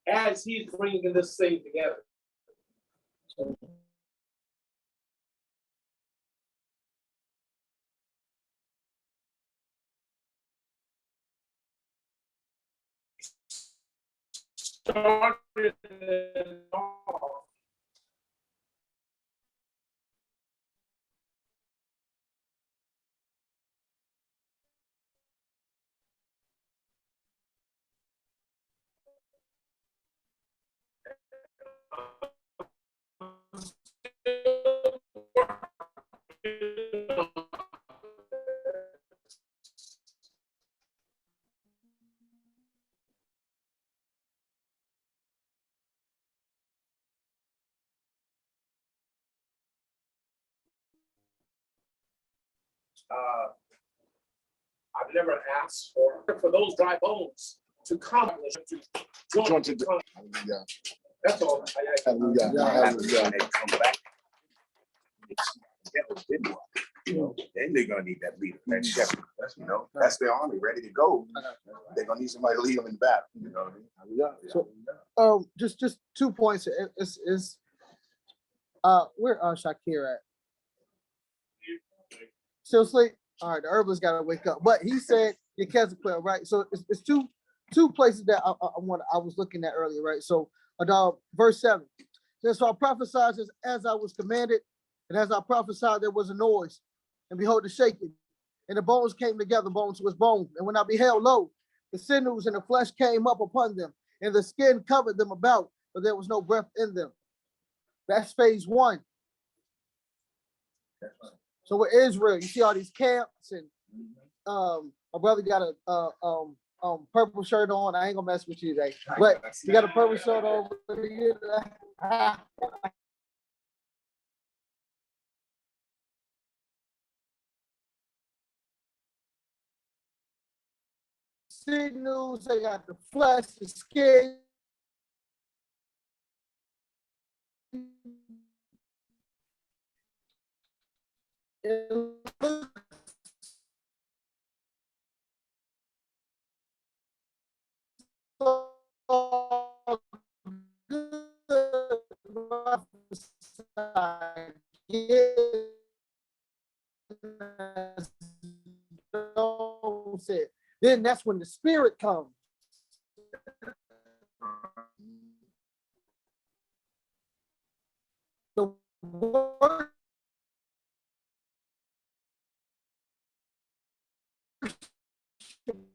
as he's bringing this thing together. Started off I've never asked for those dry bones to come to join to come. Yeah. That's all. Hallelujah. Hallelujah. When they come back, then they're gonna need that leader, that shepherd. That's their army ready to go. They're gonna need somebody to lead them in the battle. You know what I mean? Yeah. So, just 2 points. It's where Shakir at? Still asleep? All right, the herbalist got to wake up. But he said your Kezekiel, right? So it's two places that I was looking at earlier, right? So verse 7 says, so I prophesied as I was commanded, and as I prophesied, there was a noise, and behold, the shaking, and the bones came together, bones was bone. And when I beheld, lo, the sinews and the flesh came up upon them, and the skin covered them about, but there was no breath in them. That's phase 1. So with Israel, you see all these camps, and my brother got a purple shirt on. I ain't gonna mess with you today, but you got a purple shirt on. Sinews, they got the flesh, the skin. Then that's when the spirit comes. The word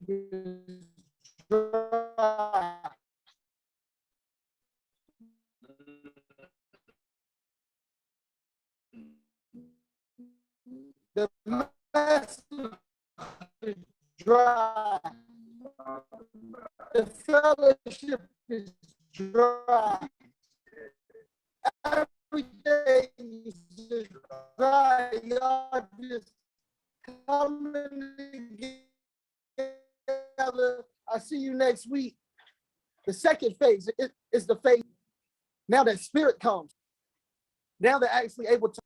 is dry. The message is dry. The fellowship is dry. Everything is just dry. Y'all just coming together. I see you next week. The second phase is the phase. Now that spirit comes. Now they're actually able to.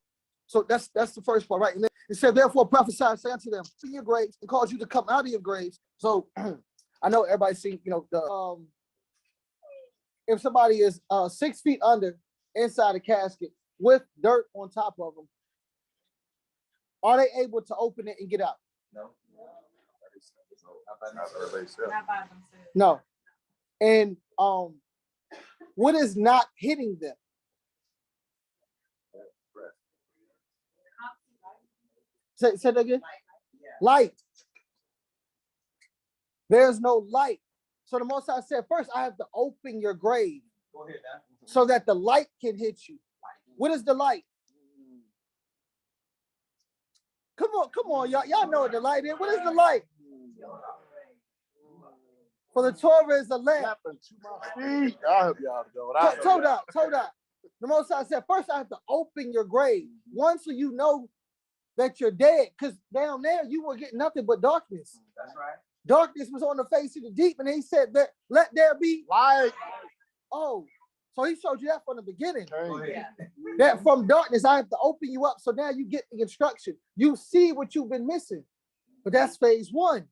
So that's the first part, right? And then it said, therefore prophesy, say unto them, in your graves, and cause you to come out of your graves. So I know everybody's seen, the if somebody is 6 feet under inside a casket with dirt on top of them, are they able to open it and get out? No. No. And what is not hitting them? Say that again. Light. There's no light. So the Most High said, first I have to open your grave so that the light can hit you. What is the light? Come on, y'all know what the light is. What is the light? For the Torah is a lamp. I'll help y'all to go. Told out. The Most High said, first I have to open your grave. One, so you know that you're dead, because down there you were getting nothing but darkness. That's right. Darkness was on the face of the deep, and he said that let there be light. Oh, so he showed you that from the beginning. That from darkness I have to open you up, so now you get the instruction. You see what you've been missing, but that's phase 1.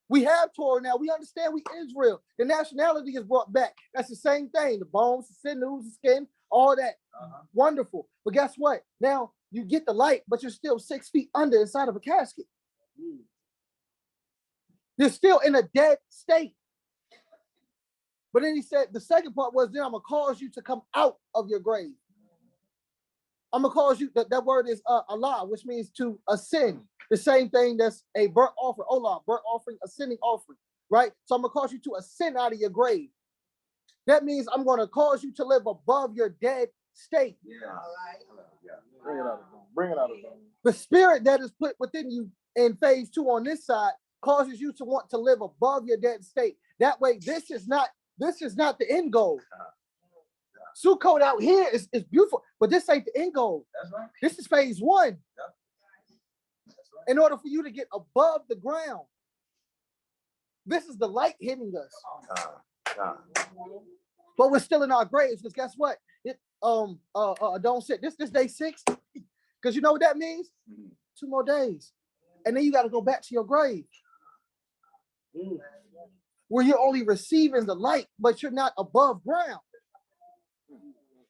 We have Torah now. We understand we Israel. The nationality is brought back. That's the same thing. The bones, the sinews, the skin, all that. Wonderful. But guess what? Now you get the light, but you're still 6 feet under inside of a casket. You're still in a dead state. But then he said, the second part was, then I'm going to cause you to come out of your grave. I'm going to cause you, that word is Allah, which means to ascend. The same thing that's a burnt offering, Olah, burnt offering, ascending offering, right? So I'm going to cause you to ascend out of your grave. That means I'm going to cause you to live above your dead state. Yeah. All right. Yeah. Bring it out of them. The spirit that is put within you in phase 2 on this side causes you to want to live above your dead state. That way, this is not the end goal. Sukkot out here is beautiful, but this ain't the end goal. That's right. This is phase 1. in order for you to get above the ground. This is the light hitting us. But we're still in our graves, because guess what? Don't sit. This day 6, because you know what that means? 2 more days. And then you got to go back to your grave. Where you're only receiving the light, but you're not above ground.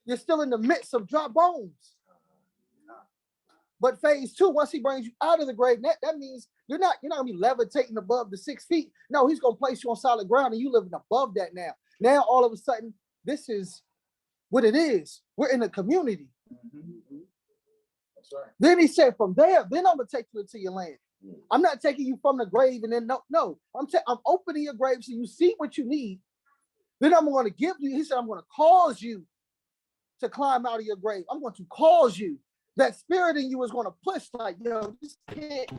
You're still in the midst of dry bones. But phase 2, once he brings you out of the grave, that means you're not gonna be levitating above the 6 feet. No, he's gonna place you on solid ground, and you living above that now. Now all of a sudden, this is what it is. We're in a community. That's right. Then he said, from there, then I'm gonna take you into your land. I'm not taking you from the grave and then no. I'm opening your grave so you see what you need. Then I'm going to give you. He said, I'm going to cause you to climb out of your grave. I'm going to cause you. That spirit in you is going to push like, yo, this kid.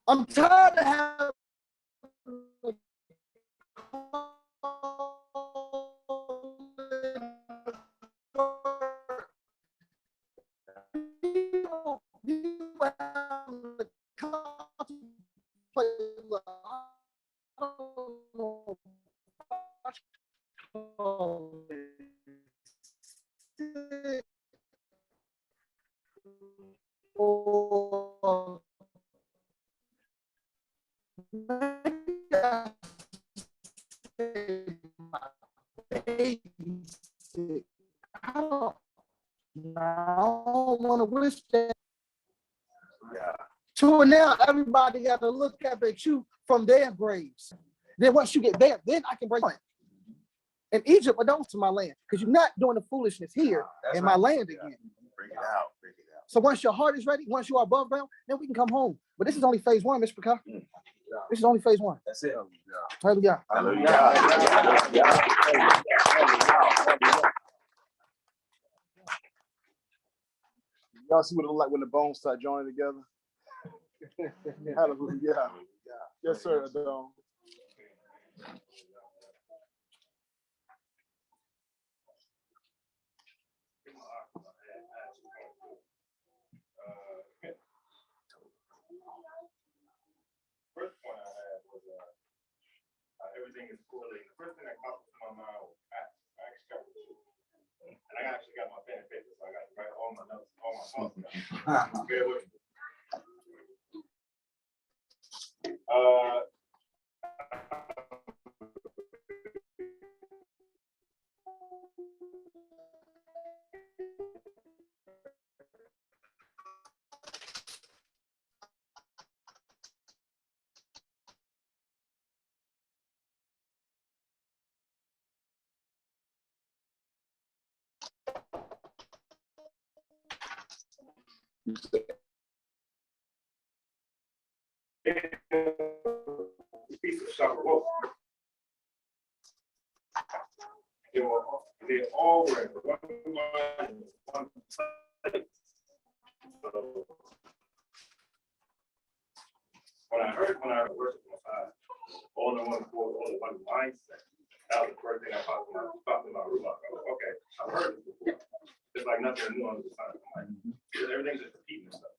I'm tired of having I don't want to wish that. So now everybody got to look up at you from their graves. Then once you get there, then I can bring it. In Egypt, I don't to my land, because you're not doing the foolishness here in my land again. Bring it out. Bring it out. So once your heart is ready, once you are above ground, then we can come home. But this is only phase 1, Mr. Picard. This is only phase 1. That's it. Hallelujah. Y'all see what it look like when the bones start joining together? Hallelujah. Yes, sir, Adon. First point I had was everything is correlated. The first thing that popped into my mind was Acts chapter 2. And I actually got my pen and paper, so I got to write all my notes, all my thoughts down. Bear with me. Piece of sharp rope. They all were in one place. So when I heard worship on side, all in one accord, all in one mindset, that was the first thing I popped in my room. I was like, okay, I've heard this before. It's like nothing new under the sun. I'm like, everything's just repeating itself.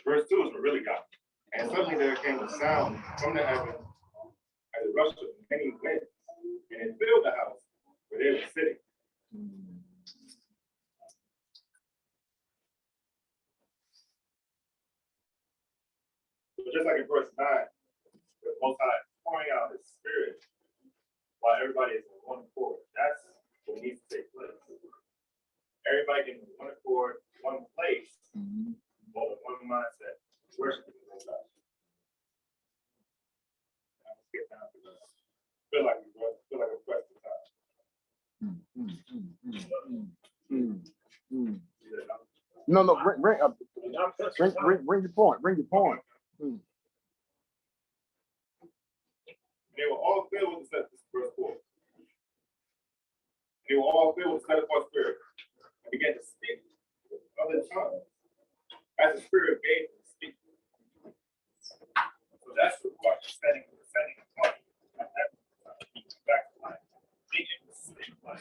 Verse 2 is what really got me. And suddenly there came a sound from the heavens as a rush of many winds, and it filled the house where they were sitting. So just like in verse 9, the Most High is pouring out His Spirit while everybody is in one accord. That's what needs to take place. Everybody in one accord, one place, all in one mindset, worshiping the Most High. Get down to this. Feel like a question time. No, bring your point. Bring your point. They were all filled with the set, verse 4. They were all filled with the set apart spirit and began to speak with other tongues as the Spirit gave them to speak. So That's the part, setting apart. Back to life. Being able to see like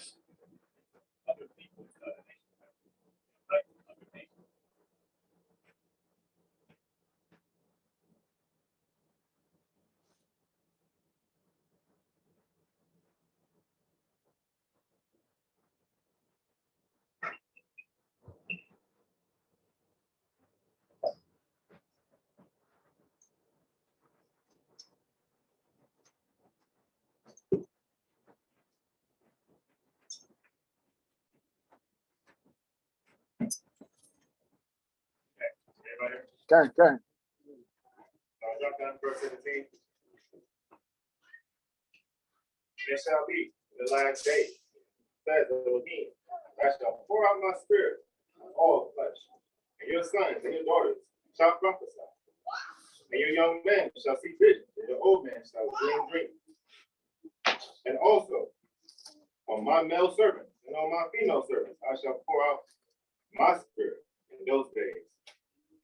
other people, other nations, like other nations. Everybody? Gang. Jump down to verse 17. It shall be in the last days, says the Lord, I shall pour out my spirit on all flesh, and your sons and your daughters shall prophesy, and your young men shall see visions, and your old men shall dream dreams. And also on my male servants and on my female servants I shall pour out my spirit in those days,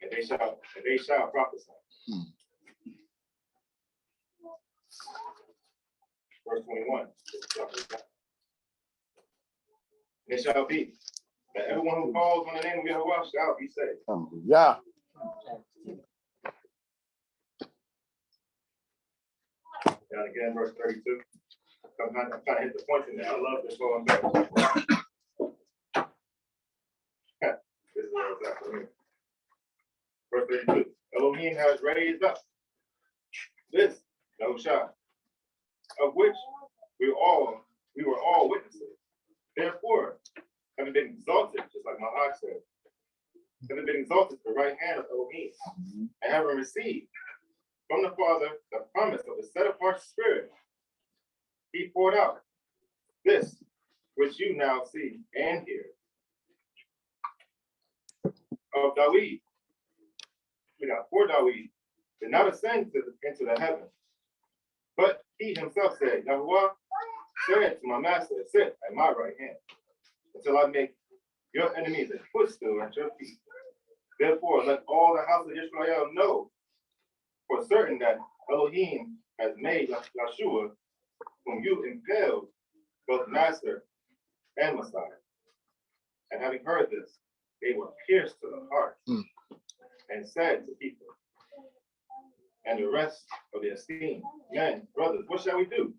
and they shall prophesy. Verse 21. It shall be that everyone who calls on the name of Yahweh shall be saved. Yeah. Down again, verse 32. I'm trying to hit the point in there. I love this whole verse. This is where it's at for me. Verse 32. Elohim has raised up this Yahusha, of which we were all witnesses. Therefore, having been exalted, just like my heart said, having been exalted to the right hand of Elohim, and having received from the Father the promise of the set apart Spirit, he poured out this which you now see and hear. Of Dawid, for Dawid did not ascend into the heavens, but he himself said, Yahuwah said to my master, sit at my right hand, until I make your enemies a footstool at your feet. Therefore, let all the house of Israel know for certain that Elohim has made Yahshua, whom you impaled, both master and Messiah. And having heard this, they were pierced to the heart and said to people and the rest of the esteemed men, brothers, what shall we do?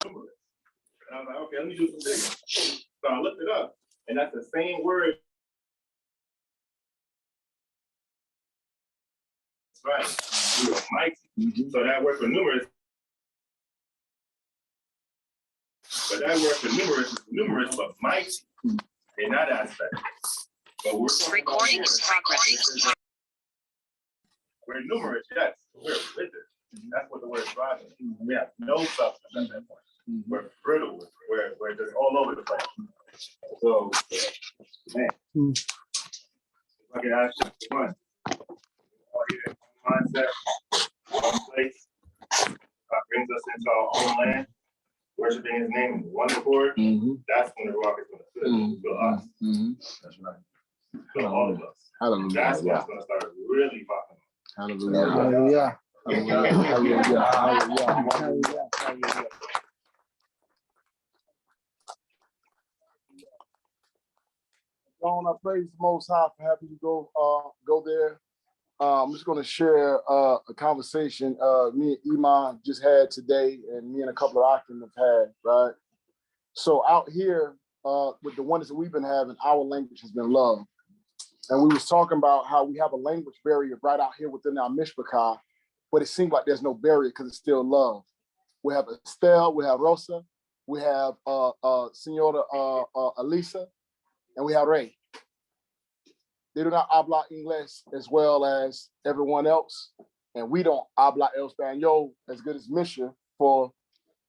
And I was like, okay, let me do some digging. So I looked it up, and that's the same word. That's right. We were mighty. So that word for numerous. But that word for numerous, but mighty in that aspect. But we're recording in progress. We're numerous, yes. We're withered. That's what the word is driving. We have no substance at that point. We're brittle. We're just all over the place. So, man, if I can ask you one, mindset, one place, brings us into our own land. worshiping his name in one accord, that's when the Ruach is going to fill us. That's right. Fill all of us. Hallelujah. That's when it's going to start really popping. Hallelujah. Hallelujah. Hallelujah. Hallelujah. Hallelujah. Hallelujah. Lord, I praise the Most High for having you go there. I'm just going to share a conversation me and Iman just had today, and me and a couple of Akim have had, right? So out here, with the ones that we've been having, our language has been love. And we was talking about how we have a language barrier right out here within our mishpachah, but it seems like there's no barrier because it's still love. We have Estelle, we have Rosa, we have Senora Elisa, and we have Ray. They do not habla English as well as everyone else, and we don't habla El Español as good as Misha. For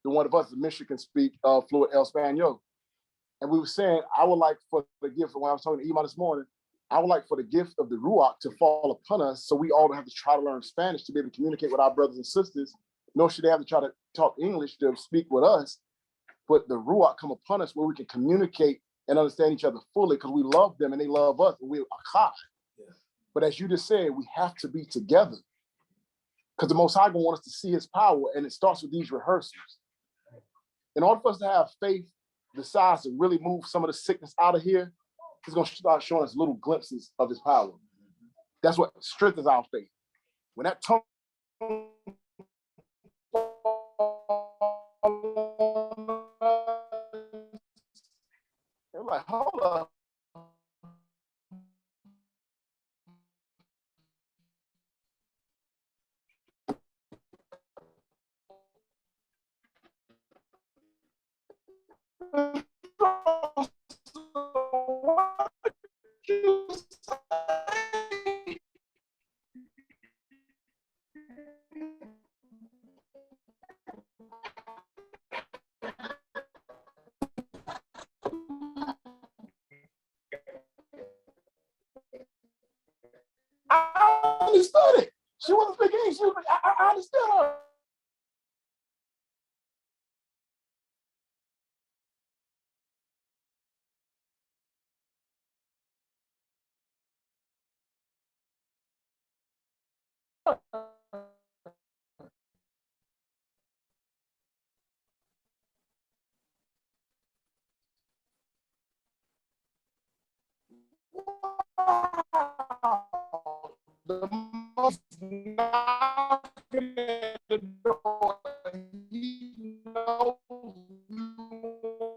the one of us, Misha can speak fluent El Español. And we were saying, I would like for the gift, when I was talking to Iman this morning, I would like for the gift of the Ruach to fall upon us so we all don't have to try to learn Spanish to be able to communicate with our brothers and sisters, nor should they have to try to talk English to speak with us, but the Ruach come upon us where we can communicate and understand each other fully because we love them and they love us, and we're achad. But as you just said, we have to be together because the Most High gonna want us to see his power, and it starts with these rehearsals. In order for us to have faith the size to really move some of the sickness out of here, he's gonna start showing us little glimpses of his power. That's what strengthens our faith. When that tongue they're like, hold up. I understood it. She wasn't speaking English. I understood her. The most knocking at the door. He knows you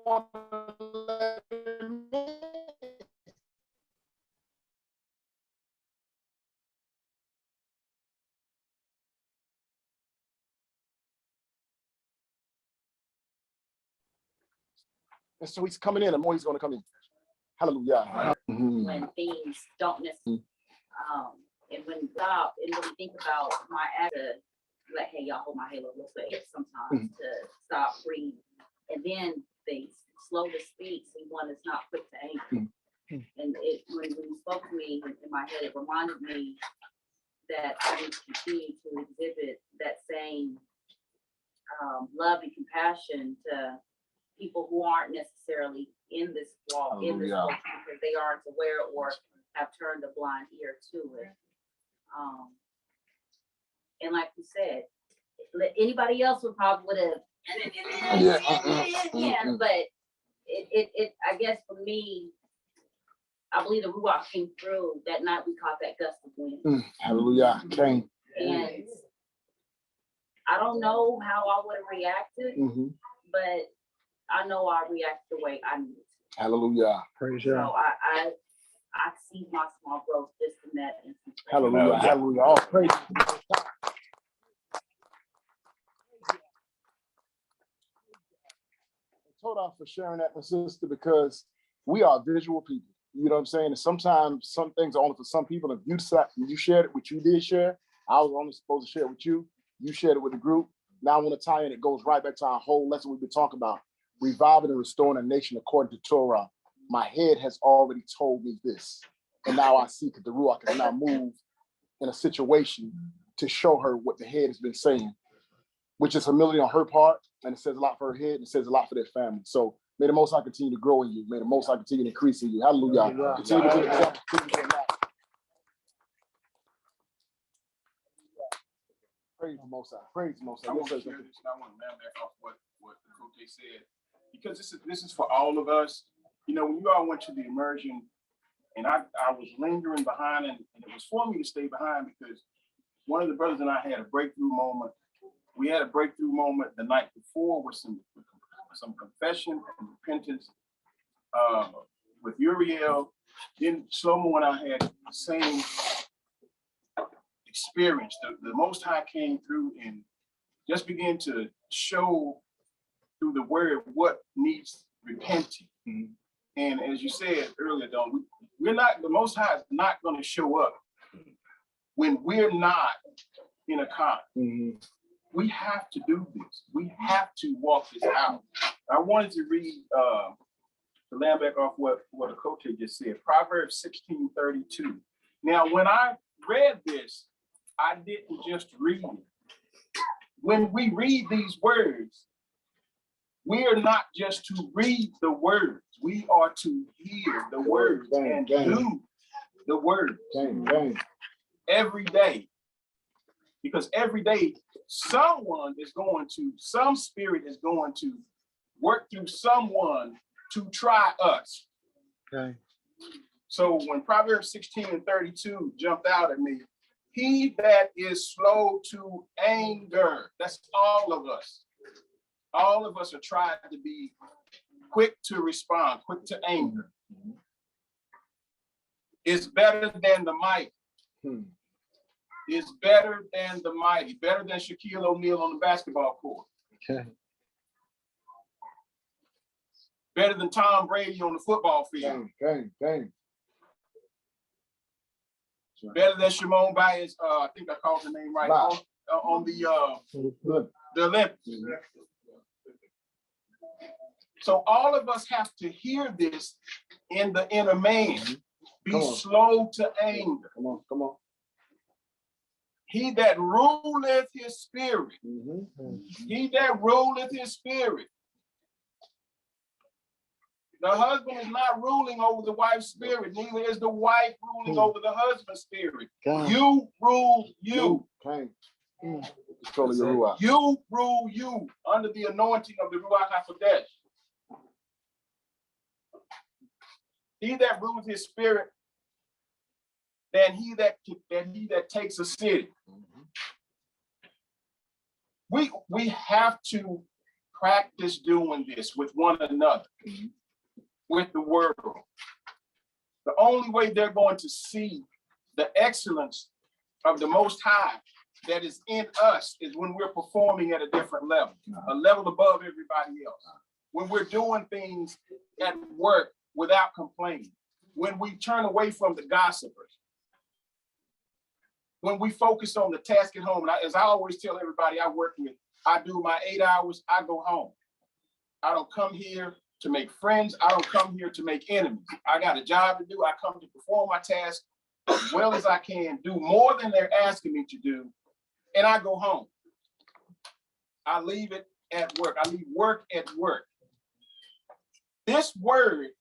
want to let him in. And so he's coming in, and more he's going to come in. Hallelujah. When things don't necessarily, and when God, and when we think about my attitude, like, hey, y'all hold my halo a little bit sometimes to stop, breathe, and then they slow to speak, so one is not quick to anger. And it, when you spoke to me in my head, it reminded me that I need to continue to exhibit that same love and compassion to people who aren't necessarily in this walk, in this culture, because they aren't aware or have turned a blind ear to it. And like you said, anybody else would probably have, but it I guess for me, I believe the Ruach came through that night. We caught that gust of wind. Hallelujah. Came. And I don't know how I would have reacted, but I know I react the way I need to. Hallelujah. Praise So God. I see my small growth just in that instance. Hallelujah. Hallelujah. All praise. I told her for sharing that, my sister, because we are visual people. You know what I'm saying? And sometimes some things are only for some people. If you shared it, which you did share, I was only supposed to share it with you. You shared it with the group. Now I want to tie in. It goes right back to our whole lesson we've been talking about. Reviving and restoring a nation according to Torah. My head has already told me this. And now I see that the Ruach has now moved in a situation to show her what the head has been saying. which is humility on her part, and it says a lot for her head, and it says a lot for their family. So may the Most High continue to grow in you. May the Most High continue to increase in you. Hallelujah. Continue to be an example. Praise the Most High. Praise the Most High. I want to share this, and I want to back off what the coach said, because this is for all of us. You know, when you all went to the immersion, and I was lingering behind, and it was for me to stay behind because one of the brothers and I had a breakthrough moment. We had a breakthrough moment the night before with some confession and repentance with Uriel. Then Shlomo and I had the same experience. The Most High came through and just began to show through the word what needs repenting. Mm-hmm. And as you said earlier, Don, we're not, the Most High is not going to show up when we're not in a con. Mm-hmm. We have to do this. We have to walk this out. I wanted to read to land back off what a coach had just said, Proverbs 16:32. Now, when I read this, I didn't just read it. When we read these words, we are not just to read the words. We are to hear the words and do the words every day. Because every day, someone is going to, some spirit is going to work through someone to try us. Okay. So when Proverbs 16:32 jumped out at me, he that is slow to anger, that's all of us. All of us are trying to be quick to respond, quick to anger. It's better than the mighty. Is better than the mighty, better than Shaquille O'Neal on the basketball court. Okay. Better than Tom Brady on the football field. Dang. Better than Shimon Bias, I think I called the name right, on the Olympics. Mm-hmm. So all of us have to hear this in the inner man. Be slow to anger. Come on. He that ruleth his spirit. Mm-hmm. He that ruleth his spirit. The husband is not ruling over the wife's spirit. Neither is the wife ruling over the husband's spirit. You rule you. You rule you under the anointing of the Ruach HaKodesh. He that ruleth his spirit, than he that takes a city. We have to practice doing this with one another, with the world. The only way they're going to see the excellence of the Most High that is in us is when we're performing at a different level, a level above everybody else. When we're doing things at work without complaining, when we turn away from the gossipers, when we focus on the task at home. And as I always tell everybody I work with, I do my 8 hours, I go home. I don't come here to make friends. I don't come here to make enemies. I got a job to do. I come to perform my task as well as I can, do more than they're asking me to do, and I go home. I leave it at work. I leave work at work. This word,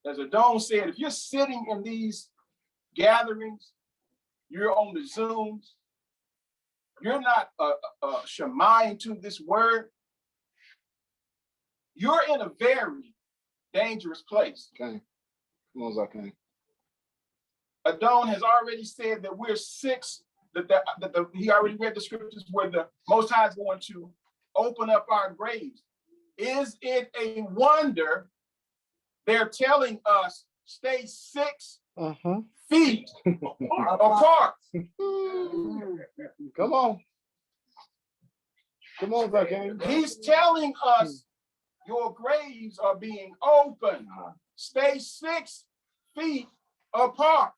as Adon said, if you're sitting in these gatherings, you're on the Zooms, you're not shamaying to this word, you're in a very dangerous place. Okay. Come on, Zach. Adon has already said that we're six, he already read the scriptures where the Most High is going to open up our graves. Is it a wonder they're telling us stay 6 feet apart? Come on, Zach. He's telling us your graves are being opened. Stay 6 feet apart.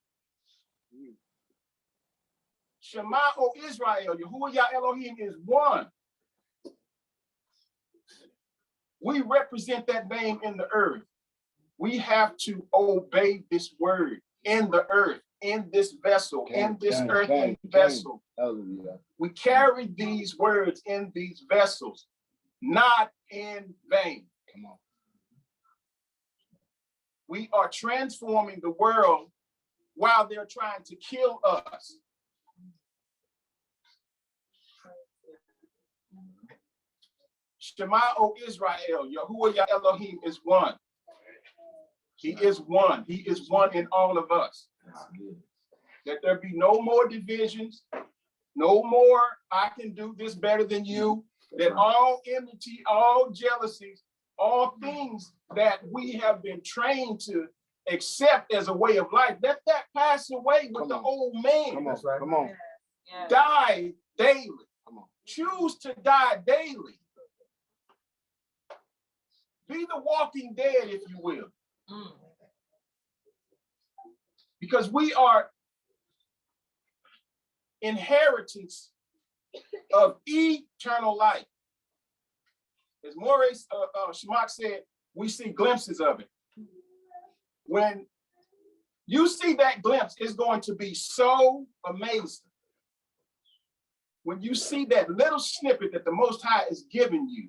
Shema, O Israel, Yahuwah Yah Elohim is one. We represent that name in the earth. We have to obey this word in the earth in this vessel, in this King, earthen King. vessel. Hallelujah. We carry these words in these vessels, not in vain. Come on. We are transforming the world while they're trying to kill us. Shema, O Israel, Yahuwah Yah Elohim is one. He is one. He is one in all of us. That there be no more divisions, no more I can do this better than you, that all enmity, all jealousies, all things that we have been trained to accept as a way of life, let that pass away with the old man. Come on, come on. Die daily. Come on. Choose to die daily. Be the walking dead, if you will. Because we are inheritance of eternal life. As Maurice Schmack said, we see glimpses of it. When you see that glimpse, it's going to be so amazing. When you see that little snippet that the Most High is giving you,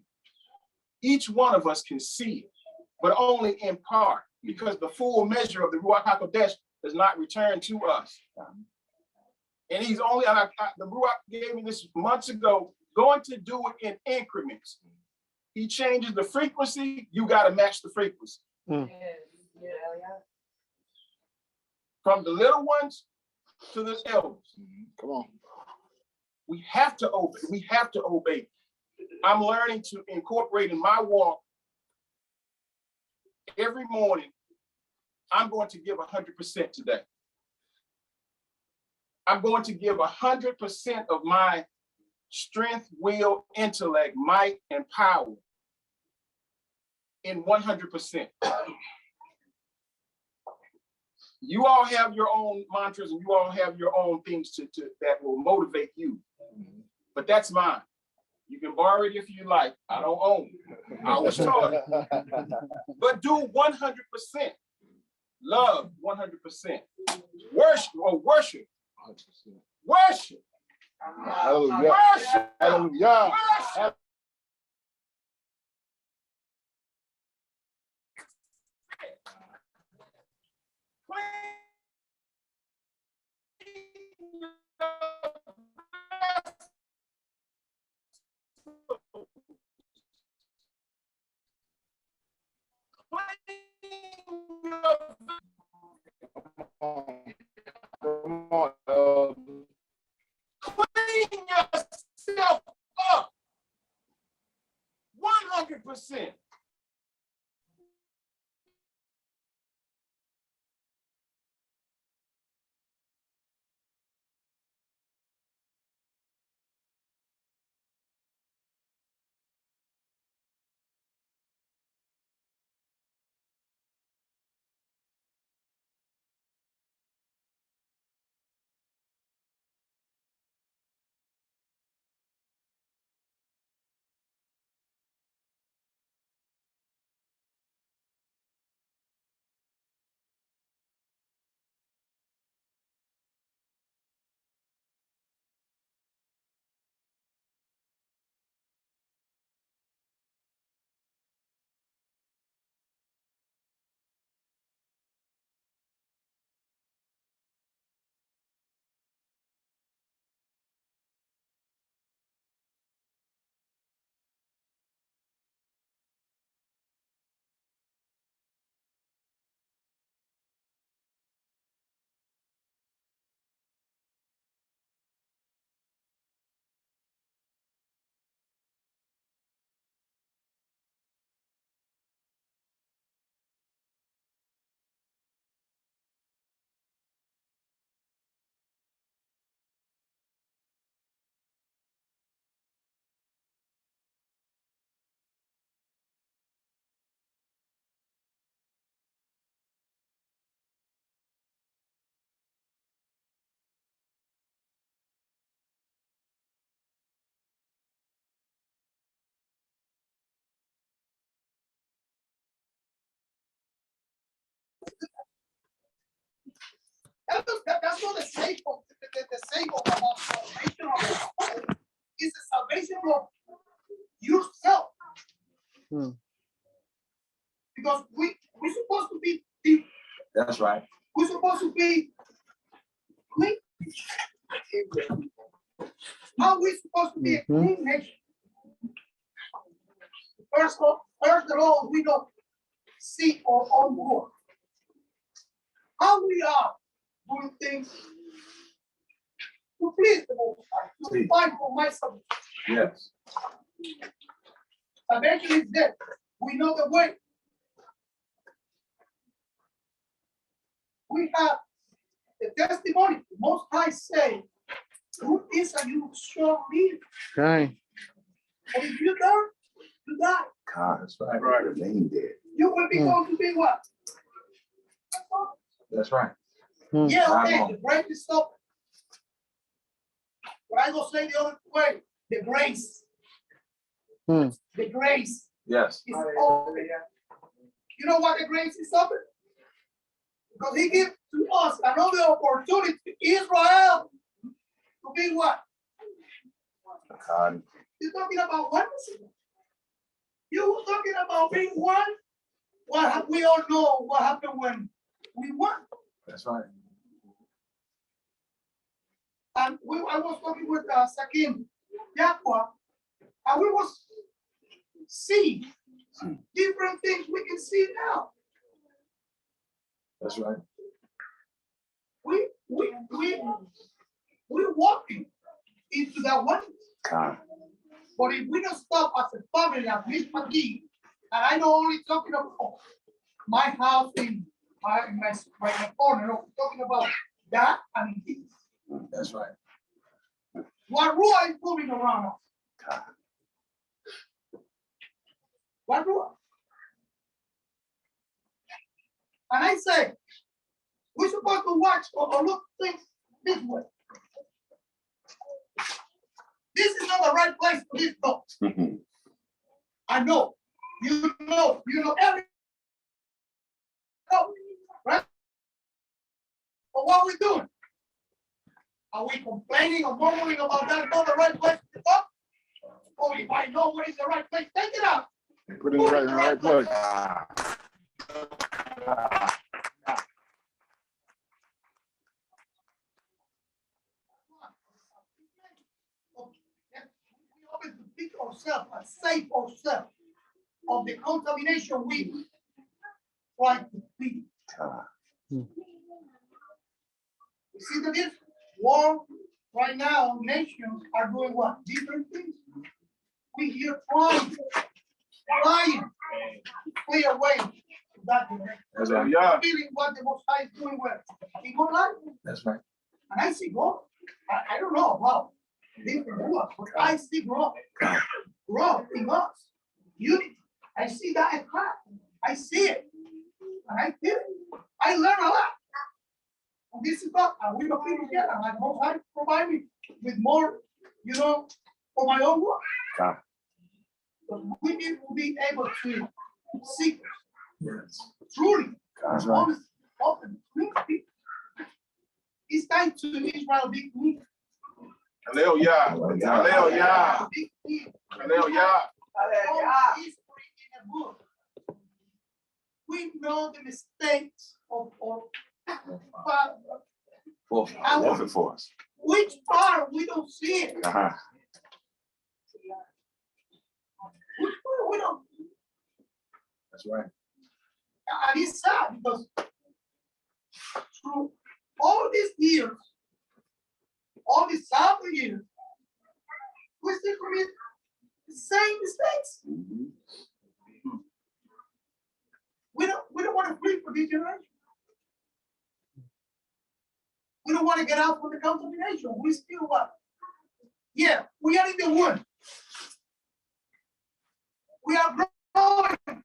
each one of us can see it, but only in part, because the full measure of the Ruach HaKodesh does not return to us. And he's only, the Ruach gave me this months ago, going to do it in increments. He changes the frequency, you got to match the frequency. From the little ones to the elders. Come on. We have to obey. We have to obey. I'm learning to incorporate in my walk every morning. I'm going to give 100% today. I'm going to give 100% of my strength, will, intellect, might, and power in 100%. You all have your own mantras and you all have your own things that will motivate you. But that's mine. You can borrow it if you like. I don't own it. I was taught it. But do 100%. Love 100%. Worship or worship. 100%. Worship. Hallelujah. Worship. Hallelujah. Worship. Come on. Clean yourself up 100%. That's not the sake of the sake of salvation of the soul. It's the salvation of yourself. Because we're supposed to be deep. That's right. We're supposed to be clean. How are we supposed to be a clean nation? First of all, we don't seek our own good. How we are doing things to please the Most High, to fight for myself. Yes. Salvation is dead. We know the way. We have the testimony. The Most High say, who is a you strong leader? Okay. And if you don't, you die. God, that's right. Right. Remain dead. You will be going to be what? That's right. Yeah, okay, the break is open. But I go say the other way, the grace. The grace. Yes. Is open. You know why the grace is open? Because he gives to us another opportunity, Israel, to be what? God. You're talking about oneness. You were talking about being one. We all know what happened when we won. That's right. And I was talking with Sakim Yakwa, and we was see different things we can see now. That's right. We're walking into that one. God. But if we don't stop as a family, at least for me, and I know only talking about my house in my corner, no, talking about that and this. That's right. What rule is moving around us? God. What rule? And I say, we're supposed to watch or look things this way. This is not the right place for this talk. I know. You know everything. Right? But what are we doing? Are we complaining or murmuring about that not the right place to talk? Or if I know what is the right place, take it out. Put it in the right place. We always pick ourselves and save ourselves of the contamination we try to feed. You see the difference? War right now, nations are doing what? Different things. We hear trying to clear away that direction. That's right. Feeling what the Most High is doing with in my life. That's right. And I see growth. I don't know about different rules, but I see growth. Growth in us. Unity. I see that in class. I see it. And I feel it. I learn a lot. And this is what we will be together. And Most High provide me with more, for my own work. God. But we need to be able to seek truly, That's right. honest, open, clean people. It's time to Israel be clean. Hallelujah. Hallelujah. Be clean. Hallelujah. All history in a book. We know the mistakes of For us. which part we don't see it. Uh-huh. Which part we don't. That's right. And it's sad because through all these years, all these 1,000 years, we still commit the same mistakes. We don't want to flee for this generation. We don't want to get out from the contamination. We still what? Yeah, we are in the wood. We are growing.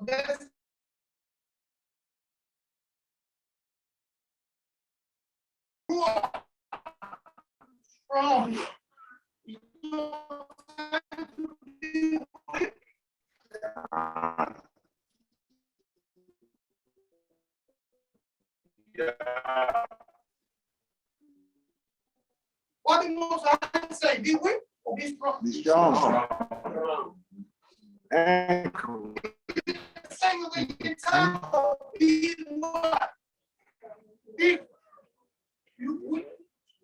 That's strong. Be strong. And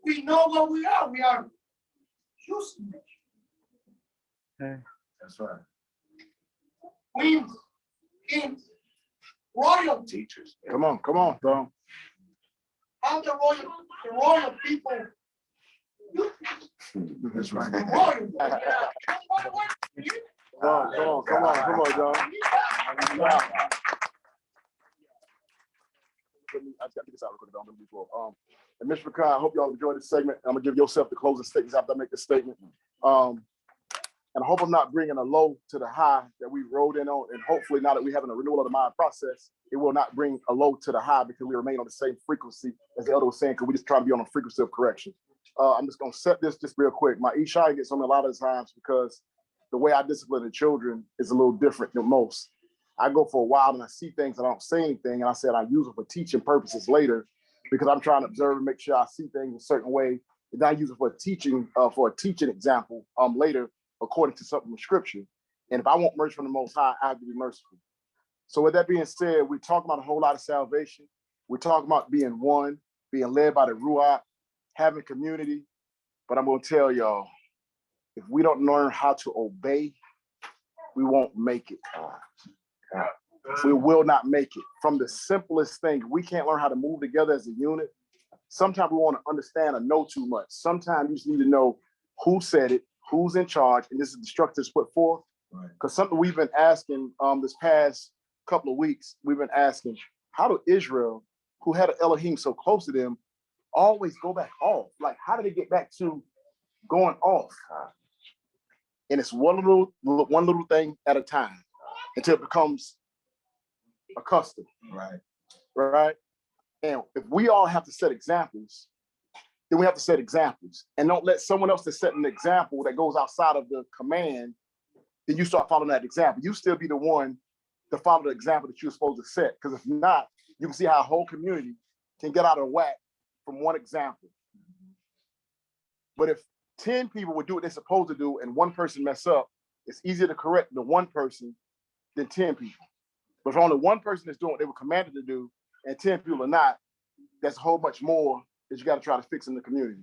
we know what we are. We are Houston. That's right. Queens, kings, royal Teachers. come on, bro. How the royal people. That's right. Royal. Come on, y'all. I just got to get this out real quick. I'm gonna be full. And Mr. McCall, I hope y'all enjoyed this segment. I'm gonna give yourself the closing statements after I make this statement. And I hope I'm not bringing a low to the high that we rode in on. And hopefully now that we're having a renewal of the mind process, it will not bring a low to the high because we remain on the same frequency as the elder was saying, because we just try to be on a frequency of correction. I'm just gonna set this just real quick. My Ishai gets on me a lot of the times because the way I discipline the children is a little different than most. I go for a while and I see things and I don't say anything. And I said I use it for teaching purposes later because I'm trying to observe and make sure I see things a certain way. And then I use it for a teaching example later, according to something in scripture. And if I want mercy from the Most High, I have to be merciful. So with that being said, we talk about a whole lot of salvation. We're talking about being one, being led by the Ruach, having community. But I'm going to tell y'all, if we don't learn how to obey, we won't make it. We will not make it. From the simplest thing, we can't learn how to move together as a unit. Sometimes we want to understand or know too much. Sometimes you just need to know who said it, who's in charge, and this is the structure that's put forth. Because something we've been asking this past couple of weeks, we've been asking, how do Israel, who had an Elohim so close to them, always go back off? Like, how did they get back to going off? And it's one little thing at a time until it becomes a custom. Right. And if we all have to set examples, then we have to set examples, and don't let someone else that set an example that goes outside of the command, then you start following that example. You still be the one to follow the example that you're supposed to set. Because if not, you can see how a whole community can get out of whack from one example. But if 10 people would do what they're supposed to do and one person mess up, it's easier to correct the one person than 10 people. But if only one person is doing what they were commanded to do and 10 people are not, that's a whole much more that you got to try to fix in the community.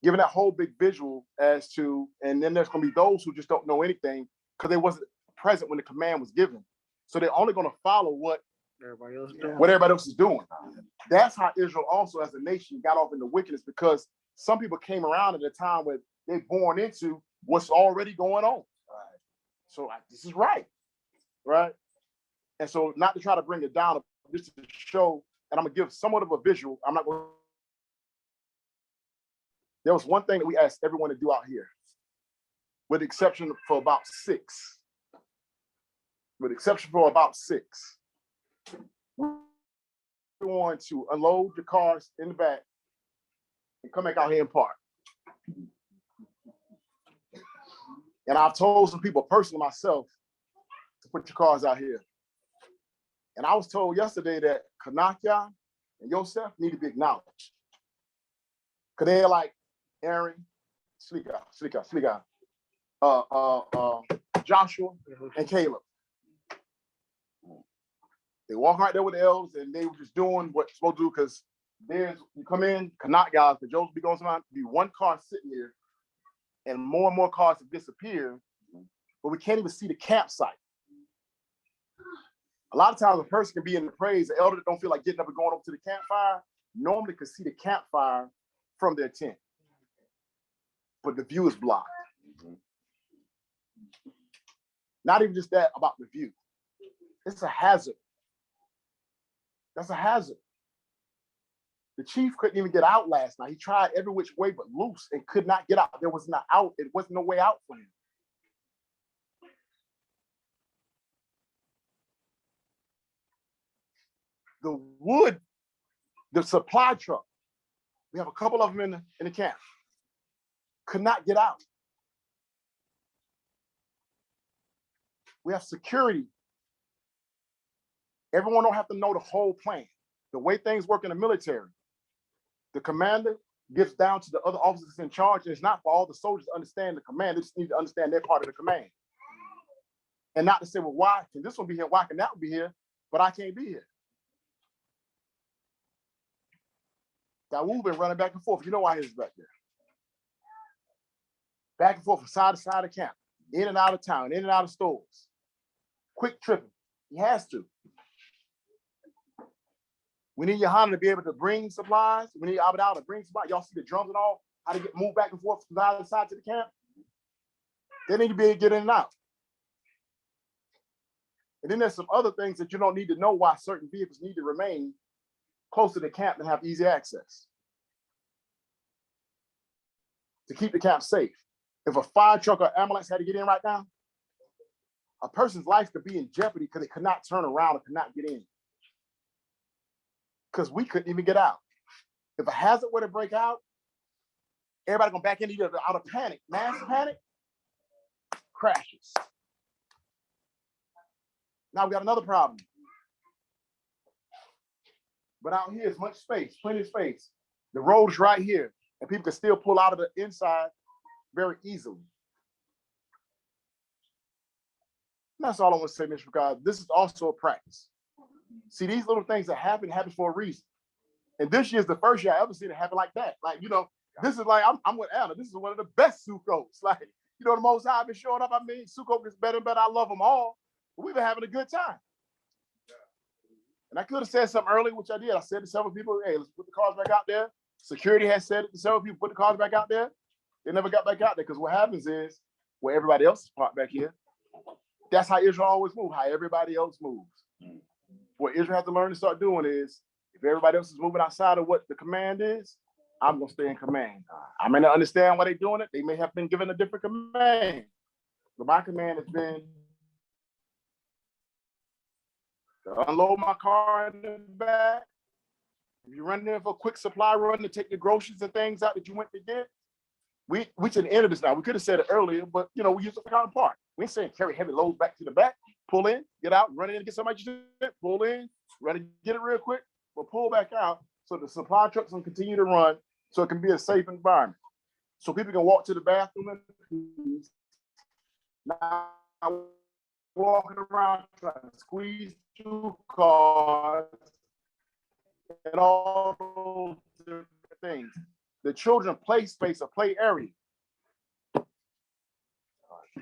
Giving that whole big visual as to, and then there's going to be those who just don't know anything because they wasn't present when the command was given. So they're only going to follow what everybody else is doing. That's how Israel also as a nation got off into wickedness, because some people came around at a time where they're born into what's already going on. So this is right. And so not to try to bring it down, just to show, and I'm going to give somewhat of a visual. I'm not going to. There was one thing that we asked everyone to do out here, with the exception for about six. We're going to unload the cars in the back and come back out here and park. And I've told some people personally myself to put your cars out here. And I was told yesterday that Kanakya and Yosef need to be acknowledged. Because they're like Aaron, Slika, Joshua, and Caleb. They walk right there with the elders, and they were just doing what they're supposed to do, because there's, you come in, Kanak guys, the Joseph be going somewhere, be one car sitting here, and more cars have disappeared, but we can't even see the campsite. A lot of times a person can be in the praise, the elder that don't feel like getting up and going over to the campfire, normally can see the campfire from their tent. But the view is blocked. Not even just that about the view. It's a hazard. That's a hazard. The chief couldn't even get out last night. He tried every which way but loose and could not get out. There was not out. It wasn't no way out for him. The wood, the supply truck, we have a couple of them in the camp, could not get out. We have security. Everyone don't have to know the whole plan. The way things work in the military, the commander gets down to the other officers in charge, and it's not for all the soldiers to understand the command. They just need to understand their part of the command. And not to say, well, why can this one be here? Why can that one be here? But I can't be here. Dawood been running back and forth. You know why he's back there. Back and forth from side to side of camp, in and out of town, in and out of stores. Quick tripping. He has to. We need Johanna to be able to bring supplies. We need Abadal to bring supplies. Y'all see the drums and all, how to get moved back and forth from side to side to the camp. They need to be able to get in and out. And then there's some other things that you don't need to know why certain vehicles need to remain close to the camp and have easy access to keep the camp safe. If a fire truck or ambulance had to get in right now, a person's life could be in jeopardy because they could not turn around and could not get in. Because we couldn't even get out. If a hazard were to break out, everybody gonna back into each other out of panic, mass panic, crashes. Now we got another problem. But out here is much space, plenty of space. The road is right here, and people can still pull out of the inside very easily. And that's all I want to say, Mr. Because this is also a practice. See, these little things that happen for a reason. And this year's the first year I ever seen it happen like that. Like, you know, this is like, I'm with Anna. This is one of the best Sukkots. Like, you know, the Most High been showing up. I mean, Sukkot gets better and better. I love them all. But we've been having a good time. And I could have said something earlier, which I did. I said to several people, hey, let's put the cars back out there. Security has said it to several people, put the cars back out there. They never got back out there because what happens is, where everybody else is parked back here, that's how Israel always moves, how everybody else moves. What Israel has to learn to start doing is, if everybody else is moving outside of what the command is, I'm going to stay in command. I may not understand why they're doing it. They may have been given a different command. But my command has been to unload my car in the back. If you run there for a quick supply run to take the groceries and things out that you went to get, we to the end of this now. We could have said it earlier, but you know, we use the car park. We ain't saying carry heavy loads back to the back, pull in, get out, run in and get somebody, pull in, run and get it real quick, but pull back out so the supply trucks can continue to run so it can be a safe environment. So people can walk to the bathroom in peace. Now walking around trying to squeeze through cars and all those different things. The children play space or play area.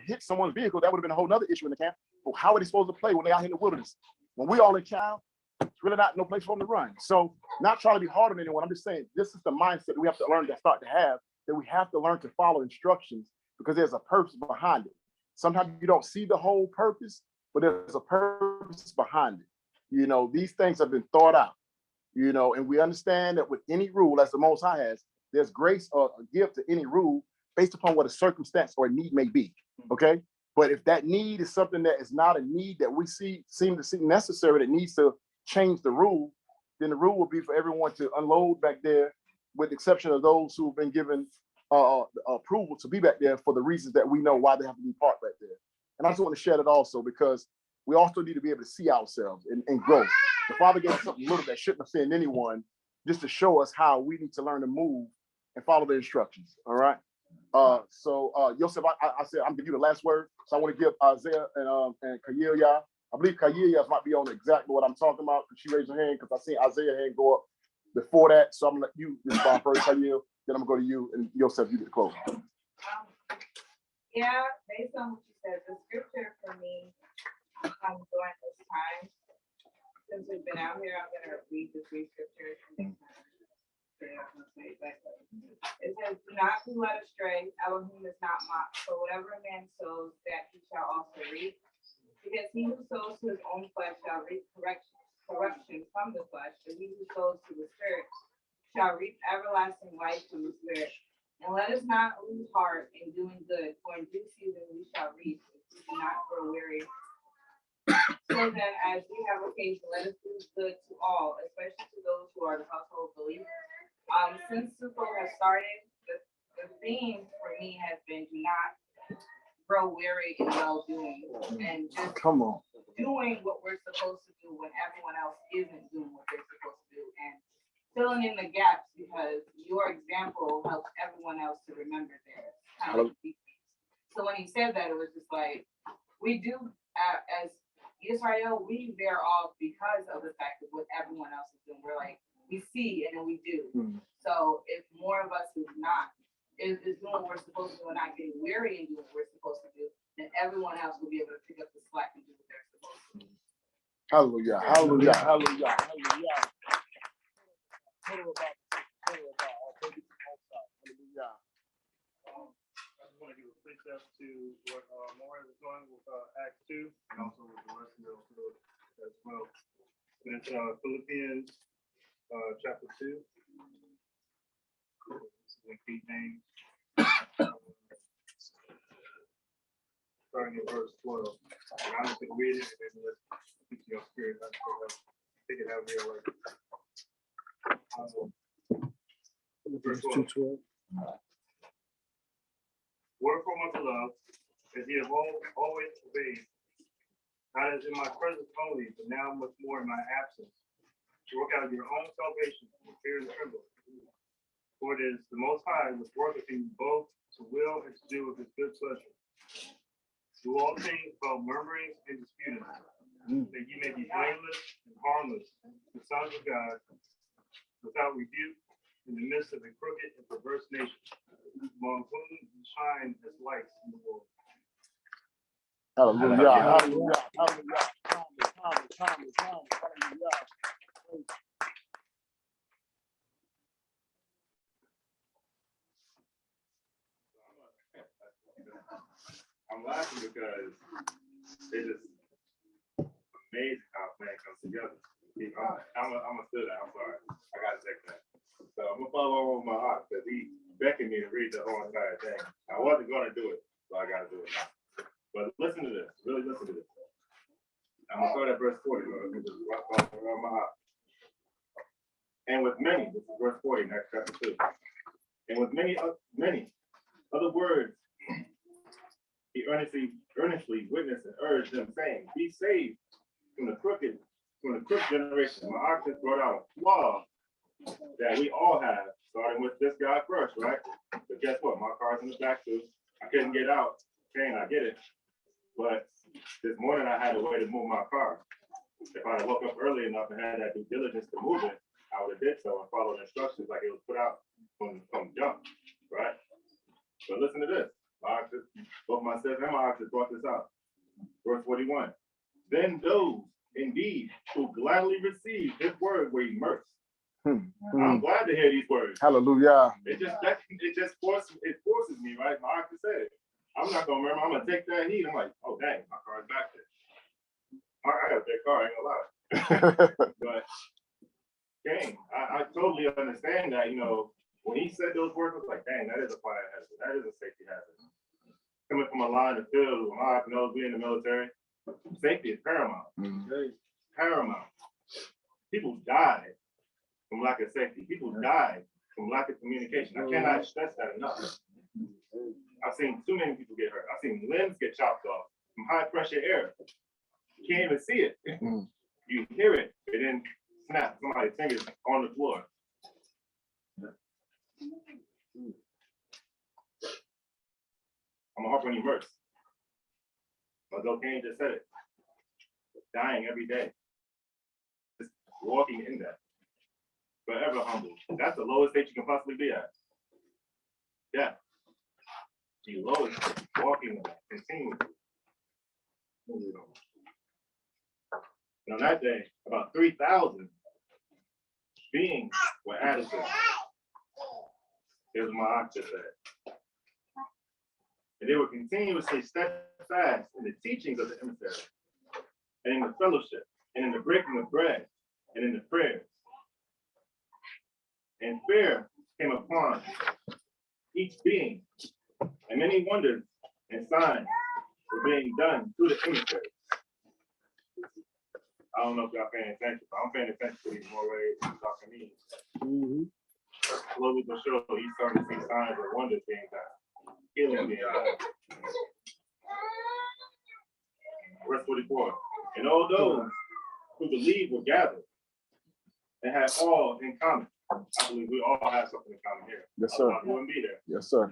Hit someone's vehicle, that would have been a whole nother issue in the camp. Well, how are they supposed to play when they're out here in the wilderness? When we all in town, it's really not no place for them to run. So not trying to be hard on anyone. I'm just saying this is the mindset that we have to learn to start to have, that we have to learn to follow instructions because there's a purpose behind it. Sometimes you don't see the whole purpose, but there's a purpose behind it. You know, these things have been thought out, you know, and we understand that with any rule, as the Most High has, there's grace or a gift to any rule based upon what a circumstance or a need may be, okay? But if that need is something that is not a need that we seem to see necessary, that needs to change the rule, then the rule will be for everyone to unload back there, with the exception of those who've been given approval to be back there for the reasons that we know why they have to be parked back there. And I just want to share that also because we also need to be able to see ourselves and grow. The Father gave us something little that shouldn't offend anyone, just to show us how we need to learn to move and follow the instructions. All right. Yosef, I said I'm giving you the last word. So I want to give Isaiah and Kayilia. I believe Kayilia might be on exactly what I'm talking about because she raised her hand because I seen Isaiah's hand go up before that. So I'm gonna let you respond first, Kayilia. Then I'm gonna go to you and Yosef, you get close. Yeah, based on what you said, the scripture for me during this time, since we've been out here, I'm gonna read the three scriptures. It says, do not be led astray. Elohim is not mocked. For whatever a man sows, that he shall also reap. Because he who sows to his own flesh shall reap corruption from the flesh, but he who sows to the Spirit shall reap everlasting life from the Spirit. And let us not lose heart in doing good, for in due season we shall reap if we do not grow weary. So then, as we have occasion, let us do good to all, especially to those who are the household believers. Since Sukkot has started, the theme for me has been do not grow weary in well doing, and just doing what we're supposed to do when everyone else isn't doing what they're supposed to do. And filling in the gaps because your example helps everyone else to remember theirs. Kind of like these things. So when he said that, it was just like, we do, as Israel, we veer off because of the fact of what everyone else is doing. We're like, we see and then we do. So if more of us is doing what we're supposed to do and not getting weary and doing what we're supposed to do, then everyone else will be able to pick up the slack and do what they're supposed to do. Hallelujah, hallelujah, hallelujah, hallelujah. Hallelujah. I just want to give a precept to what Maureen was doing with Acts 2 and also with the rest of the field as well. And it's Philippians chapter 2. This is in King James. Starting in verse 12. And I'm just going to read it and then let's keep your spirit. I think it out here like verse 12. Wherefore, my beloved, as ye have always obeyed, not as in my presence only, but now much more in my absence, to work out your own salvation with fear and trembling. For it is the Most High which worketh in you both to will and to do of his good pleasure. Do all things without murmurings and disputings, that ye may be blameless and harmless, the sons of God, without rebuke, in the midst of a crooked and perverse nation, among whom you shine as lights in the world. Hallelujah, hallelujah, hallelujah. Hallelujah. I'm laughing because it's just amazing how a plan comes together. I'm a student. I'm sorry. I gotta take that. So I'm gonna follow on with my heart because he beckoned me to read the whole entire thing. I wasn't gonna do it, so I gotta do it now. But listen to this. Really listen to this. I'm gonna start at verse 40. On my heart. And with many, this is verse 40, next chapter 2. And with many other words, he earnestly witnessed and urged them, saying, be saved from the crooked generation. My ox has brought out a flaw that we all have, starting with this guy first, right? But guess what? My car's in the back too. I couldn't get out. Shane, I get it. But this morning I had a way to move my car. If I had woke up early enough and had that due diligence to move it, I would have did so and followed instructions like it was put out from jump, right? But listen to this. Both my sis and my oxes brought this out. Verse 41. Then those indeed who gladly receive his word were immersed. I'm glad to hear these words. Hallelujah. It forces me, right? My ox said it. I'm not gonna remember. I'm gonna take that heat. I'm like, oh dang, my car's back there. I got a big car, I ain't gonna lie. But dang, I totally understand that, you know, when he said those words, I was like, dang, that is a fire hazard. That is a safety hazard. Coming from a line of field, I know being in the military, safety is paramount. It's paramount. People die from lack of safety. People die from lack of communication. I cannot stress that enough. I've seen too many people get hurt. I've seen limbs get chopped off from high pressure air. You can't even see it. You hear it, it then snap somebody's fingers on the floor. I'm a harp on immersed. But Kane just said it. Dying every day. Just walking in that. Forever humble. That's the lowest state you can possibly be at. Yeah. The lowest state, walking in that, continuously. And on that day, about 3,000 beings were added to it. Here's what my ox just said. And they were continuously steadfast in the teachings of the emissary, and in the fellowship, and in the breaking of bread, and in the prayers. And fear came upon each being, and many wonders and signs were being done through the emissary. I don't know if y'all paying attention, but I'm paying attention to these more ways than talking to me. Slowly but surely, he's starting to see signs of wonders being done. Healing being done. Verse 44. And all those who believe were gathered and had all in common. I believe we all have something in common here. Yes, sir. Otherwise we wouldn't be there. Yes, sir.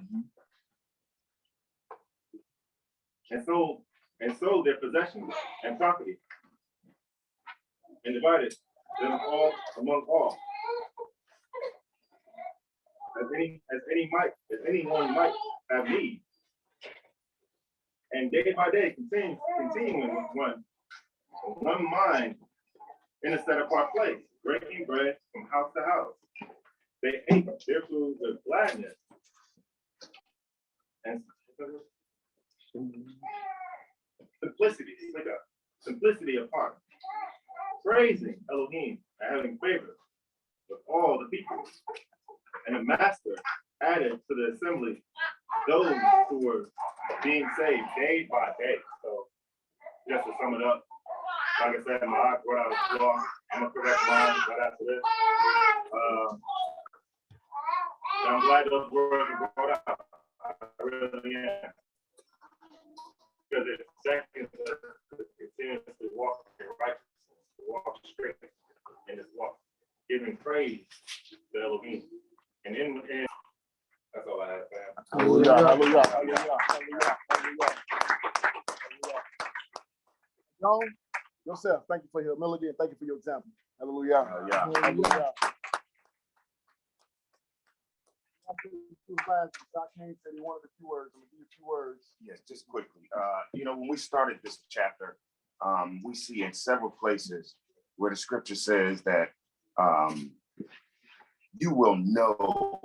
And sold their possessions and property, and divided them all among all, as anyone might have need. And day by day, continuing with one mind in a set apart place, breaking bread from house to house. They ate their food with gladness and simplicity of heart, praising Elohim and having favor with all the people. And the master added to the assembly those who were being saved day by day. So just to sum it up, like I said, my eye brought out a flaw. I'm gonna correct mine right after this. I'm glad those words were brought out. I really am. Because it seconds us to continuously walk in righteousness, to walk straight in this walk, giving praise to Elohim. And that's all I have, fam. Hallelujah, hallelujah, hallelujah, hallelujah, hallelujah. John, yourself, thank you for your humility and thank you for your example. Hallelujah. Hallelujah. Hallelujah. King said he wanted a few words. I'm gonna give you a few words. Yes, just quickly. When we started this chapter, we see in several places where the scripture says that you will know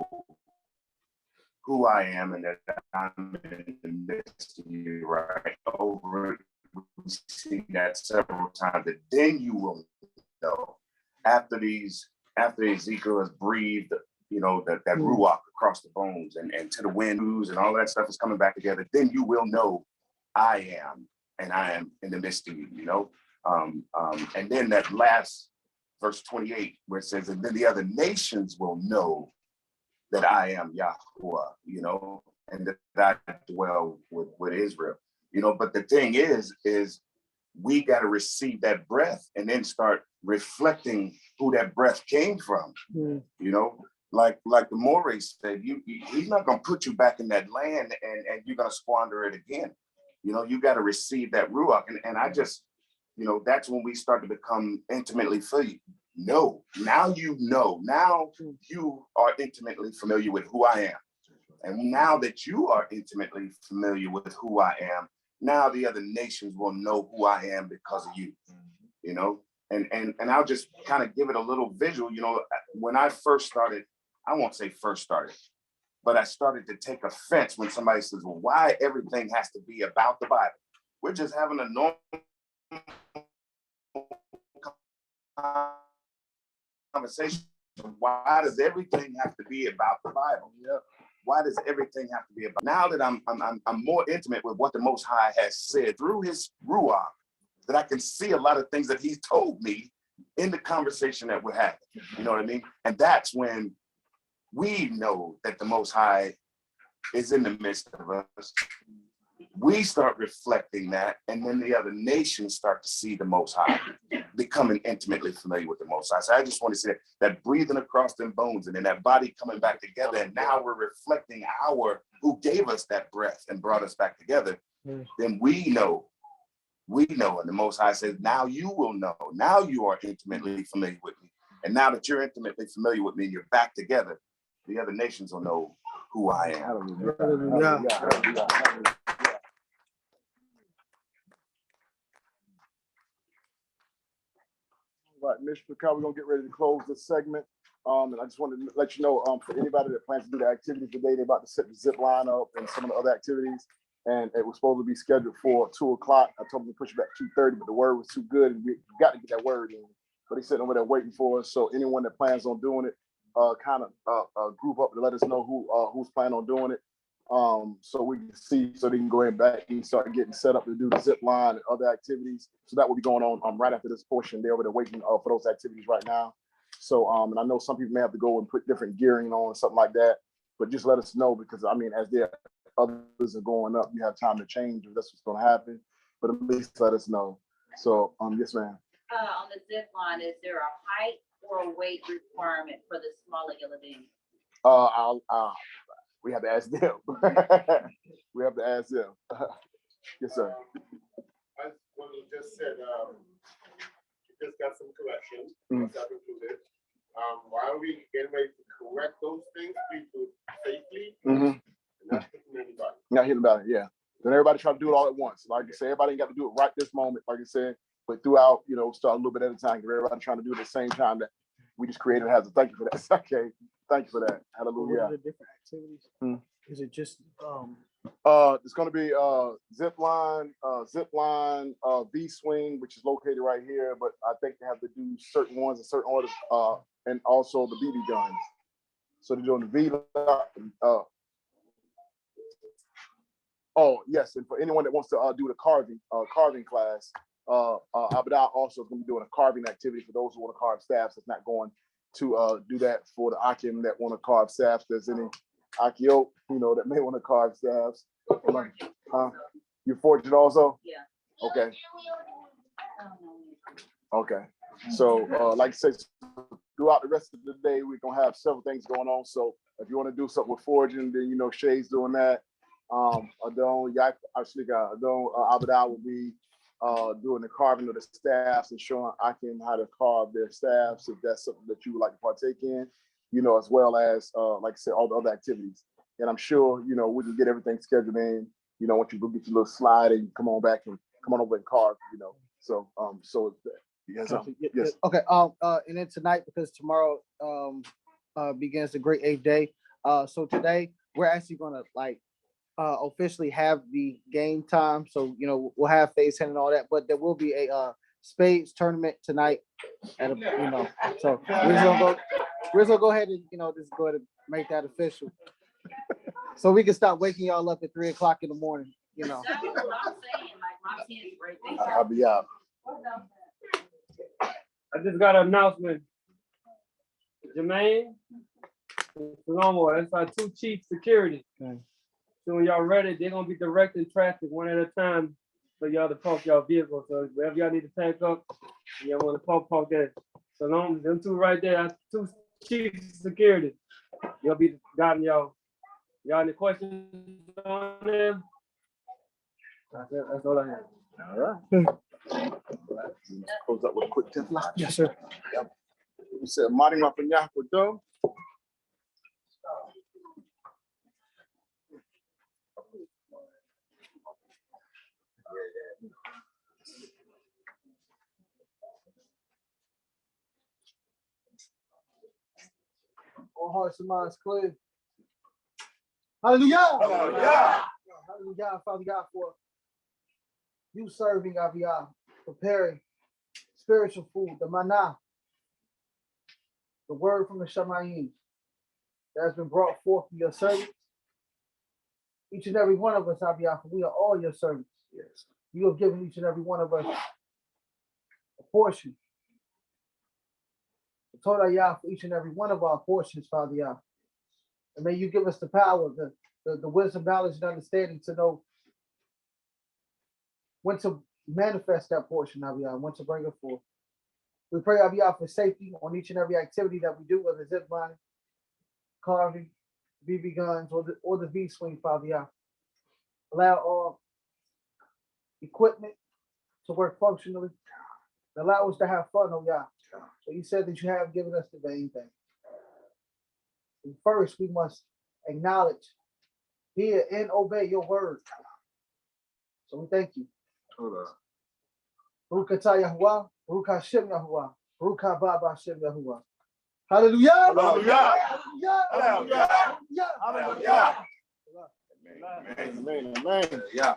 who I am and that I'm in the midst of you, right? Over it, we see that several times, that then you will know. After Ezekiel has breathed, that ruach across the bones and to the winds and all that stuff is coming back together, then you will know I am, and I am in the midst of you, and then that last verse 28, where it says, and then the other nations will know that I am Yahuwah, and that I dwell with Israel, but the thing is we got to receive that breath and then start reflecting who that breath came from, like the Moray said, he's not going to put you back in that land and you're going to squander it again. You got to receive that ruach. And I just, that's when we start to become intimately familiar. Now now you are intimately familiar with who I am. And now that you are intimately familiar with who I am, now the other nations will know who I am because of you, and I'll just kind of give it a little visual. When I first started, I won't say first started, but I started to take offense when somebody says, well, why everything has to be about the Bible? We're just having a normal conversation. Why does everything have to be about the Bible? Why does everything have to be about? Now that I'm more intimate with what the Most High has said through His ruach, that I can see a lot of things that He's told me in the conversation that we're having. You know what I mean? And that's when we know that the Most High is in the midst of us. We start reflecting that, and then the other nations start to see the Most High, becoming intimately familiar with the Most High. So I just want to say that breathing across them bones and then that body coming back together, and now we're reflecting who gave us that breath and brought us back together. Then we know, and the Most High says, now you will know. Now you are intimately familiar with me. And now that you're intimately familiar with me and you're back together, the other nations will know who I am. Hallelujah. Right, Mr. Cal, we're gonna get ready to close this segment. And I just wanted to let you know, for anybody that plans to do the activities today, they're about to set the zip line up and some of the other activities. And it was supposed to be scheduled for 2:00. I told them to push it back to 2:30, but the word was too good and we got to get that word in. But they sitting over there waiting for us. So anyone that plans on doing it, kind of group up to let us know who's planning on doing it. So we can see, so they can go ahead back and start getting set up to do the zip line and other activities. So that will be going on right after this portion. They're over there waiting for those activities right now. So and I know some people may have to go and put different gearing on, something like that. But just let us know, because I mean, as there others are going up, you have time to change if that's what's going to happen. But at least let us know. So yes, ma'am. On the zip line, is there a height for a weight requirement for the smaller yellow beans? We have to ask them. We have to ask them. Yes, sir. As what you just said, you just got some corrections, that included. While we get ready to correct those things, please do it safely and not hitting anybody. Not hitting about it, yeah. Then everybody try to do it all at once. Like I said, everybody ain't got to do it right this moment, like I said, but throughout, start a little bit at a time. Everybody trying to do it at the same time that we just created a hazard. Thank you for that. Okay. Thank you for that. Hallelujah. What are the different activities? Is it just it's gonna be zip line, V swing, which is located right here, but I think they have to do certain ones in certain orders, and also the BB guns. So they're doing the V. Oh yes, and for anyone that wants to do the carving class, Abadal also is going to be doing a carving activity for those who want to carve staffs. That's not going to do that for the Akim that want to carve staffs. There's any Akio, that may want to carve staffs. You forging also? Yeah. Okay. Okay. So, like I said, throughout the rest of the day, we're gonna have several things going on. So, if you want to do something with forging, then Shay's doing that. Adon, Abadal will be doing the carving of the staffs and showing Akim how to carve their staffs if that's something that you would like to partake in, as well as like I said, all the other activities. And I'm sure we can get everything scheduled in. Once you go get your little slide and come on back and come on over and carve. So yes, yes. Okay. And then tonight, because tomorrow begins the great 8th day. So today we're actually gonna officially have the game time. So we'll have face hand and all that, but there will be a spades tournament tonight. At so we're just gonna go ahead and just go ahead and make that official, so we can stop waking y'all up at 3 o'clock in the morning. That's what I'm saying. Like my kids right there. I'll be out. I just got an announcement. Jermaine, Salamo, that's our 2 chief security. Okay. So when y'all ready, they're gonna be directing traffic one at a time for y'all to park y'all vehicles. So wherever y'all need to tank up, y'all want to park there. So long, them 2 right there, that's 2 chief security. You'll be guiding y'all. Y'all any questions on them? That's all I have. All right. Close up with a quick tip. Yes, sir. Yep. We said, "Marty Mapanyah with them." All hearts and minds clear. Hallelujah. Hallelujah. Hallelujah, Father God, for you serving Aviyah, preparing spiritual food, the manna, the word from the Shamayim that has been brought forth to your servants. Each and every one of us, Aviyah, for we are all your servants. Yes. You have given each and every one of us a portion. The Torah Yah for each and every one of our portions, Father Yah. And may you give us the power, the wisdom, knowledge, and understanding to know when to manifest that portion, Aviyah, and when to bring it forth. We pray, Aviyah, for safety on each and every activity that we do, whether it's zip lining, carving, BB guns, or the V swing, Father Yah. Allow all equipment to work functionally. Allow us to have fun, oh Yah. So you said that you have given us the main thing. And first, we must acknowledge, hear, and obey your word. So we thank you. Baruch atah Yahuwah, Baruch Hashem Yahuwah, Baruch haba Hashem Yahuwah. Hallelujah! Hallelujah! Hallelujah! Hallelujah! Amen. Amen. Amen. Yeah.